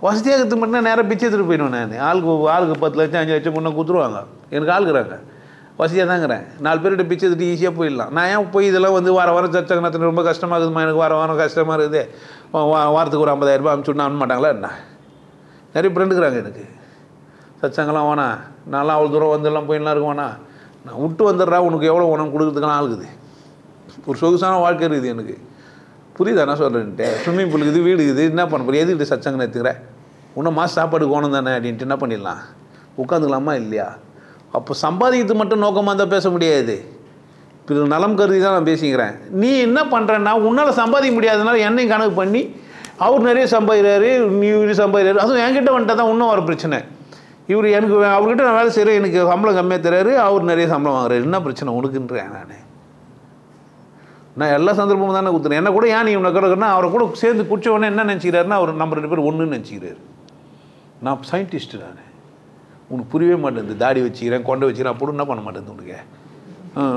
வசதியாக இருக்கிறது மட்டும் நேராக பிச்சை எடுத்துகிட்டு போயிடுவேன் நான். ஆளுக்கு 10 லட்சம் 5 லட்சம் முன்னே கொடுத்துருவாங்க. எனக்கு ஆளுக்குறாங்க, வசதியாக தாங்கிறேன். 4 பேர்கிட்ட பிச்சை எடுத்துட்டு ஈஸியாக போயிடலாம். நான் ஏன் போய் இதெல்லாம் வந்து வாரம் சச்சங்கனத்தில் ரொம்ப கஷ்டமாக இருக்குதுமா, எனக்கு வாரம் கஷ்டமாக இருக்குது, வாரத்துக்கு ஒரு 50,000 ரூபாய் அனுப்பிச்சுட்னா அனுப்ப மாட்டாங்களா என்ன? நிறைய ஃப்ரெண்டுக்குறாங்க எனக்கு. சச்சங்கெல்லாம் வேணா, நான்லாம் அவ்வளோ தூரம் வந்துடலாம் போயிடலாம் இருக்குவானா, நான் விட்டு வந்துடுறா, உனக்கு எவ்வளோ உணவு கொடுக்குறதுக்கெல்லாம் ஆகுது. ஒரு சொகுசான வாழ்க்கை இருக்குது எனக்கு. புரியுதா நான் சொல்கிறேன்ட்டு? ஸ்விம்மிங் பூல் இருக்குது, வீடு இருக்குது, என்ன பண்ண போகிற? எதுக்கிட்ட சச்சங்க எடுத்துக்கிறேன்? இன்னும் மாதம் சாப்பாடுக்கு ஓணும் தானே அப்படின்ட்டு என்ன பண்ணிடலாம், உட்காந்துக்கலாமா இல்லையா? அப்போ சம்பாதிக்கிறது மட்டும் நோக்கமாக இருந்தால் பேச முடியாது. இப்போ நலம் கருதி தான் நான் பேசிக்கிறேன். நீ என்ன பண்ணுறேன்னா, உன்னால் சம்பாதிக்க முடியாதனால என்னையும் கணக்கு பண்ணி அவர் நிறைய சம்பாதிக்கிறாரு, நீ சம்பாதிக்கிறாரு, அதுவும் என்கிட்ட வந்துட்டா தான் இன்னும் ஒரு பிரச்சனை. இவர் எனக்கு அவர்கிட்ட நான் வேலை செய்கிறேன், எனக்கு சம்பளம் கம்மியாக தர்றாரு, அவர் நிறைய சம்பளம் வாங்குறாரு. என்ன பிரச்சனை உனக்குன்றேன் நான் எல்லா சந்தர்ப்பமும் தானே கொடுத்துறேன். என்ன கூட ஏன் நீ உன்னை கிடக்குன்னா, அவரை கூட சேர்ந்து குடிச்ச உடனே என்ன நினச்சிக்கிறாருன்னா, அவர் நம்ம 2 பேர் ஒன்றுன்னு நினச்சிக்கிறாரு. நான் சயின்டிஸ்ட்டு, உனக்கு புரியவே மாட்டேங்குது. தாடி வச்சுக்கிறேன், கொண்டை வச்சுக்கிறேன், அப்படி என்ன பண்ண மாட்டேங்குது உனக்கு?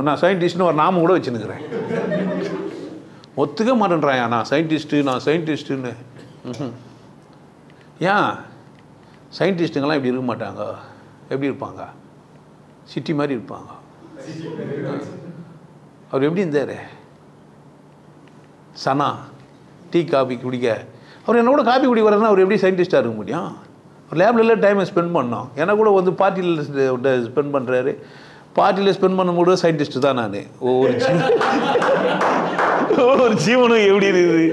நான் சயின்டிஸ்ட்னு ஒரு நாம கூட வச்சுன்னுக்கிறேன். ஒத்துக்க மாட்டேன்றான் நான் சயின்டிஸ்ட்டுன்னு. ஏன் சயின்டிஸ்ட்டுங்கெல்லாம் இப்படி இருக்க மாட்டாங்க? எப்படி இருப்பாங்க? சிட்டி மாதிரி இருப்பாங்க. அவர் எப்படி இருந்தார்? சனா டீ காபி குடிக்க, அவர் என்ன கூட காபி குடி வர்றதுனா அவர் எப்படி சயின்டிஸ்டாக இருக்க முடியும்? ஒரு லேபில் டைமை ஸ்பெண்ட் பண்ணோம். எனக்கு கூட வந்து பார்ட்டியில் ஸ்பெண்ட் பண்ணுறாரு. பார்ட்டியில் ஸ்பெண்ட் பண்ணும்போது சயின்டிஸ்ட்டு தான் நான். ஒவ்வொரு ஜீவனும் எப்படி இருக்குது,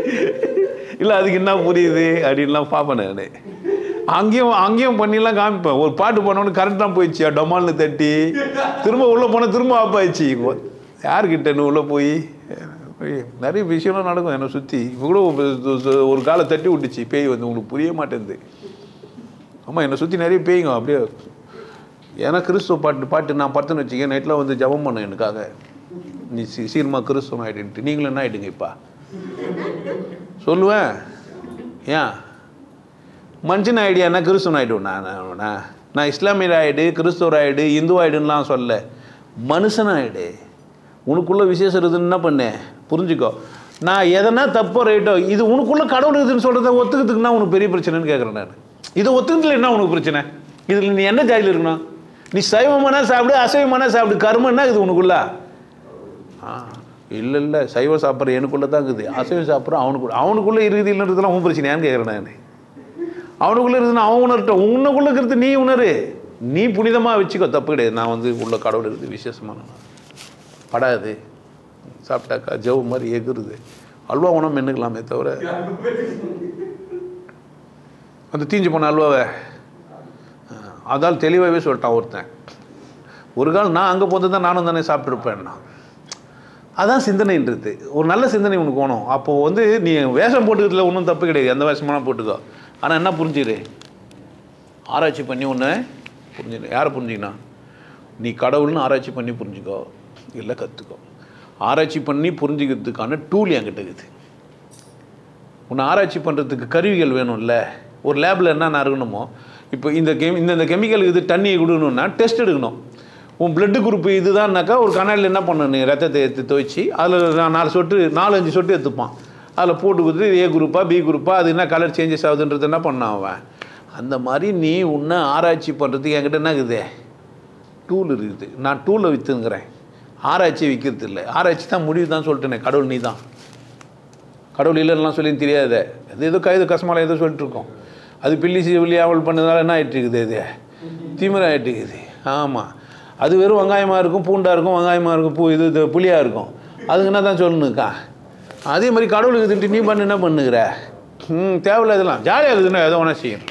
இல்லை அதுக்கு என்ன புரியுது அப்படின்லாம் பார்ப்பேன் நான். அங்கேயும் பண்ணிலாம் காமிப்பேன். ஒரு பாட்டு போனோன்னு கரெக்டாக போயிடுச்சு, டொமால்னு தட்டி திரும்ப உள்ளே போனால் திரும்ப ஆஃப் ஆயிடுச்சு. யாருக்கிட்டன்னு உள்ளே போய் நிறைய விஷயம்லாம் நடக்கும் என்னை சுற்றி. இப்போ கூட ஒரு காலை தட்டி விட்டுச்சு பேய் வந்து, உங்களுக்கு புரிய மாட்டேங்குது. ஆமாம், என்னை சுற்றி நிறைய பேய்ங்க அப்படியே. ஏன்னா கிறிஸ்துவ பாட்டு நான் படுத்துன்னு வச்சுக்க, நைட்டில் வந்து ஜபம் பண்ணேன் எனக்காக. நீ சீக்கிரமாக கிறிஸ்துவம் ஆகிடுன்ட்டு. நீங்களும் என்ன ஆகிடுங்க இப்போ சொல்லுவேன். ஏன் மனுஷன் ஐடியா என்ன கிறிஸ்துவன் ஆகிடுவேன் நான் இஸ்லாமியர் ஆகிடு, கிறிஸ்துவர் ஆகிடு, இந்து ஆகிடுன்னெலாம் சொல்ல. மனுஷன் ஆகிடு. உனக்குள்ளே விசேஷம் இருக்குதுன்னு என்ன பண்ணேன் புரிஞ்சுக்கோ. நான் எதனா தப்போ ரைட்டோ, இது உனக்குள்ளே கடவுள் இருக்குதுன்னு சொல்கிறத ஒத்துக்கிறதுக்குன்னா உனக்கு பெரிய பிரச்சனைன்னு கேட்குறேன் நான். இதை ஒத்துக்கிறதுல என்ன உனக்கு பிரச்சனை? இதில் நீ என்ன ஜாதியில் இருக்கணும்? நீ சைவமானா சாப்பிடு, அசைவமானா சாப்பிடு, கர்மன்னா இது உனக்குள்ள. இல்லை சைவம் சாப்பிட்ற எனக்குள்ளே தான் இருக்குது, அசைவம் சாப்பிட்றோம் அவனுக்குள்ளே இருக்குது. இல்லைன்றதுலாம் உன் பிரச்சனையான்னு கேட்குறேன் நான். அவனுக்குள்ளே இருக்குதுன்னு அவன் உணர்ட்டோம். உன்னுக்குள்ளே இருக்கிறது நீ உணரு, நீ புனிதமாக வச்சுக்கோ, தப்பு கிடையாது. நான் வந்து உள்ள கடவுள் இருக்குது விசேஷமான படாது, சாப்பிட்டாக்கா ஜவு மாதிரி எகுறுது. அல்வா உணவு மென்னுக்கலாமே தவிர அந்த தீஞ்சு போன அல்வாவை அதால் தெளிவாகவே சொல்லிட்டான் ஒருத்தன். ஒரு கால் நான் அங்கே போது தான் நானும் தானே சாப்பிட்ருப்பேன்னா. அதான் சிந்தனைன்றது. ஒரு நல்ல சிந்தனை உனக்கு வேணும். அப்போது வந்து நீ வேஷம் போட்டுக்கிறதுல ஒன்றும் தப்பு கிடையாது, எந்த வேஷமான போட்டுக்கோ. ஆனால் என்ன புரிஞ்சுரு, ஆராய்ச்சி பண்ணி ஒன்று புரிஞ்சுடு. யாரை புரிஞ்சுக்கணும்? நீ கடவுள்னு ஆராய்ச்சி பண்ணி புரிஞ்சுக்கோ, இல்லை கற்றுக்கோ. ஆராய்ச்சி பண்ணி புரிஞ்சுக்கிறதுக்கான டூல் என்கிட்ட இருக்குது. உன்னை ஆராய்ச்சி பண்ணுறதுக்கு கருவிகள் வேணும்ல. ஒரு லேபில் என்னென்ன இருக்கணுமோ, இப்போ இந்த கெமிக்கல் இது தண்ணியை கொடுக்கணுன்னா டெஸ்ட் எடுக்கணும். உன் பிளட்டு குரூப் இதுதான்னாக்கா ஒரு கண்ணாடியில் என்ன பண்ணணும், ரத்தத்தை எடுத்து துவைச்சி அதில் 4-5 சொட்டு எடுத்துப்பான். அதில் போட்டு கொடுத்து ஏ குரூப்பா பி குரூப்பா அது என்ன கலர் சேஞ்சஸ் ஆகுதுன்றது என்ன பண்ணான் அவன். அந்த மாதிரி நீ உன்னை ஆராய்ச்சி பண்ணுறதுக்கு என்கிட்ட என்ன இருக்குது, டூல் இருக்குது. நான் டூலை விற்றுங்கிறேன், ஆராய்ச்சி விற்கிறது இல்லை. ஆராய்ச்சி தான் முடிவு தான் சொல்லிட்டேனே. கடவுள் நீ தான், கடவுள் இல்லைன்னா சொல்லி தெரியாத. அது ஏதோ கசமால ஏதோ சொல்லிட்டு இருக்கோம். அது பில்லி ஆவல் பண்ணதுனால என்ன ஆகிட்டு இருக்குது, அது திமிர ஆகிட்டு இருக்குது. ஆமாம், அது வெறும் வெங்காயமாக இருக்கும், பூண்டாக இருக்கும், வெங்காயமாக இருக்கும், இது புளியாக இருக்கும். அதுக்கு என்ன தான் சொல்லணுக்கா. அதே மாதிரி கடவுளுக்கு திட்டு நீ என்ன பண்ணுகிற, தேவையில்ல. இதெல்லாம் ஜாலியாக இருக்குதுன்னா எதோ ஒன்றா செய்யணும்.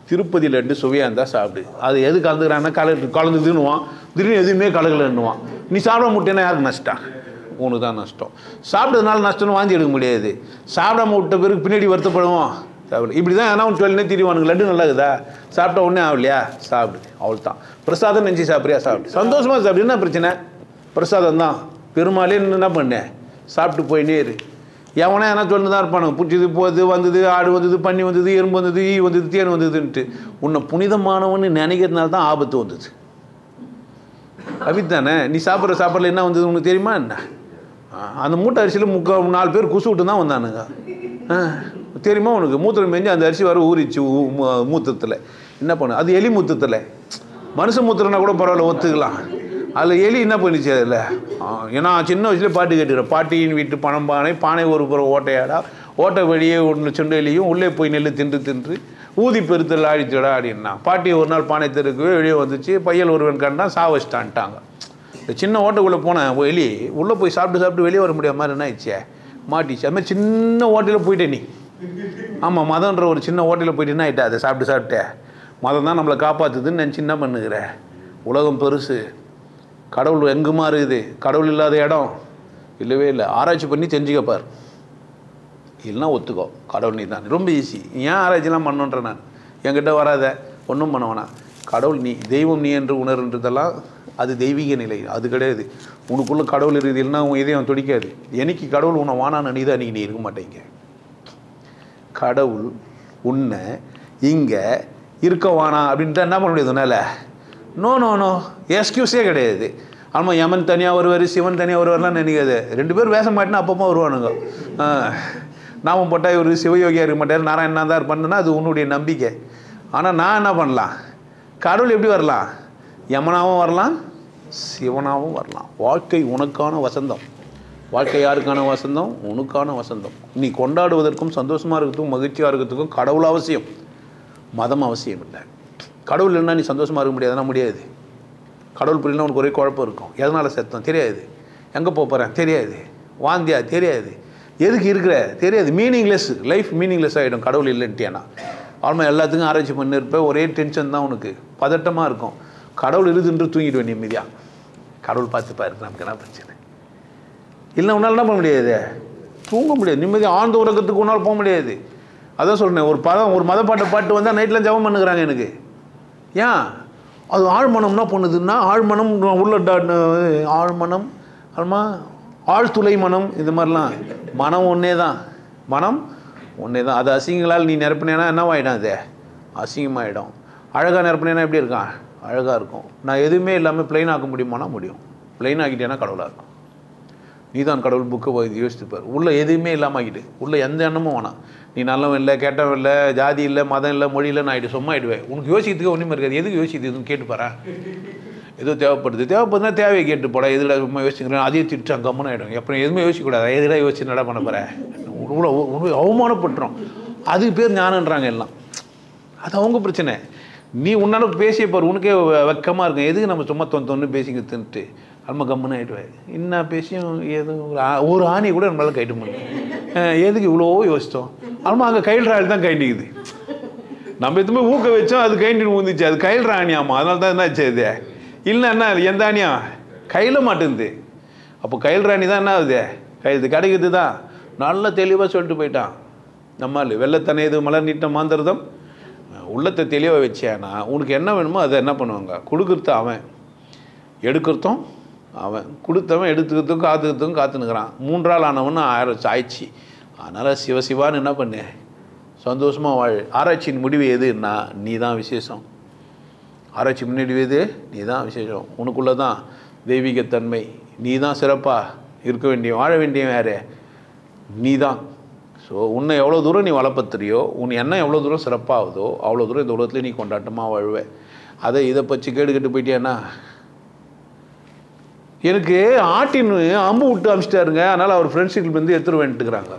திருப்பதி லட்டு சுவையாக இருந்தால் சாப்பிடு. அது எது கலந்துக்கிறான்னா கலந்துதுன்னுவான், திடீர்னு எதுவுமே கலகலன்னுவான். நீ சாப்பிட முட்டேன்னா யாருக்கு நஷ்டம், உனக்கு தான் நஷ்டம். சாப்பிட்டதுனால நஷ்டம்னு வாந்தி எடுக்க முடியாது. சாப்பிடாம விட்ட பிறகு பின்னாடி வருத்தப்படுவோம். தேவையில்லை. இப்படி தான் ஏன்னா ஒன்று சொல்லி திரிவானுங்க. லட்டு நல்லா இருக்குதா, சாப்பிட்டா ஒன்றே ஆகலையா, சாப்பிடு, அவள் தான். பிரசாதம் நினச்சி சாப்பிட்றியா, சாப்பிடு, சந்தோஷமாக சாப்பிடு. என்ன பிரச்சனை, பிரசாதம் தான். பெருமாளே என்ன பண்ணேன், சாப்பிட்டு போயினே இரு. எவனா என்ன சொல்லி தான் இருப்பானுங்க, பிடிச்சது போகுது வந்தது, ஆடு வந்தது, பன்னி வந்தது, எறும்பு வந்தது, ஈ வந்தது, தேன் வந்ததுன்ட்டு. உன்னை புனிதமானவன்னு நினைக்கிறதுனால தான் ஆபத்து வந்தது. அப்படித்தானே. நீ சாப்பிட்ற சாப்பாடில் என்ன வந்தது உனக்கு தெரியுமா என்ன? அந்த மூட்டை அரிசியில் 4 பேர் குசு விட்டு தான் வந்தானுங்க. தெரியுமா உனக்கு? மூத்திரம் மேஞ்சி அந்த அரிசி வர ஊறிச்சு மூத்திரத்தில். என்ன பண்ணு, அது எலி மூத்திரத்தில். மனுஷ மூத்திரம்னா கூட பரவாயில்ல, ஒத்துக்கலாம். அதில் எலி என்ன பண்ணிச்சு அதில். ஏன்னா சின்ன வயசுலேயே பாட்டு கேட்டுக்கிறேன். பாட்டியின் வீட்டு பணம் பானை ஒரு புறம் ஓட்டையாடா, ஓட்டை வெளியே ஒன்று சொண்டு எலியும் உள்ளே போய் நெல் தின்று ஊதி பெருத்தல் ஆடிச்சடா அப்படின்னா. பாட்டி ஒரு நாள் பானை தெருக்கவே வெளியே வந்துச்சு. பையல் ஒருவன் கண்டான், சாவச்சிட்டான்ட்டாங்க. இந்த சின்ன ஓட்டைக்குள்ளே போனேன் எலி உள்ளே போய் சாப்பிட்டு வெளியே வர முடியாத மாதிரி என்ன ஆயிடுச்சே, மாட்டிச்சு. அது மாதிரி சின்ன ஓட்டையில் போயிட்டே நீ. ஆமாம், மதன்ற ஒரு சின்ன ஓட்டையில் போயிட்டு என்ன ஆகிட்டா, அதை சாப்பிட்டேன். மதம் தான் நம்மளை காப்பாற்றுதுன்னு நினச்சி என்ன பண்ணுகிற. உலகம் பெருசு, கடவுள் எங்குமா இருக்குது. கடவுள் இல்லாத இடம் இல்லவே இல்லை. ஆராய்ச்சி பண்ணி தெரிஞ்சுக்கப்பார், இல்லைன்னா ஒத்துக்கோ. கடவுள் நீ தான். ரொம்ப ஈஸி. ஏன் ஆராய்ச்சிலாம் பண்ணுன்ற நான் என்கிட்ட வராத, ஒன்றும் பண்ண வேணாம். கடவுள் நீ, தெய்வம் நீ என்று உணர்ன்றதெல்லாம் அது தெய்வீக நிலை, அது கிடையாது. உனக்குள்ளே கடவுள் இருக்குது, இல்லைன்னா உன் இதயம் துடிக்காது. என்னைக்கு கடவுள் உன்னை வானான்னு நீதான், அன்றைக்கி நீ இருக்க மாட்டேங்க. கடவுள் உன்னை இங்கே இருக்க வானா அப்படின்ட்டு என்ன பண்ண முடியாதுனால நோ எக்ஸ்கியூஸே கிடையாது. ஆமாம், யமன் தனியாக வருவார், சிவன் தனியாக வருவார்லாம் நினைக்காது. 2 பேர் வேஷம் மாட்டினா அப்பப்போ வருவானுங்க. நாமம் போட்டால் இவர் சிவயோகியாக இருக்க மாட்டார், நாராயணனா தான் இருப்பான்னா அது உன்னுடைய நம்பிக்கை. ஆனால் நான் என்ன பண்ணலாம், கடவுள் எப்படி வரலாம், யமனாகவும் வரலாம், சிவனாகவும் வரலாம். வாழ்க்கை உனக்கான வசந்தம். வாழ்க்கை யாருக்கான வசந்தம், உனக்கான வசந்தம். நீ கொண்டாடுவதற்கும் சந்தோஷமாக இருக்கிறதுக்கும் மகிழ்ச்சியாக இருக்கிறதுக்கும் கடவுள் அவசியம், மதம் அவசியம் இல்லை. கடவுள் இல்லைன்னா நீ சந்தோஷமாக இருக்க முடியாதுன்னா முடியாது. கடவுள் புரியலாம், உனக்கு ஒரே குழப்பம் இருக்கும். எதனால் செத்தோம் தெரியாது, எங்கே போகிறேன் தெரியாது, வாந்தியா தெரியாது, எதுக்கு இருக்கிற தெரியாது. மீனிங்லெஸ் லைஃப், மீனிங்லெஸ் ஆகிடும் கடவுள் இல்லைன்ட்டியானா. ஆல்மா எல்லாத்துக்கும் ஆராய்ச்சி பண்ணியிருப்பேன், ஒரே டென்ஷன் தான் உனக்கு, பதட்டமாக இருக்கும். கடவுள் இருக்குதுன்று தூங்கிடுவேன் நிம்மதியாக. கடவுள் பார்த்துப்பாரு, நமக்கு என்ன பிரச்சனை இல்லை. உன்னால் என்ன பண்ண முடியாது, தூங்க முடியாது நிம்மதியாக. ஆழ்ந்த உறக்கத்துக்கு உன்னால் போக முடியாது. அதான் சொல்கிறேன், ஒரு மதப்பாட்டை பாட்டு வந்தால் நைட்டில் ஜபம் பண்ணுகிறாங்க எனக்கு. ஏன் அது ஆழ்மனம் என்ன பண்ணுதுன்னா, ஆழ்மனம் உள்ள ஆழ்மனம் ஆழ்மா ஆழ்துளை மனம், இந்த மாதிரிலாம் மனம் ஒன்றே தான், மனம் ஒன்றே தான். அது அசிங்கங்களால் நீ நிரப்பினேன்னா என்னவாயிடும், அது அசிங்கமாகிடும். அழகாக நிரப்பினேன்னா எப்படி இருக்கான், அழகாக இருக்கும். நான் எதுவுமே இல்லாமல் பிளைன் ஆக்க முடியுமானா முடியும். பிளைன் ஆக்கிட்டேன்னா கடவுளாக இருக்கும். நீ தான் கடவுள் புக்கை யோசித்துப்பார். உள்ளே எதுவுமே இல்லாமல் ஆகிட்டு, உள்ளே எந்த எண்ணமும் வேணாம். நீ நல்லவன் இல்லை, கெட்டவன் இல்லை, ஜாதி இல்லை, மதம் இல்லை, மொழி இல்லைன்னு ஆகிட்டு சும்மா ஆகிடுவேன். உனக்கு யோசிக்கிறதுக்கு ஒன்றுமே இருக்காது. எதுக்கு யோசிக்குதுன்னு கேட்டுப்பாரா. ஏதோ தேவைப்படுதுன்னா தேவையை கேட்டு போட. எதில் சும்மா யோசிக்கிறேன், அதையும் திட்டு கம்மனு ஆகிடும். அப்புறம் எதுவுமே யோசிக்கக்கூடாது. எதிராக யோசிச்சு நட பண்ண போகிறேன், அவமானப்பட்டுரும். அதுக்கு பேர் ஞானன்றாங்க எல்லாம். அது அவங்க பிரச்சனை. நீ உன்னால பேசிய பாரு, உனக்கே வெக்கமாக இருக்கும். எதுக்கு நம்ம சும்மா தொன்னு பேசிக்கிட்டுன்ட்டு அம்மா கம்முன்னு ஆகிடுவேன். என்ன பேசியும் எதுவும் ஒரு ஆணியை கூட நம்மளால கைட்டு முடியும். எதுக்கு இவ்வளோ யோசித்தோம். அம்மா அங்கே கையில் ராணி தான் கைண்டிக்குது. நம்ம எதுவுமே ஊக்க வச்சோம், அது கைண்டு ஊந்துச்சு. அது கையில் ராணியாமா, அதனால தான் என்னாச்சு. இது இல்லைன்னா என்ன, எந்த ஆணியா கையில் மாட்டேங்குது. அப்போ கையில் ராணி தான் என்ன ஆகுது, கைது கிடைக்குது தான். நல்லா தெளிவாக சொல்லிட்டு போயிட்டான் நம்மால். வெள்ளத்தனையது மலர் நீட்ட மாந்திரதம், உள்ளத்தை தெளிவாக வச்சேன்னா உனக்கு என்ன வேணுமோ அதை என்ன பண்ணுவாங்க, கொடுக்குறது அவன், எடுக்கிறதும் அவன், கொடுத்தவன் எடுத்துக்கிறதுக்கும் காத்துக்கிறதுக்கும் காத்துனுக்கிறான். 3 ஆள் ஆனவன்னு 1000 ஆயிடுச்சு. அதனால் சிவசிவான்னு என்ன பண்ணு சந்தோஷமாக வாழ். ஆராய்ச்சியின் முடிவு எதுன்னா நீ தான் விசேஷம். ஆராய்ச்சி முடிவு எது? நீ தான் விசேஷம். உனக்குள்ளே தான் தெய்வீகத்தன்மை. நீ தான் சிறப்பாக இருக்க வேண்டிய வாழ வேண்டிய யார்? நீ தான். ஸோ உன்னை எவ்வளோ தூரம் நீ வளர்ப்பத்துறியோ, உன் எண்ணம் எவ்வளோ தூரம் சிறப்பாகுதோ அவ்வளோ தூரம் இந்த உலகத்துலேயே நீ கொண்டாட்டமாக வாழ்வே. அதை இதை பற்றி கேட்டுக்கிட்டு போயிட்டேன்னா, எனக்கு ஆட்டின் அம்பு விட்டு அமிச்சிட்டாருங்க, அதனால் அவர் ஃப்ரெண்ட்ஷிப் வந்து எடுத்துட்டு வந்துட்டுக்கிறாங்க.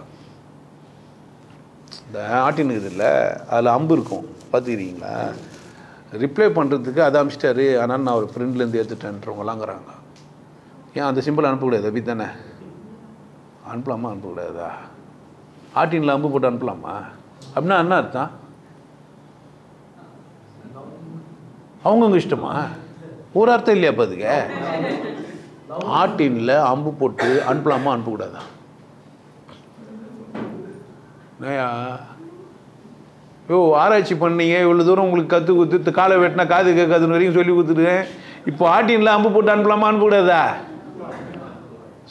இந்த ஆட்டின் இது இல்லை, அதில் அம்பு இருக்கும் பார்த்துக்கிறீங்களா? ரிப்ளை பண்ணுறதுக்கு அதை அமிச்சிட்டாரு, ஆனால் நான் அவர் ஃப்ரெண்ட்லேருந்து எடுத்துட்டேன்றவங்களாங்கிறாங்க. ஏன் அந்த சிம்பிள் அனுப்பக்கூடாது? அப்படி தானே அனுப்பலாமா? அனுப்பக்கூடாதா? ஆட்டின்ல அம்பு போட்டு அனுப்பலாமா? அப்படின்னா என்ன அர்த்தம்? அவங்கவுங்க இஷ்டமா? ஒரு அர்த்தம் இல்லையா? அப்போ அதுக்கு ஆட்டின்ல அம்பு போட்டு அனுப்பலாமா அனுப்பக்கூடாதா? ஆராய்ச்சி பண்ணீங்க, இவ்வளோ தூரம் உங்களுக்கு கற்று கொடுத்து காலை வெட்டினா காது கேட்காதுன்னு வரைக்கும் சொல்லி கொடுத்துருக்கேன். இப்போ ஆட்டின்ல அம்பு போட்டு அனுப்பலாமா அனுப்பக்கூடாதா?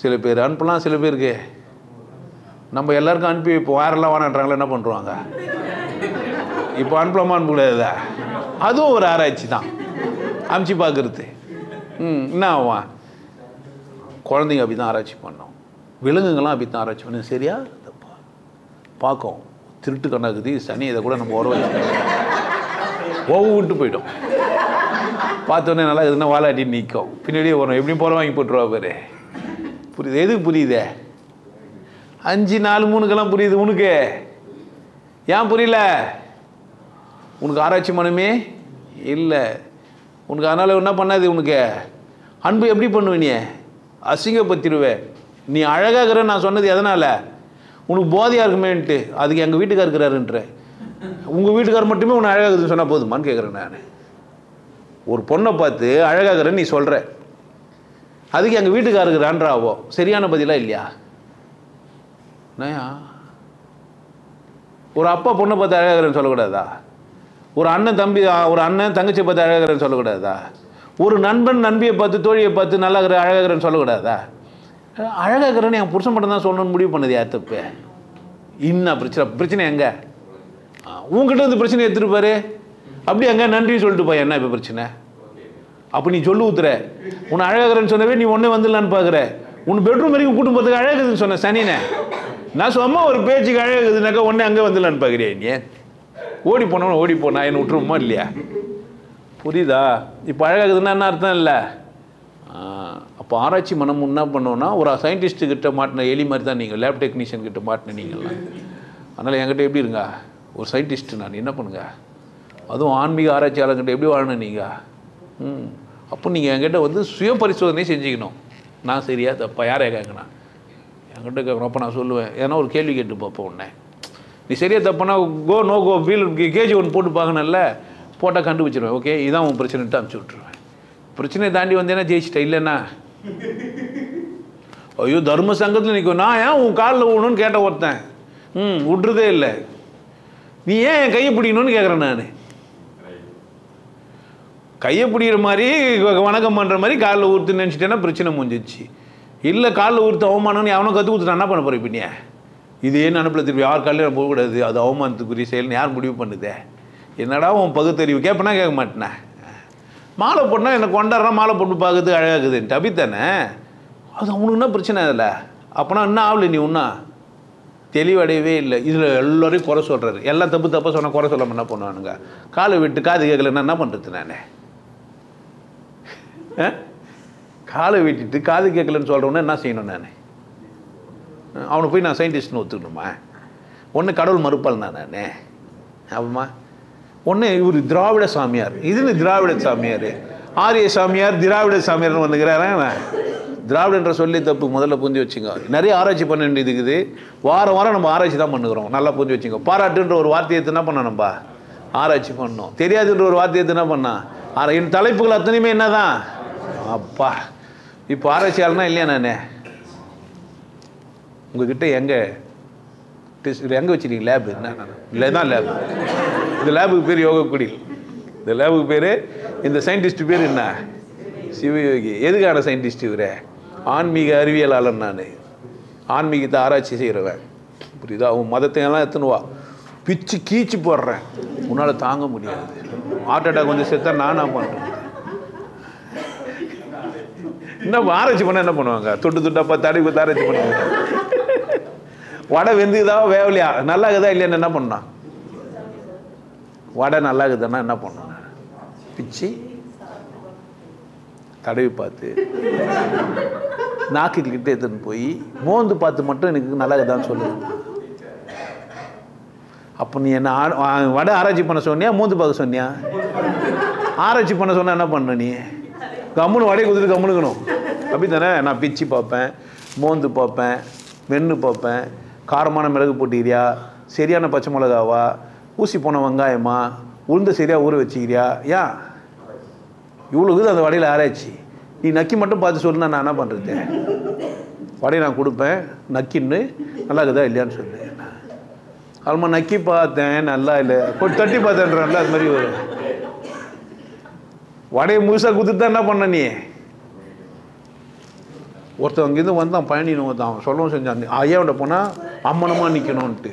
சில பேர் அனுப்பலாம், சில பேருக்கு நம்ம எல்லாருக்கும் அனுப்பி இப்போ யாரெல்லாம் வானான்றாங்களா என்ன பண்ணுறாங்க? இப்போ அனுப்பலாமா அனுப்பக்கூடாதா? அதுவும் ஒரு ஆராய்ச்சி தான், அமுச்சு பார்க்குறது. என்ன ஆவான்? குழந்தைங்க அப்படி தான் ஆராய்ச்சி பண்ணோம், விலங்குங்கள்லாம் அப்படி தான் ஆராய்ச்சி பண்ணோம். சரியா தப்பா பார்க்கும், திருட்டு கண்ணாக்குது சனி, இதை கூட நம்ம உறவு விட்டு போயிடும். பார்த்தோன்னே நல்லா எதுனா வாலாட்டி நிற்கும், பின்னாடியே வரும், எப்படியும் போகிற வாங்கி போட்டுருவா பேர். புரியுது? எதுக்கு புரியுதே? 5, 4, 3க்கெல்லாம் புரியுது. உனக்கு ஏன் புரியல? உனக்கு ஆராய்ச்சி மனமே இல்லை உனக்கு. அதனால் என்ன பண்ணாது உனக்கு? அன்பு எப்படி பண்ணுவ? நீ அசிங்கப்பத்திருவே. நீ அழகாகிற நான் சொன்னது எதனால்? உனக்கு போதையாக இருக்குமேன்ட்டு. அதுக்கு எங்கள் வீட்டுக்கார் இருக்கிறாருன்ற. உங்கள் வீட்டுக்கார் மட்டுமே உன்னை அழகாகுதுன்னு சொன்னால் போதுமான்னு கேட்குறேன் நான். ஒரு பொண்ணை பார்த்து அழகாகிறேன்னு நீ சொல்கிற, அதுக்கு எங்கள் வீட்டுக்கார் இருக்கிறான்றாவோ. சரியான பதிலாக இல்லையா? ஒரு அப்பா பொண்ணை பார்த்து அழகாகிறேன்னு சொல்லக்கூடாதா? ஒரு அண்ணன் தம்பி, ஒரு அண்ணன் தங்கச்சியை பார்த்து அழகாகிறேன்னு சொல்லக்கூடாதா? ஒரு நண்பன் நண்பியை பார்த்து தோழியை பார்த்து நல்லா அழகாகிறேன்னு சொல்லக்கூடாதா? அழகாகிறேன்னு என் புருஷன் மட்டும் தான் சொல்லணும்னு முடிவு பண்ணது யார் தப்பு? இன்னும் பிரச்சனை எங்க? உங்ககிட்ட வந்து பிரச்சனை எடுத்துட்டு பாரு. அப்படி அங்கே நன்றி சொல்லிட்டு போய் என்ன இப்போ பிரச்சனை? அப்போ நீ சொல்லு ஊத்துற. உன்னை அழகாகிறேன்னு சொன்னவே நீ ஒன்றே வந்துடலான்னு பார்க்குற. உன் பெட்ரூம் வரைக்கும் கூட்டும் போகிறதுக்கு அழகுதுன்னு சொன்ன சனினே. நான் சும்மா ஒரு பேச்சுக்கு அழகுதுனாக்கா ஒன்றே அங்கே வந்துடலான்னு பார்க்குறியா? நீ ஓடி போனவன ஓடி போனா என்ன விட்டுருமா இல்லையா? புரியுதா? இப்போ அழகாகுதுன்னா என்ன அர்த்தம் இல்லை? அப்போ ஆராய்ச்சி மனம் என்ன பண்ணோன்னா, ஒரு சயின்டிஸ்ட்டுக்கிட்ட மாட்டின எலி மாதிரி தான் நீங்கள், லேப் டெக்னீஷியன் கிட்ட மாட்டின நீங்கள்லாம். அதனால் என்கிட்ட எப்படி இருங்க? ஒரு சயின்டிஸ்ட்டு நான் என்ன பண்ணுங்க? அதுவும் ஆன்மீக ஆராய்ச்சியாளர்கிட்ட எப்படி வாழணும் நீங்கள்? அப்போ நீங்கள் என்கிட்ட வந்து சுய பரிசோதனை செஞ்சுக்கணும். நான் சரியா தப்பா? யாரை கேட்கணும்? என்கிட்ட கேட்கணும். அப்போ நான் சொல்லுவேன். ஏன்னா ஒரு கேள்வி கேட்டு பார்ப்போம் உடனே. நீ சரியா தப்புனா go no go feel KG ஒன்று போட்டு பார்க்கணும்ல, போட்டால் கண்டுபிடிச்சிருவேன். ஓகே இதான் உன் பிரச்சனைட்டு அனுப்பிச்சி விட்ருவேன். பிரச்சனையை தாண்டி வந்தேன்னா ஜெயிச்சிட்டேன். இல்லைன்னா ஐயோ தர்ம சங்கத்தில் நிற்கும். நான் ஏன் உன் காலில் விடணும்னு கேட்ட ஒருத்தன் விட்றதே இல்லை. நீ ஏன் என் கையை பிடிக்கணும்னு கேட்குறேன். நான் கையை பிடிக்கிற மாதிரி வணக்கம் பண்ணுற மாதிரி காலில் ஊற்றுன்னு நினச்சிட்டேன்னா பிரச்சனை முடிஞ்சிச்சு. இல்லை காலில் ஊற்று அவமானம்னு அவனும் கற்று கொடுத்துட்டு என்ன பண்ண போகிறேன்? இப்போ நீ இதே நினப்பில் திருப்பி யார் காலையில் போகக்கூடாது, அது அவமானத்துக்குரிய செயல்னு யார் முடிவு பண்ணுதே? என்னடா உன் பகுத்தறிவு? கேட்பனா கேட்க மாட்டேனே. மாலை போட்டால் என்னை கொண்டாடுறான், மாலை போட்டு பார்க்குறது அழகாகுதுன்ட்டு அப்படித்தானே? அது அவனுக்கு என்ன பிரச்சனை அதில்? அப்போனா என்ன ஆகலை? நீ ஒன்றா தெளிவடையவே இல்லை. இதில் எல்லோரையும் குறை சொல்கிறாரு. எல்லாம் தப்பு தப்பாக சொன்னால் குறை சொல்லாமல் என்ன பண்ணுவானுங்க? காலை விட்டு காது கேட்கலன்னா என்ன பண்ணுறது? நான் காலை வெட்டிட்டு காது கேட்கலன்னு சொல்கிறவொன்னே என்ன செய்யணும்? நான் அவனை போய் நான் சயின்டிஸ்ட்னு ஒத்துக்கணுமா? ஒன்று கடவுள் மறுப்பால் நான் ஆமாம்மா. ஒன்று இவர் திராவிட சாமியார், இதுன்னு திராவிட சாமியார், ஆரிய சாமியார், திராவிட சாமியார்னு வந்துக்கிறாரன். திராவிடன்ற சொல்லி தப்பு முதல்ல புரிஞ்சு வச்சுங்க. நிறைய ஆராய்ச்சி பண்ண வேண்டியது இருக்குது. வாரம் வாரம் நம்ம ஆராய்ச்சி தான் பண்ணுகிறோம். நல்லா புரிஞ்சு வச்சுங்க. பாராட்டுன்ற ஒரு வார்த்தையை எடுத்து என்ன பண்ணோம்? நம்ம ஆராய்ச்சி பண்ணோம். தெரியாதுன்ற ஒரு வார்த்தையை எடுத்து என்ன பண்ணா? என் தலைப்புகள் அத்தனையுமே என்ன தான்? அப்பா இப்போ ஆராய்ச்சியாளர்னா இல்லையா? நான் உங்ககிட்ட எங்கே எங்கே வச்சுருக்கீங்க லேபு? என்ன இல்லை தான் லேபு. இந்த லேபுக்கு பேர் யோகக்குடி. இந்த லேபுக்கு பேர், இந்த சயின்டிஸ்ட் பேர் என்ன? சிவயோகி. எதுக்கான சயின்டிஸ்ட் இவரே? ஆன்மீக அறிவியலாளர். நான் ஆன்மீகத்தை ஆராய்ச்சி செய்கிறவன். புரியுதா? அவன் மதத்தையெல்லாம் எத்தனுவா பிச்சு கீச்சு போடுறேன், உன்னால் தாங்க முடியாது. ஹார்ட் அட்டாக் வந்து செத்தா நானா பண்ணுறேன். என்ன ஆராய்ச்சி பண்ண என்ன பண்ணுவாங்க? தொட்டு தொட்டா தடவி பார்த்து ஆராய்ச்சி பண்ணுவாங்க. வடை வெந்துதா வேவலையா, நல்லா இருக்குதா இல்லையான்னு என்ன பண்ணான்? வடை நல்லா இருக்குதுன்னா என்ன பண்ணணும்? பிச்சு தடவி பார்த்து நாக்குக்கிட்ட எடுத்துன்னு போய் மோந்து பார்த்து மட்டும் எனக்கு நல்லா இருக்குதான்னு சொல்லுங்க. அப்போ நீ என்ன வடை ஆராய்ச்சி பண்ண சொன்னியா, மோந்து பார்க்க சொன்னியா? ஆராய்ச்சி பண்ண சொன்னா என்ன பண்ண? நீ கம்முன்னு வடையை குதிட்டு கம்முனுக்கணும். அப்படி தானே? நான் பிச்சு பார்ப்பேன், மோந்து பார்ப்பேன், மென்று பார்ப்பேன், காரமான மிளகு போட்டுக்கிறியா, சரியான பச்சை மிளகாவா, ஊசி போன வெங்காயமா, உளுந்து சரியாக ஊற வச்சுக்கிறியா? ஏன் இவ்வளோக்குது அந்த வடையில் ஆராய்ச்சி? நீ நக்கி மட்டும் பார்த்து சொல்லுனா நான் என்ன பண்ணுறது? வடையை நான் கொடுப்பேன், நக்கின்னு நல்லா இருக்குதா இல்லையான்னு சொல்லு. அதுமா நக்கி பார்த்தேன் நல்லா இல்லை, கொஞ்சம் தட்டி பார்த்தேன்றான்ல, அது மாதிரி ஒரு வடையை முழுசாக கொடுத்துட்டு தான் என்ன பண்ண நீ? ஒருத்தன் அங்கேருந்து வந்தான், பயணின்னு வந்தான், சொல்லவும் செஞ்சான். ஐயாவோட போனால் அம்மனமாக நிற்கணும்ன்ட்டு.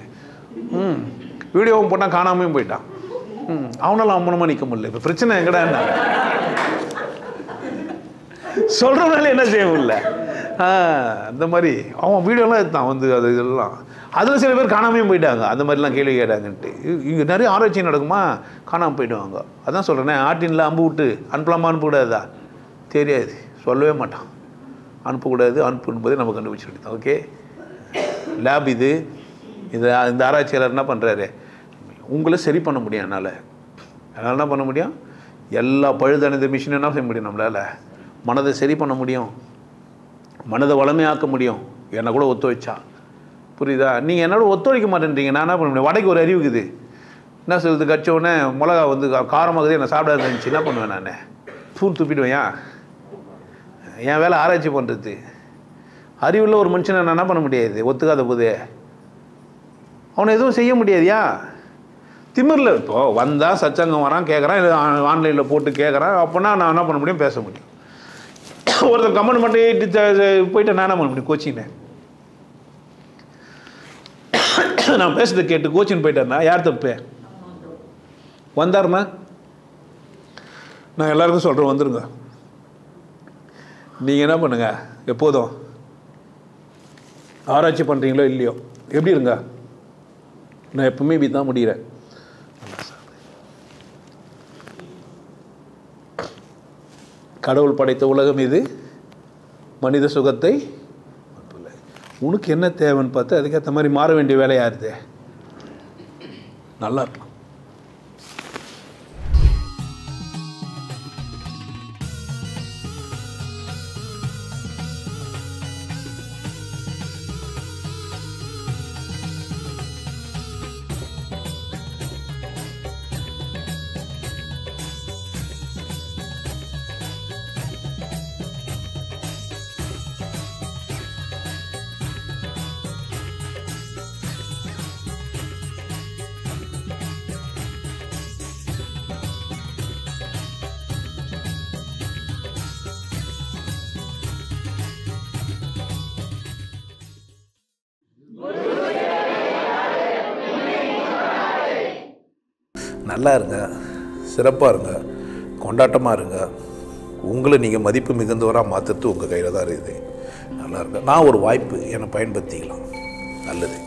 வீடியோவும் போட்டால் காணாமையும் போயிட்டான். அவனால அம்மனமாக நிற்க முடியல. இப்போ பிரச்சனை எங்கடா என்ன சொல்கிறவனால என்ன செய்ய முடியல? அந்த மாதிரி அவன் வீடியோலாம் எடுத்தான் வந்து, அது இதெல்லாம் அதில் சில பேர் காணாமையும் போயிட்டாங்க. அந்த மாதிரிலாம் கேள்வி கேட்டாங்கன்ட்டு. இங்கே நிறைய ஆராய்ச்சி நடக்குமா, காணாமல் போயிடுவாங்க. அதான் சொல்கிறேனே, ஆட்டின்ல அம்பு விட்டு அனுப்பலாமா அனுப்பக்கூடாதா தெரியாது, சொல்லவே மாட்டான். அனுப்பக்கூடாது, அனுப்பும்போது நம்ம கண்டுபிடிச்சிட்டு தான். ஓகே, லேப் இது. இந்த ஆராய்ச்சியாளர் என்ன பண்ணுறாரு? உங்களை சரி பண்ண முடியும் என்னால். என்ன பண்ண முடியும்? எல்லா பழுதடைந்த மிஷின் என்ன செய்ய முடியும் நம்மளால்? மனதை சரி பண்ண முடியும், மனதை வளமையாக்க முடியும். என்னை கூட ஒத்துழைச்சா, புரியுதா? நீங்கள் என்னோட ஒத்துழைக்க மாட்டேன்றீங்க, நான் என்ன பண்ண முடியும்? வடைக்கு ஒரு அறிவுக்குது, என்ன சொல்லுது? கடிச்ச உடனே மிளகா வந்து காரமாகுது, என்னை சாப்பிடாது இருந்துச்சு, என்ன பண்ணுவேன்? நான் தூள் துப்பிடுவேன். என் வேலை ஆராய்ச்சி பண்ணுறது. அறிவுள்ள ஒரு மனுஷனை நான் என்ன பண்ண முடியாது? ஒத்துக்காத போது அவனை எதுவும் செய்ய முடியாதுயா. திமிரில் இப்போது வந்தால் சச்சங்கம் வரான், கேட்குறான், இல்லை ஆன்லைனில் போட்டு கேட்குறான், அப்போனா நான் என்ன பண்ண முடியும்? பேச முடியும். ஒருத்தர் கமெண்ட் மட்டும் போயிட்டு நான் என்ன பண்ண முடியும்? கோச்சின்னு நான் பேசுறதை கேட்டு கோச்சின்னு போயிட்டேன்னா யார் தப்பு? வந்தாருன்னா நான் எல்லாருக்கும் சொல்கிறேன், வந்துருங்க. நீங்கள் என்ன பண்ணுங்க, எப்போதும் ஆராய்ச்சி பண்ணுறீங்களோ இல்லையோ, எப்படி இருங்க, நான் எப்பவுமே இப்படி தான் முடிகிறேன். கடவுள் படைத்த உலகம் இது, மனித சுகத்தை உனக்கு என்ன தேவைன்னு பார்த்து அதுக்கேற்ற மாதிரி மாற வேண்டிய வேலையா இருது. நல்லா இருக்கலாம். நல்லா இருங்க, சிறப்பாக இருங்க, கொண்டாட்டமாக இருங்க. உங்களை நீங்கள் மதிப்பு மிகுந்தவராக மாற்றுறது உங்கள் கையில் தான் இருக்குது. நல்லா இருங்க. நான் ஒரு வாய்ப்பு என்னை பயன்படுத்திக்கலாம். நல்லது.